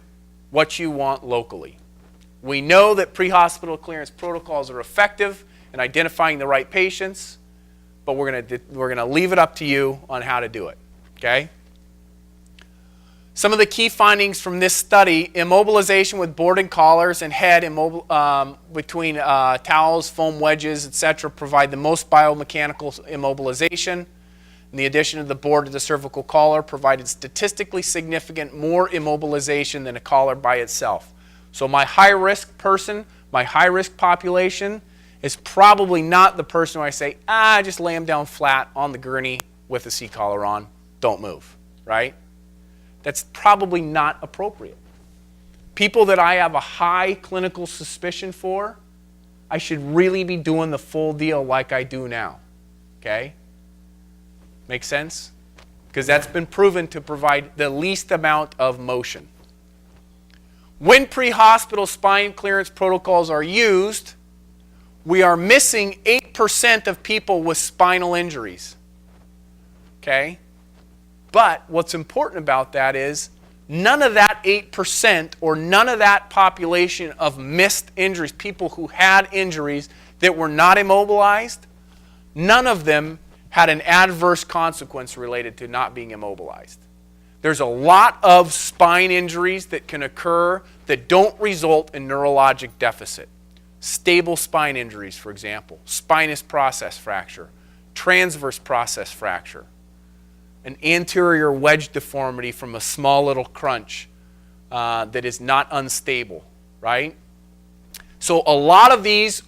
S1: what you want locally. We know that pre-hospital clearance protocols are effective in identifying the right patients, but we're going to leave it up to you on how to do it. Okay? Some of the key findings from this study: immobilization with board and collars and head between towels, foam wedges, etc., provide the most biomechanical immobilization. And the addition of the board to the cervical collar provided statistically significant more immobilization than a collar by itself. So my high-risk person, my high-risk population, is probably not the person where I say, just lay them down flat on the gurney with a C-collar on, don't move, right? That's probably not appropriate. People that I have a high clinical suspicion for, I should really be doing the full deal like I do now, okay? Make sense? Because that's been proven to provide the least amount of motion. When pre-hospital spine clearance protocols are used, we are missing 8% of people with spinal injuries. Okay? But what's important about that is none of that 8% or none of that population of missed injuries, people who had injuries that were not immobilized, none of them had an adverse consequence related to not being immobilized. There's a lot of spine injuries that can occur that don't result in neurologic deficit. Stable spine injuries, for example, spinous process fracture, transverse process fracture, an anterior wedge deformity from a small little crunch that is not unstable, right? So a lot of these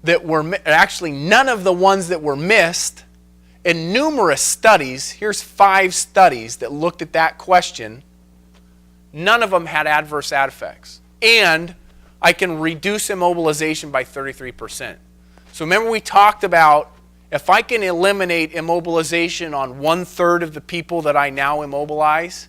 S1: that were, actually none of the ones that were missed, in numerous studies, here's 5 studies that looked at that question, none of them had adverse ad effects. And I can reduce immobilization by 33%. So remember we talked about if I can eliminate immobilization on 1/3 of the people that I now immobilize,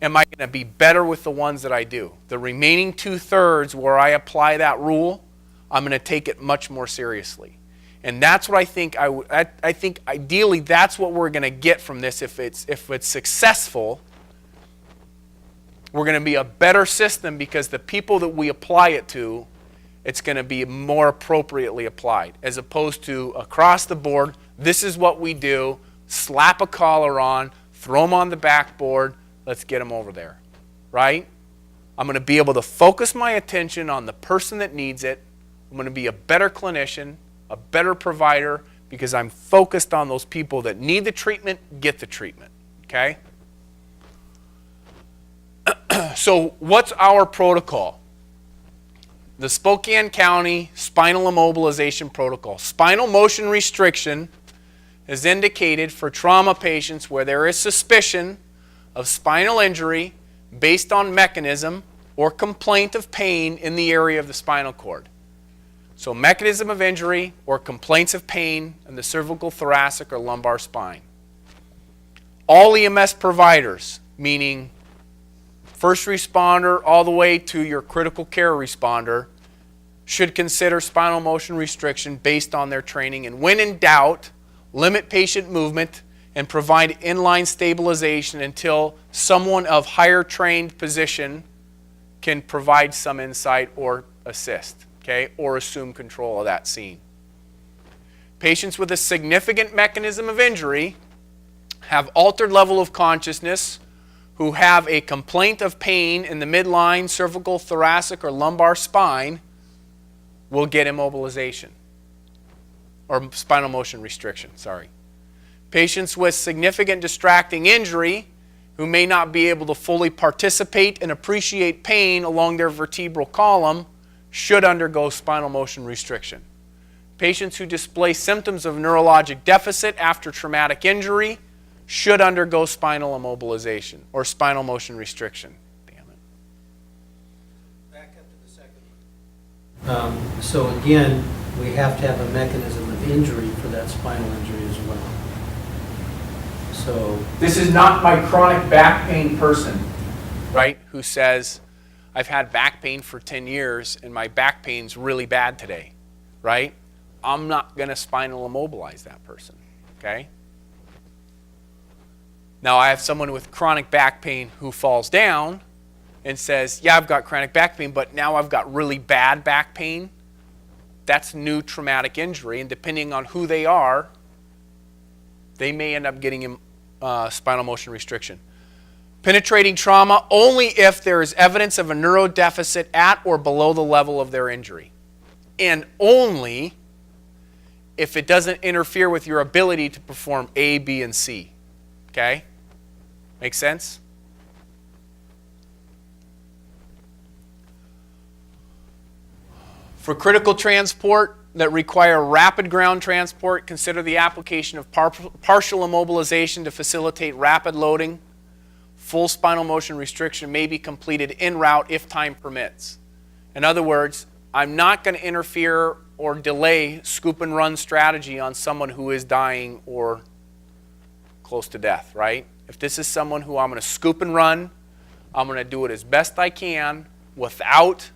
S1: am I going to be better with the ones that I do? The remaining 2/3 where I apply that rule, I'm going to take it much more seriously. And that's what I think. I think ideally that's what we're going to get from this. If it's successful, we're going to be a better system because the people that we apply it to, it's going to be more appropriately applied, as opposed to across the board. This is what we do. Slap a collar on, throw them on the backboard. Let's get them over there, right? I'm going to be able to focus my attention on the person that needs it. I'm going to be a better clinician, a better provider, because I'm focused on those people that need the treatment, get the treatment, okay? So what's our protocol? The Spokane County Spinal Immobilization Protocol. Spinal motion restriction is indicated for trauma patients where there is suspicion of spinal injury based on mechanism or complaint of pain in the area of the spinal cord. So mechanism of injury or complaints of pain in the cervical, thoracic, or lumbar spine. All EMS providers, meaning first responder all the way to your critical care responder, should consider spinal motion restriction based on their training, and when in doubt, limit patient movement and provide inline stabilization until someone of higher trained position can provide some insight or assist, okay, or assume control of that scene. Patients with a significant mechanism of injury have altered level of consciousness, who have a complaint of pain in the midline, cervical, thoracic, or lumbar spine will get immobilization, or spinal motion restriction, sorry. Patients with significant distracting injury who may not be able to fully participate and appreciate pain along their vertebral column should undergo spinal motion restriction. Patients who display symptoms of neurologic deficit after traumatic injury should undergo spinal immobilization or spinal motion restriction. Damn it.
S3: Back up to the second one. So again, we have to have a mechanism of injury for that spinal injury as well. So
S4: This is not my chronic back pain person.
S1: Right? Who says, I've had back pain for 10 years and my back pain's really bad today, right? I'm not going to spinal immobilize that person, okay? Now I have someone with chronic back pain who falls down and says, yeah, I've got chronic back pain, but now I've got really bad back pain. That's new traumatic injury, and depending on who they are, they may end up getting spinal motion restriction. Penetrating trauma only if there is evidence of a neurodeficit at or below the level of their injury, and only if it doesn't interfere with your ability to perform A, B, and C. Okay? Make sense? For critical transport that require rapid ground transport, consider the application of partial immobilization to facilitate rapid loading. Full spinal motion restriction may be completed en route if time permits. In other words, I'm not going to interfere or delay scoop and run strategy on someone who is dying or close to death, right? If this is someone who I'm going to scoop and run, I'm going to do it as best I can without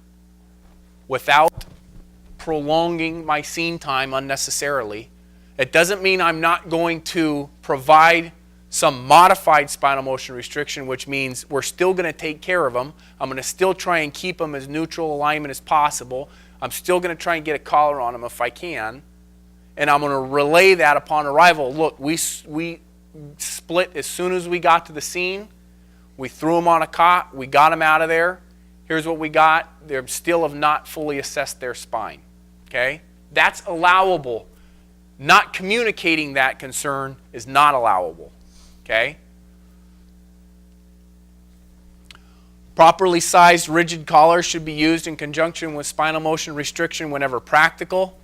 S1: prolonging my scene time unnecessarily. It doesn't mean I'm not going to provide some modified spinal motion restriction, which means we're still going to take care of them. I'm going to still try and keep them as neutral alignment as possible. I'm still going to try and get a collar on them if I can. And I'm going to relay that upon arrival. Look, we split as soon as we got to the scene. We threw them on a cot. We got them out of there. Here's what we got. They still have not fully assessed their spine. Okay? That's allowable. Not communicating that concern is not allowable. Okay? Properly sized rigid collars should be used in conjunction with spinal motion restriction whenever practical.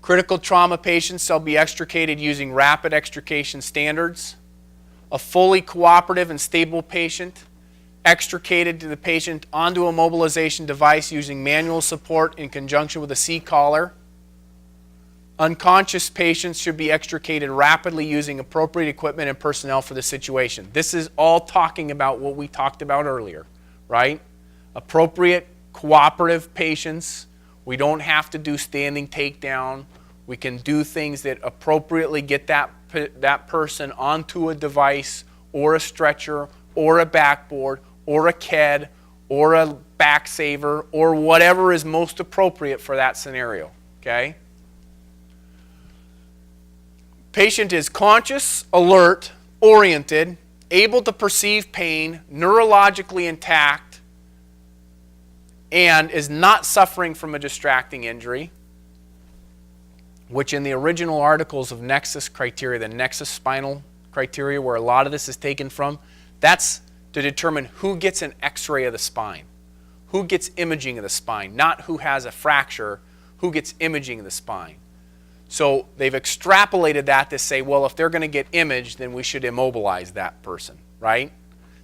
S1: Critical trauma patients shall be extricated using rapid extrication standards. A fully cooperative and stable patient extricated to the patient onto a mobilization device using manual support in conjunction with a C-collar. Unconscious patients should be extricated rapidly using appropriate equipment and personnel for the situation. This is all talking about what we talked about earlier, right? Appropriate, cooperative patients. We don't have to do standing takedown. We can do things that appropriately get that person onto a device or a stretcher or a backboard or a KED or a back saver or whatever is most appropriate for that scenario, okay? Patient is conscious, alert, oriented, able to perceive pain, neurologically intact, and is not suffering from a distracting injury, which in the original articles of Nexus criteria, the Nexus spinal criteria where a lot of this is taken from, that's to determine who gets an x-ray of the spine, who gets imaging of the spine, not who has a fracture, who gets imaging of the spine. So they've extrapolated that to say, well, if they're going to get imaged, then we should immobilize that person, right?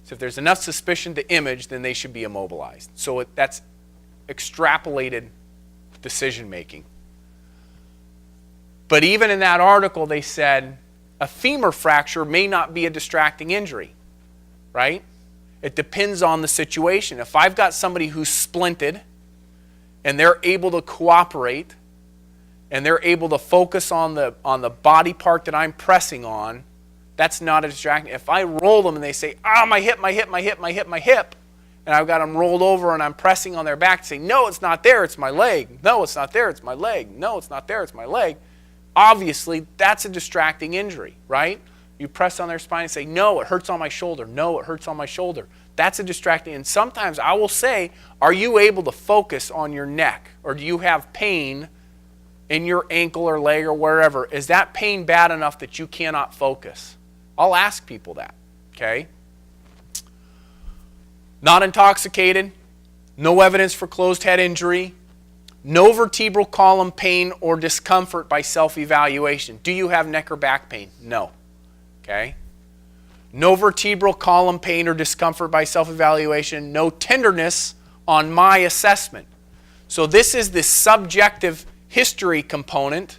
S1: So if there's enough suspicion to image, then they should be immobilized. So that's extrapolated decision making. But even in that article, they said A femur fracture may not be a distracting injury, right? It depends on the situation. If I've got somebody who's splinted and they're able to cooperate and they're able to focus on the body part that I'm pressing on, that's not a distraction. If I roll them and they say, "Ah, my hip, my hip, my hip, my hip, my hip," and I've got them rolled over and I'm pressing on their back to say, "No, it's not there, it's my leg. No, it's not there, it's my leg. No, it's not there, it's my leg." Obviously, that's a distracting injury, right? You press on their spine and say, "No, it hurts on my shoulder. No, it hurts on my shoulder." That's a distracting. And sometimes I will say, "Are you able to focus on your neck? Or do you have pain in your ankle or leg or wherever? Is that pain bad enough that you cannot focus?" I'll ask people that, okay? Not intoxicated, no evidence for closed head injury, no vertebral column pain or discomfort by self-evaluation. Do you have neck or back pain? No, okay? No vertebral column pain or discomfort by self-evaluation, no tenderness on my assessment. So this is the subjective history component.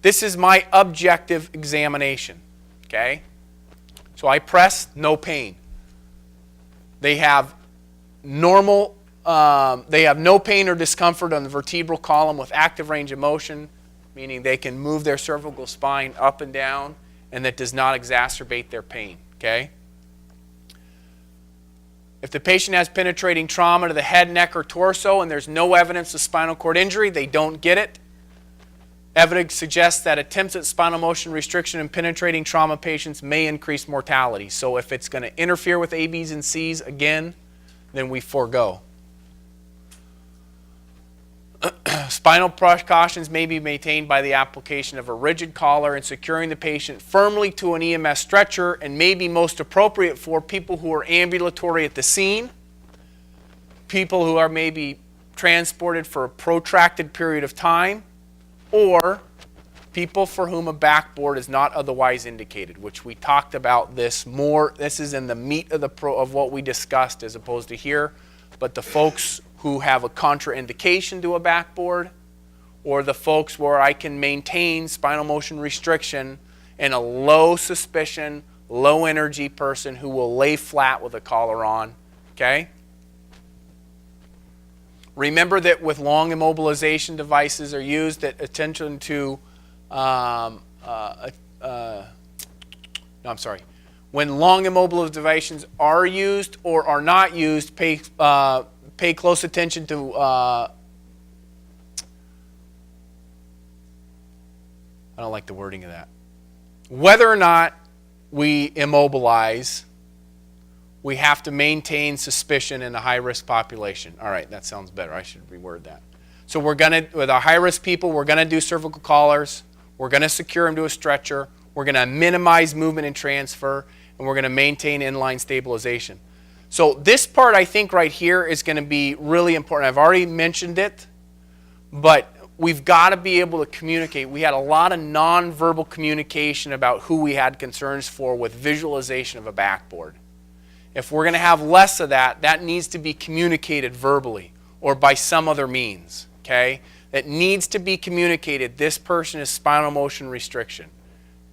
S1: This is my objective examination, okay? So I press, no pain. They have no pain or discomfort on the vertebral column with active range of motion, meaning they can move their cervical spine up and down, and that does not exacerbate their pain, okay? If the patient has penetrating trauma to the head, neck, or torso, and there's no evidence of spinal cord injury, they don't get it. Evidence suggests that attempts at spinal motion restriction in penetrating trauma patients may increase mortality. So if it's going to interfere with A, B's, and C's, again, then we forego. Spinal precautions may be maintained by the application of a rigid collar and securing the patient firmly to an EMS stretcher, and may be most appropriate for people who are ambulatory at the scene, people who are maybe transported for a protracted period of time, or people for whom a backboard is not otherwise indicated, which we talked about this more. This is in the meat of what we discussed as opposed to here. But the folks who have a contraindication to a backboard, or the folks where I can maintain spinal motion restriction in a low suspicion, low energy person who will lay flat with a collar on, okay? Remember that with long immobilization devices are used, that attention to, when long immobilization devices are used or are not used, pay close attention to, I don't like the wording of that. Whether or not we immobilize, we have to maintain suspicion in a high-risk population. All right, that sounds better. I should reword that. So we're going to, with our high-risk people, we're going to do cervical collars. We're going to secure them to a stretcher. We're going to minimize movement and transfer, and we're going to maintain inline stabilization. So this part, I think, right here is going to be really important. I've already mentioned it, but we've got to be able to communicate. We had a lot of nonverbal communication about who we had concerns for with visualization of a backboard. If we're going to have less of that, that needs to be communicated verbally or by some other means, okay? That needs to be communicated. This person is spinal motion restriction.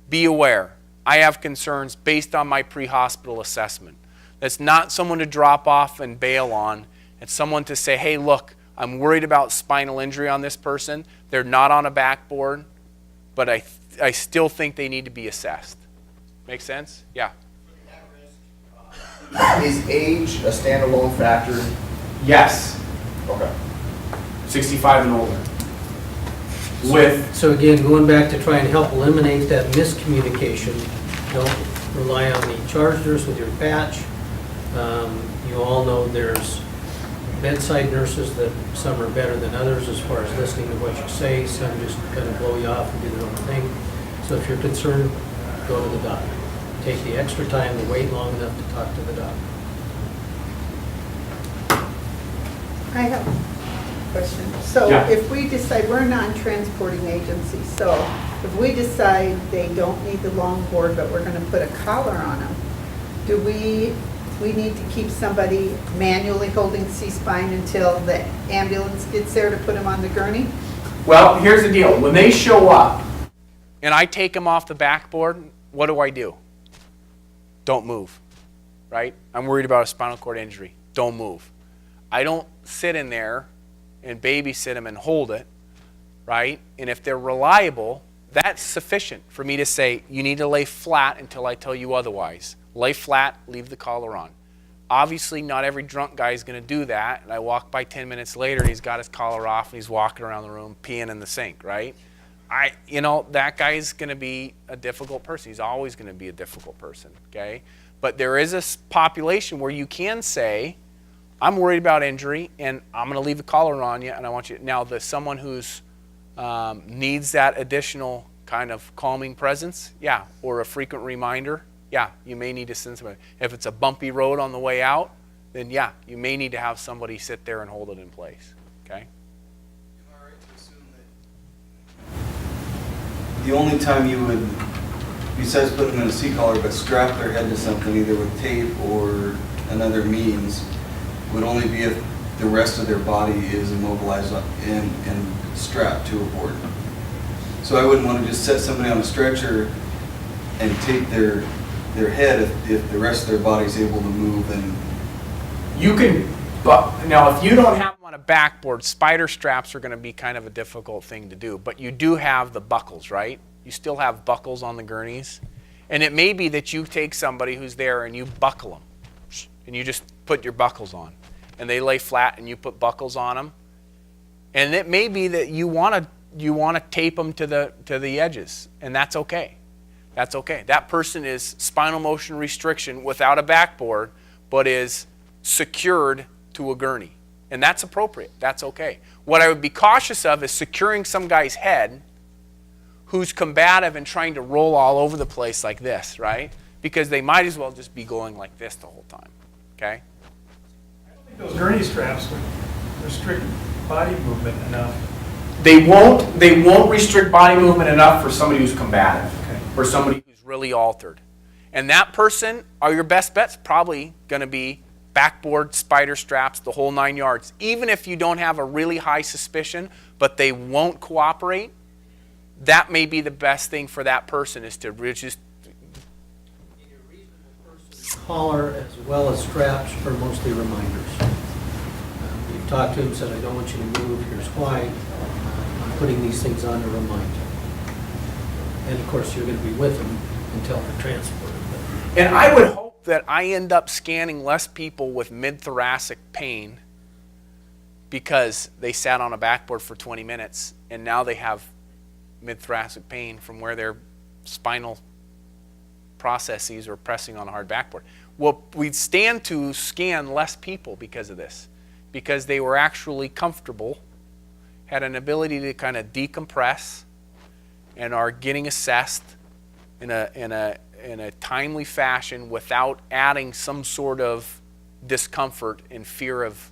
S1: Be aware. I have concerns based on my pre-hospital assessment. That's not someone to drop off and bail on. It's someone to say, "Hey, look, I'm worried about spinal injury on this person. They're not on a backboard, but I still think they need to be assessed." Make sense? Yeah.
S12: Is age a standalone factor?
S4: Yes.
S12: Okay.
S4: 65 and older.
S3: So again, going back to try and help eliminate that miscommunication, don't rely on the charge nurse with your patch. You all know there's bedside nurses that some are better than others as far as listening to what you say. Some just kind of blow you off and do their own thing. So if you're concerned, go to the doctor. Take the extra time to wait long enough to talk to the doctor.
S13: I have a question. So
S4: Yeah.
S13: if we decide, we're a non-transporting agency, so if we decide they don't need the long board, but we're going to put a collar on them, do we need to keep somebody manually holding C-spine until the ambulance gets there to put them on the gurney?
S4: Well, here's the deal. When they show up,
S1: And I take them off the backboard, what do? Don't move, right? I'm worried about a spinal cord injury. Don't move. I don't sit in there and babysit them and hold it, right? And if they're reliable, that's sufficient for me to say, you need to lay flat until I tell you otherwise. Lay flat, leave the collar on. Obviously, not every drunk guy is going to do that. And I walk by 10 minutes later and he's got his collar off and he's walking around the room peeing in the sink, right? That guy's going to be a difficult person. He's always going to be a difficult person, okay? But there is a population where you can say, I'm worried about injury and I'm going to leave the collar on you and I want you. Now, someone who's needs that additional kind of calming presence, yeah, or a frequent reminder, yeah, you may need to send somebody. If it's a bumpy road on the way out, then yeah, you may need to have somebody sit there and hold it in place, okay?
S5: Am I right to assume that the only time you would, besides putting them in a C-collar, but strap their head to something, either with tape or another means, would only be if the rest of their body is immobilized and strapped to a board? So I wouldn't want to just set somebody on a stretcher and tape their head if the rest of their body's able to move. And
S1: you can, but now if you don't have them on a backboard, spider straps are going to be kind of a difficult thing to do. But you do have the buckles, right? You still have buckles on the gurneys. And it may be that you take somebody who's there and you buckle them. And you just put your buckles on. And they lay flat and you put buckles on them. And it may be that you want to tape them to the edges. And that's okay. That's okay. That person is spinal motion restriction without a backboard, but is secured to a gurney. And that's appropriate. That's okay. What I would be cautious of is securing some guy's head who's combative and trying to roll all over the place like this, right? Because they might as well just be going like this the whole time, okay?
S7: I don't think those gurney straps would restrict body movement enough.
S4: They won't restrict body movement enough for somebody who's combative, for somebody
S1: who's really altered. And that person, your best bet's probably going to be backboard, spider straps, the whole 9 yards. Even if you don't have a really high suspicion, but they won't cooperate, that may be the best thing for that person is to just...
S3: Collar as well as straps are mostly reminders. You've talked to him, said, I don't want you to move, here's why. I'm putting these things on to remind you. And of course, you're going to be with them until they're transported.
S1: And I would hope that I end up scanning less people with mid-thoracic pain because they sat on a backboard for 20 minutes and now they have mid-thoracic pain from where their spinal processes are pressing on a hard backboard. Well, we'd stand to scan less people because of this, because they were actually comfortable, had an ability to kind of decompress, and are getting assessed in a timely fashion without adding some sort of discomfort and fear of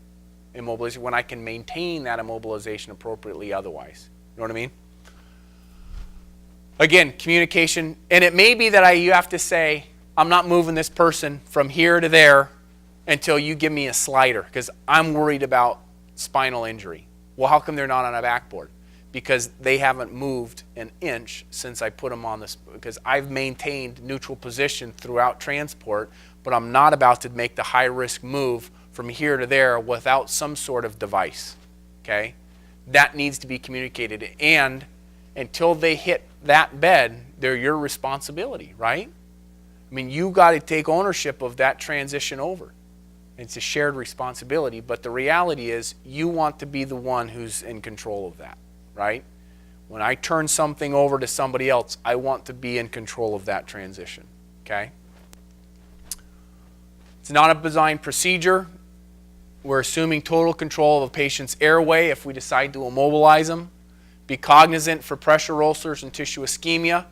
S1: immobilization when I can maintain that immobilization appropriately otherwise. You know what I mean? Again, communication, and it may be that you have to say, I'm not moving this person from here to there until you give me a slider because I'm worried about spinal injury. Well, how come they're not on a backboard? Because they haven't moved an inch since I put them on this, because I've maintained neutral position throughout transport, but I'm not about to make the high-risk move from here to there without some sort of device, okay? That needs to be communicated, and until they hit that bed, they're your responsibility, right? I mean, you got to take ownership of that transition over. It's a shared responsibility, but the reality is you want to be the one who's in control of that. Right? When I turn something over to somebody else, I want to be in control of that transition. Okay? It's not a benign procedure. We're assuming total control of a patient's airway if we decide to immobilize them. Be cognizant for pressure ulcers and tissue ischemia.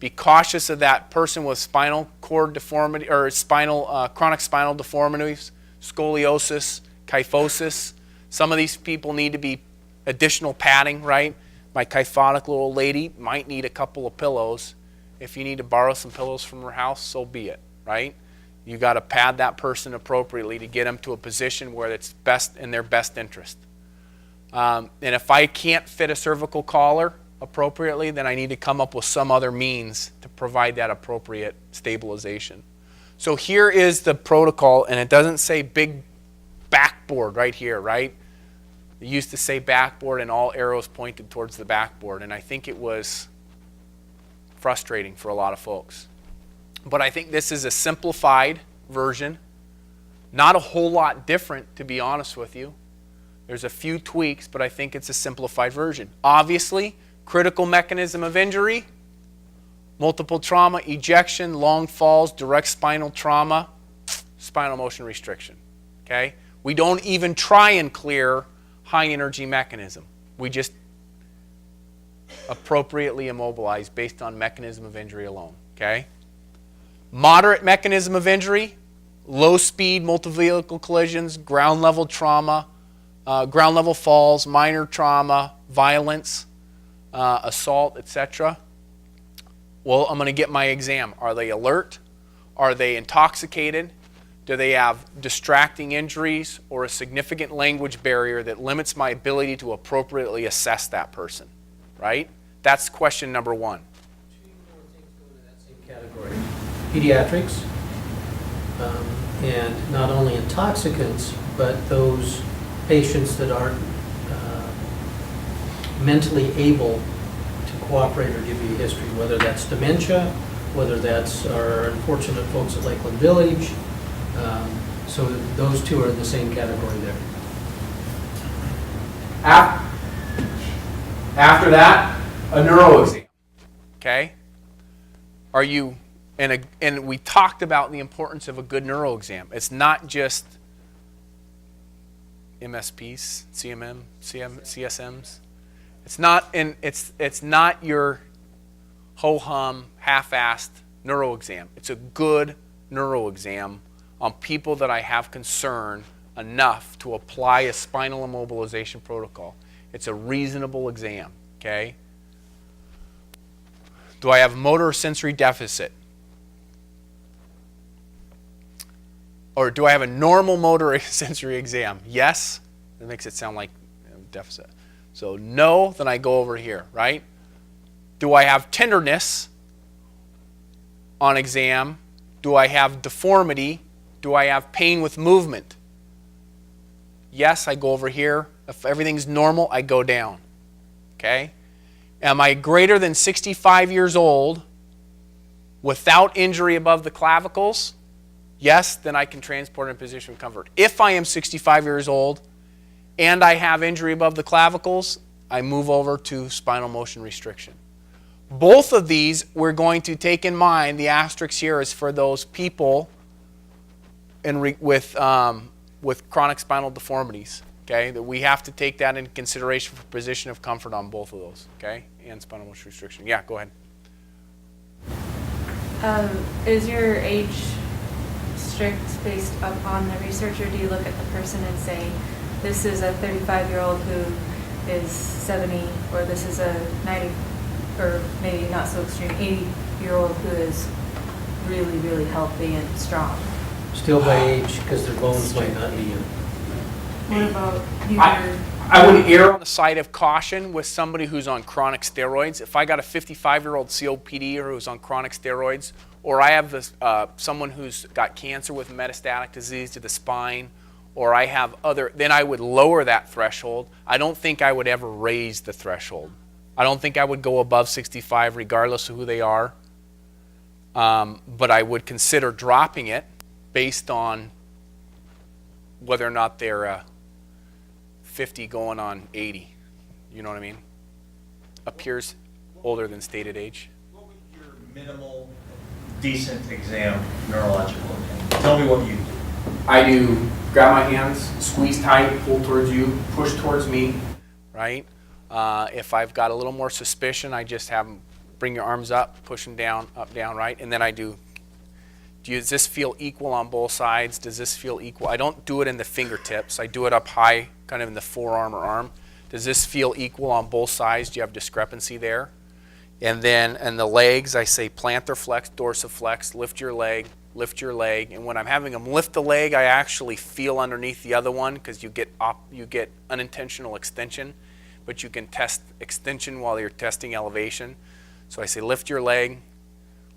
S1: Be cautious of that person with spinal cord deformity or chronic spinal deformities, scoliosis, kyphosis. Some of these people need to be additional padding, right? My kyphotic little lady might need a couple of pillows. If you need to borrow some pillows from her house, so be it, right? You got to pad that person appropriately to get them to a position where it's best in their best interest. And if I can't fit a cervical collar appropriately, then I need to come up with some other means to provide that appropriate stabilization. So here is the protocol, and it doesn't say big backboard right here, right? It used to say backboard and all arrows pointed towards the backboard, and I think it was frustrating for a lot of folks. But I think this is a simplified version, not a whole lot different, to be honest with you. There's a few tweaks, but I think it's a simplified version. Obviously, critical mechanism of injury, multiple trauma, ejection, long falls, direct spinal trauma, spinal motion restriction. Okay? We don't even try and clear high energy mechanism. We just appropriately immobilize based on mechanism of injury alone. Okay? Moderate mechanism of injury, low speed multi-vehicle collisions, ground level trauma, ground level falls, minor trauma, violence, assault, etc. Well, I'm going to get my exam. Are they alert? Are they intoxicated? Do they have distracting injuries or a significant language barrier that limits my ability to appropriately assess that person? Right? That's question number one.
S3: Two more things go to that same category. Pediatrics, and not only intoxicants, but those patients that aren't mentally able to cooperate or give you a history, whether that's dementia, whether that's our unfortunate folks at Lakeland Village. So those two are in the same category there.
S4: After that, a neuro exam.
S1: Okay? Are you, and we talked about the importance of a good neuro exam. It's not just MSPs, CSMs. It's not your ho-hum, half-assed neuro exam. It's a good neuro exam on people that I have concern enough to apply a spinal immobilization protocol. It's a reasonable exam, okay? Do I have motor or sensory deficit? Or do I have a normal motor or sensory exam? Yes. That makes it sound like deficit. So no, then I go over here, right? Do I have tenderness on exam? Do I have deformity? Do I have pain with movement? Yes, I go over here. If everything's normal, I go down. Okay? Am I greater than 65 years old without injury above the clavicles? Yes, then I can transport in a position of comfort. If I am 65 years old and I have injury above the clavicles, I move over to spinal motion restriction. Both of these, we're going to take in mind, the asterisk here is for those people with chronic spinal deformities, okay? That we have to take that into consideration for position of comfort on both of those, okay? And spinal motion restriction. Yeah, go ahead.
S14: Is your age strict based upon the research, or do you look at the person and say, this is a 35-year-old who is 70, or this is a 90, or maybe not so extreme, 80-year-old who is really, really healthy and strong?
S3: Still by age, because their bones might not be in.
S14: What about you?
S1: I would err on the side of caution with somebody who's on chronic steroids. If I got a 55-year-old COPD or who's on chronic steroids, or I have this, someone who's got cancer with metastatic disease to the spine, or I have other, then I would lower that threshold. I don't think I would ever raise the threshold. I don't think I would go above 65 regardless of who they are. But I would consider dropping it based on whether or not they're 50 going on 80. You know what I mean? Appears older than stated age.
S6: What would your minimal, decent exam, neurological exam? Tell me what you do.
S4: I do grab my hands, squeeze tight, pull towards you, push towards me.
S1: Right? If I've got a little more suspicion, I just have them bring your arms up, push them down, up, down, right? And then I does this feel equal on both sides? Does this feel equal? I don't do it in the fingertips. I do it up high, kind of in the forearm or arm. Does this feel equal on both sides? Do you have discrepancy there? And then in the legs, I say plantar flex, dorsiflex, lift your leg. And when I'm having them lift the leg, I actually feel underneath the other one because you get unintentional extension. but you can test extension while you're testing elevation. So I say lift your leg,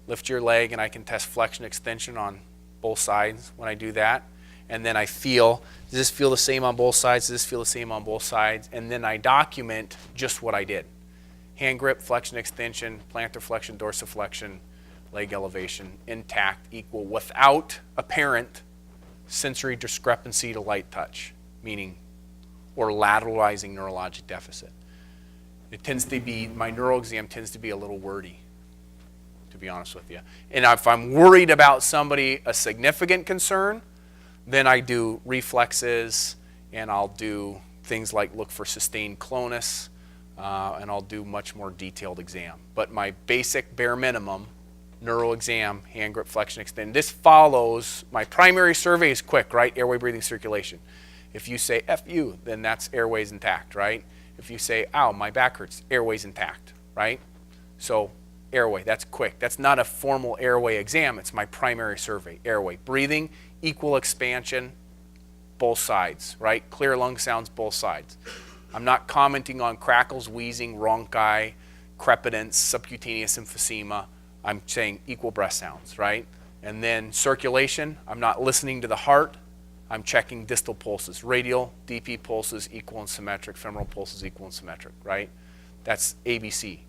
S1: and I can test flexion extension on both sides when I do that. And then I feel, does this feel the same on both sides? Does this feel the same on both sides? And then I document just what I did. Hand grip, flexion extension, plantar flexion, dorsiflexion, leg elevation, intact, equal, without apparent sensory discrepancy to light touch, meaning, or lateralizing neurologic deficit. It tends to be, my neural exam tends to be a little wordy, to be honest with you. And if I'm worried about somebody, a significant concern, then I do reflexes, and I'll do things like look for sustained clonus, and I'll do much more detailed exam. But my basic bare minimum, neural exam, hand grip, flexion, extend. This follows, my primary survey is quick, right? Airway, breathing, circulation. If you say F you, then that's airways intact, right? If you say, ow, my back hurts, airways intact, right? So airway, that's quick. That's not a formal airway exam. It's my primary survey, airway. Breathing, equal expansion, both sides, right? Clear lung sounds, both sides. I'm not commenting on crackles, wheezing, rhonchi, crepitance, subcutaneous emphysema. I'm saying equal breath sounds, right? And then circulation, I'm not listening to the heart. I'm checking distal pulses, radial, DP pulses, equal and symmetric, femoral pulses, equal and symmetric, right? That's ABC.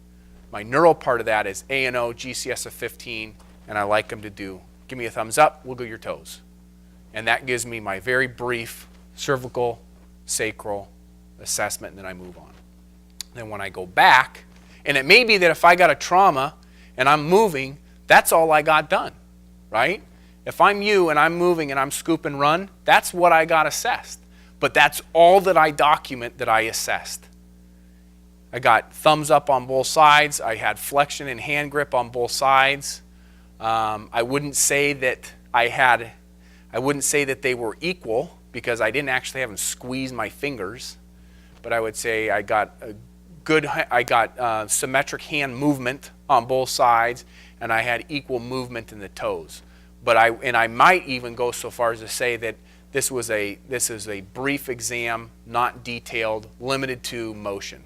S1: My neural part of that is ANO, GCS of 15, and I like them to do, give me a thumbs up, wiggle your toes. And that gives me my very brief cervical, sacral assessment, and then I move on. Then when I go back, and it may be that if I got a trauma and I'm moving, that's all I got done, right? If I'm you and I'm moving and I'm scoop and run, that's what I got assessed. But that's all that I document that I assessed. I got thumbs up on both sides. I had flexion and hand grip on both sides. I wouldn't say that they were equal because I didn't actually have them squeeze my fingers. But I would say I got symmetric hand movement on both sides, and I had equal movement in the toes. But I might even go so far as to say that this is a brief exam, not detailed, limited to motion.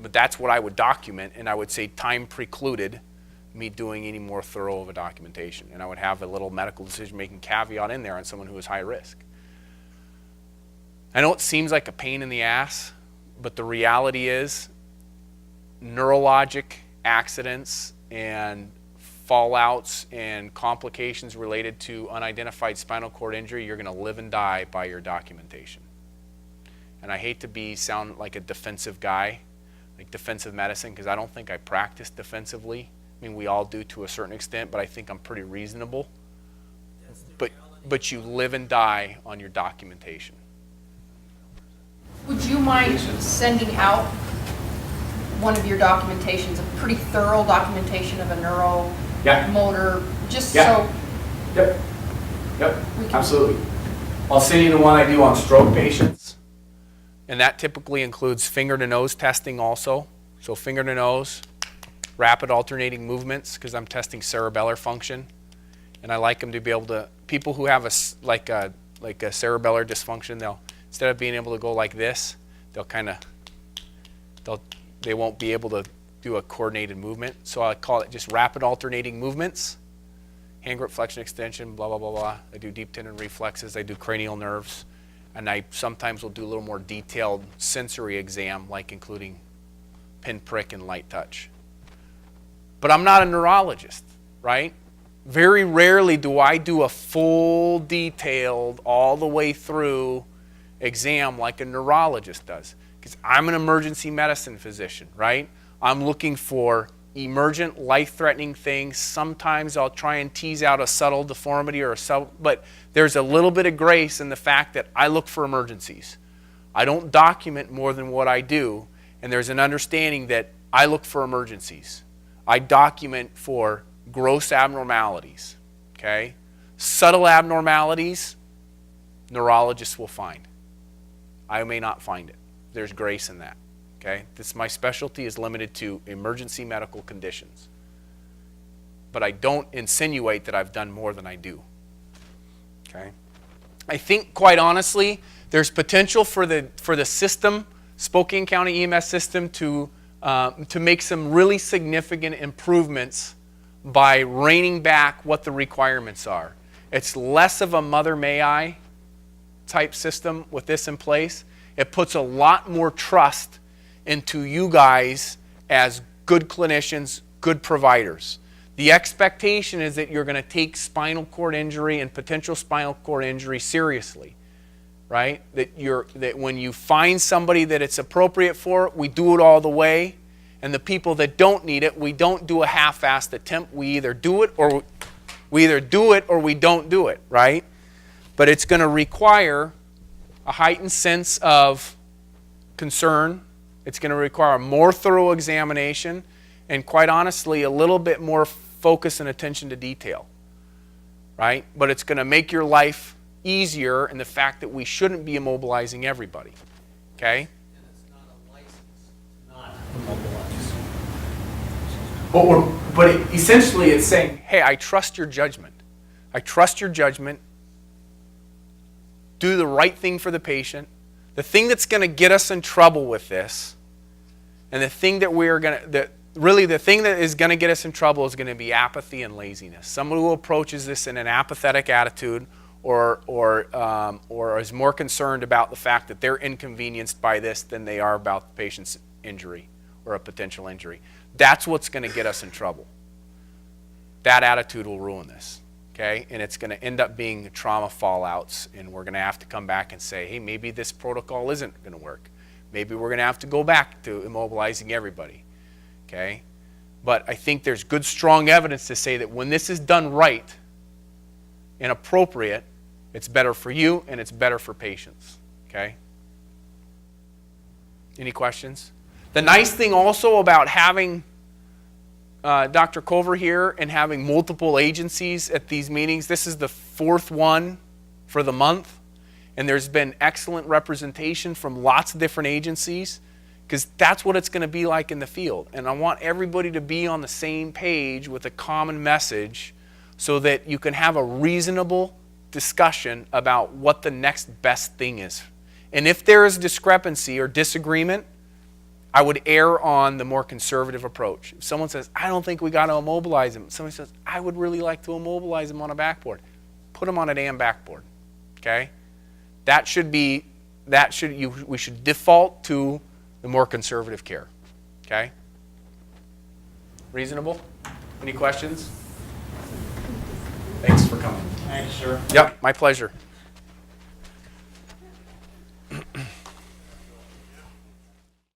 S1: But that's what I would document, and I would say time precluded me doing any more thorough of a documentation. And I would have a little medical decision-making caveat in there on someone who is high risk. I know it seems like a pain in the ass, but the reality is neurologic accidents and fallouts and complications related to unidentified spinal cord injury, you're going to live and die by your documentation. And I hate to sound like a defensive guy, like defensive medicine, because I don't think I practice defensively. I mean, we all do to a certain extent, but I think I'm pretty reasonable. But you live and die on your documentation.
S2: Would you mind sending out one of your documentations, a pretty thorough documentation of a neuromotor, just so?
S4: Yep, absolutely. I'll send you the one I do on stroke patients.
S1: And that typically includes finger to nose testing also. So finger to nose, rapid alternating movements, because I'm testing cerebellar function. And I like them to be able to, people who have a cerebellar dysfunction, they'll, instead of being able to go like this, they won't be able to do a coordinated movement. So I call it just rapid alternating movements. Hand grip, flexion, extension, blah, blah, blah, blah. I do deep tendon reflexes. I do cranial nerves. And I sometimes will do a little more detailed sensory exam, like including pinprick and light touch. But I'm not a neurologist, right? Very rarely do I do a full detailed, all the way through exam like a neurologist does. Because I'm an emergency medicine physician, right? I'm looking for emergent, life-threatening things. Sometimes I'll try and tease out a subtle deformity but there's a little bit of grace in the fact that I look for emergencies. I don't document more than what I do, and there's an understanding that I look for emergencies. I document for gross abnormalities, okay? Subtle abnormalities, neurologists will find. I may not find it. There's grace in that. Okay? My specialty is limited to emergency medical conditions. But I don't insinuate that I've done more than I do. Okay? I think, quite honestly, there's potential for the system Spokane County EMS system to make some really significant improvements by reining back what the requirements are. It's less of a mother may I type system with this in place. It puts a lot more trust into you guys as good clinicians, good providers. The expectation is that you're going to take spinal cord injury and potential spinal cord injury seriously, right? That when you find somebody that it's appropriate for, we do it all the way. And the people that don't need it, we don't do a half-assed attempt. We either do it or we don't do it, right? But it's going to require a heightened sense of concern. It's going to require a more thorough examination and, quite honestly, a little bit more focus and attention to detail, right? But it's going to make your life easier in the fact that we shouldn't be immobilizing everybody, okay?
S3: And it's not a license to not immobilize.
S1: But essentially it's saying, hey, I trust your judgment. I trust your judgment. Do the right thing for the patient. The thing that's going to get us in trouble with this, and the thing that the thing that is going to get us in trouble is going to be apathy and laziness. Someone who approaches this in an apathetic attitude or is more concerned about the fact that they're inconvenienced by this than they are about the patient's injury or a potential injury. That's what's going to get us in trouble. That attitude will ruin this, okay? And it's going to end up being trauma fallouts, and we're going to have to come back and say, hey, maybe this protocol isn't going to work. Maybe we're going to have to go back to immobilizing everybody, okay? But I think there's good, strong evidence to say that when this is done right and appropriate, it's better for you and it's better for patients, okay? Any questions? The nice thing also about having Dr. Culver here and having multiple agencies at these meetings, this is the fourth one for the month, and there's been excellent representation from lots of different agencies, because that's what it's going to be like in the field. And I want everybody to be on the same page with a common message so that you can have a reasonable discussion about what the next best thing is. And if there is discrepancy or disagreement, I would err on the more conservative approach. If someone says, I don't think we got to immobilize him, somebody says, I would really like to immobilize him on a backboard, put him on a damn backboard, okay? We should default to the more conservative care, okay? Reasonable? Any questions? Thanks for coming.
S6: Thanks, sir.
S1: Yep, my pleasure.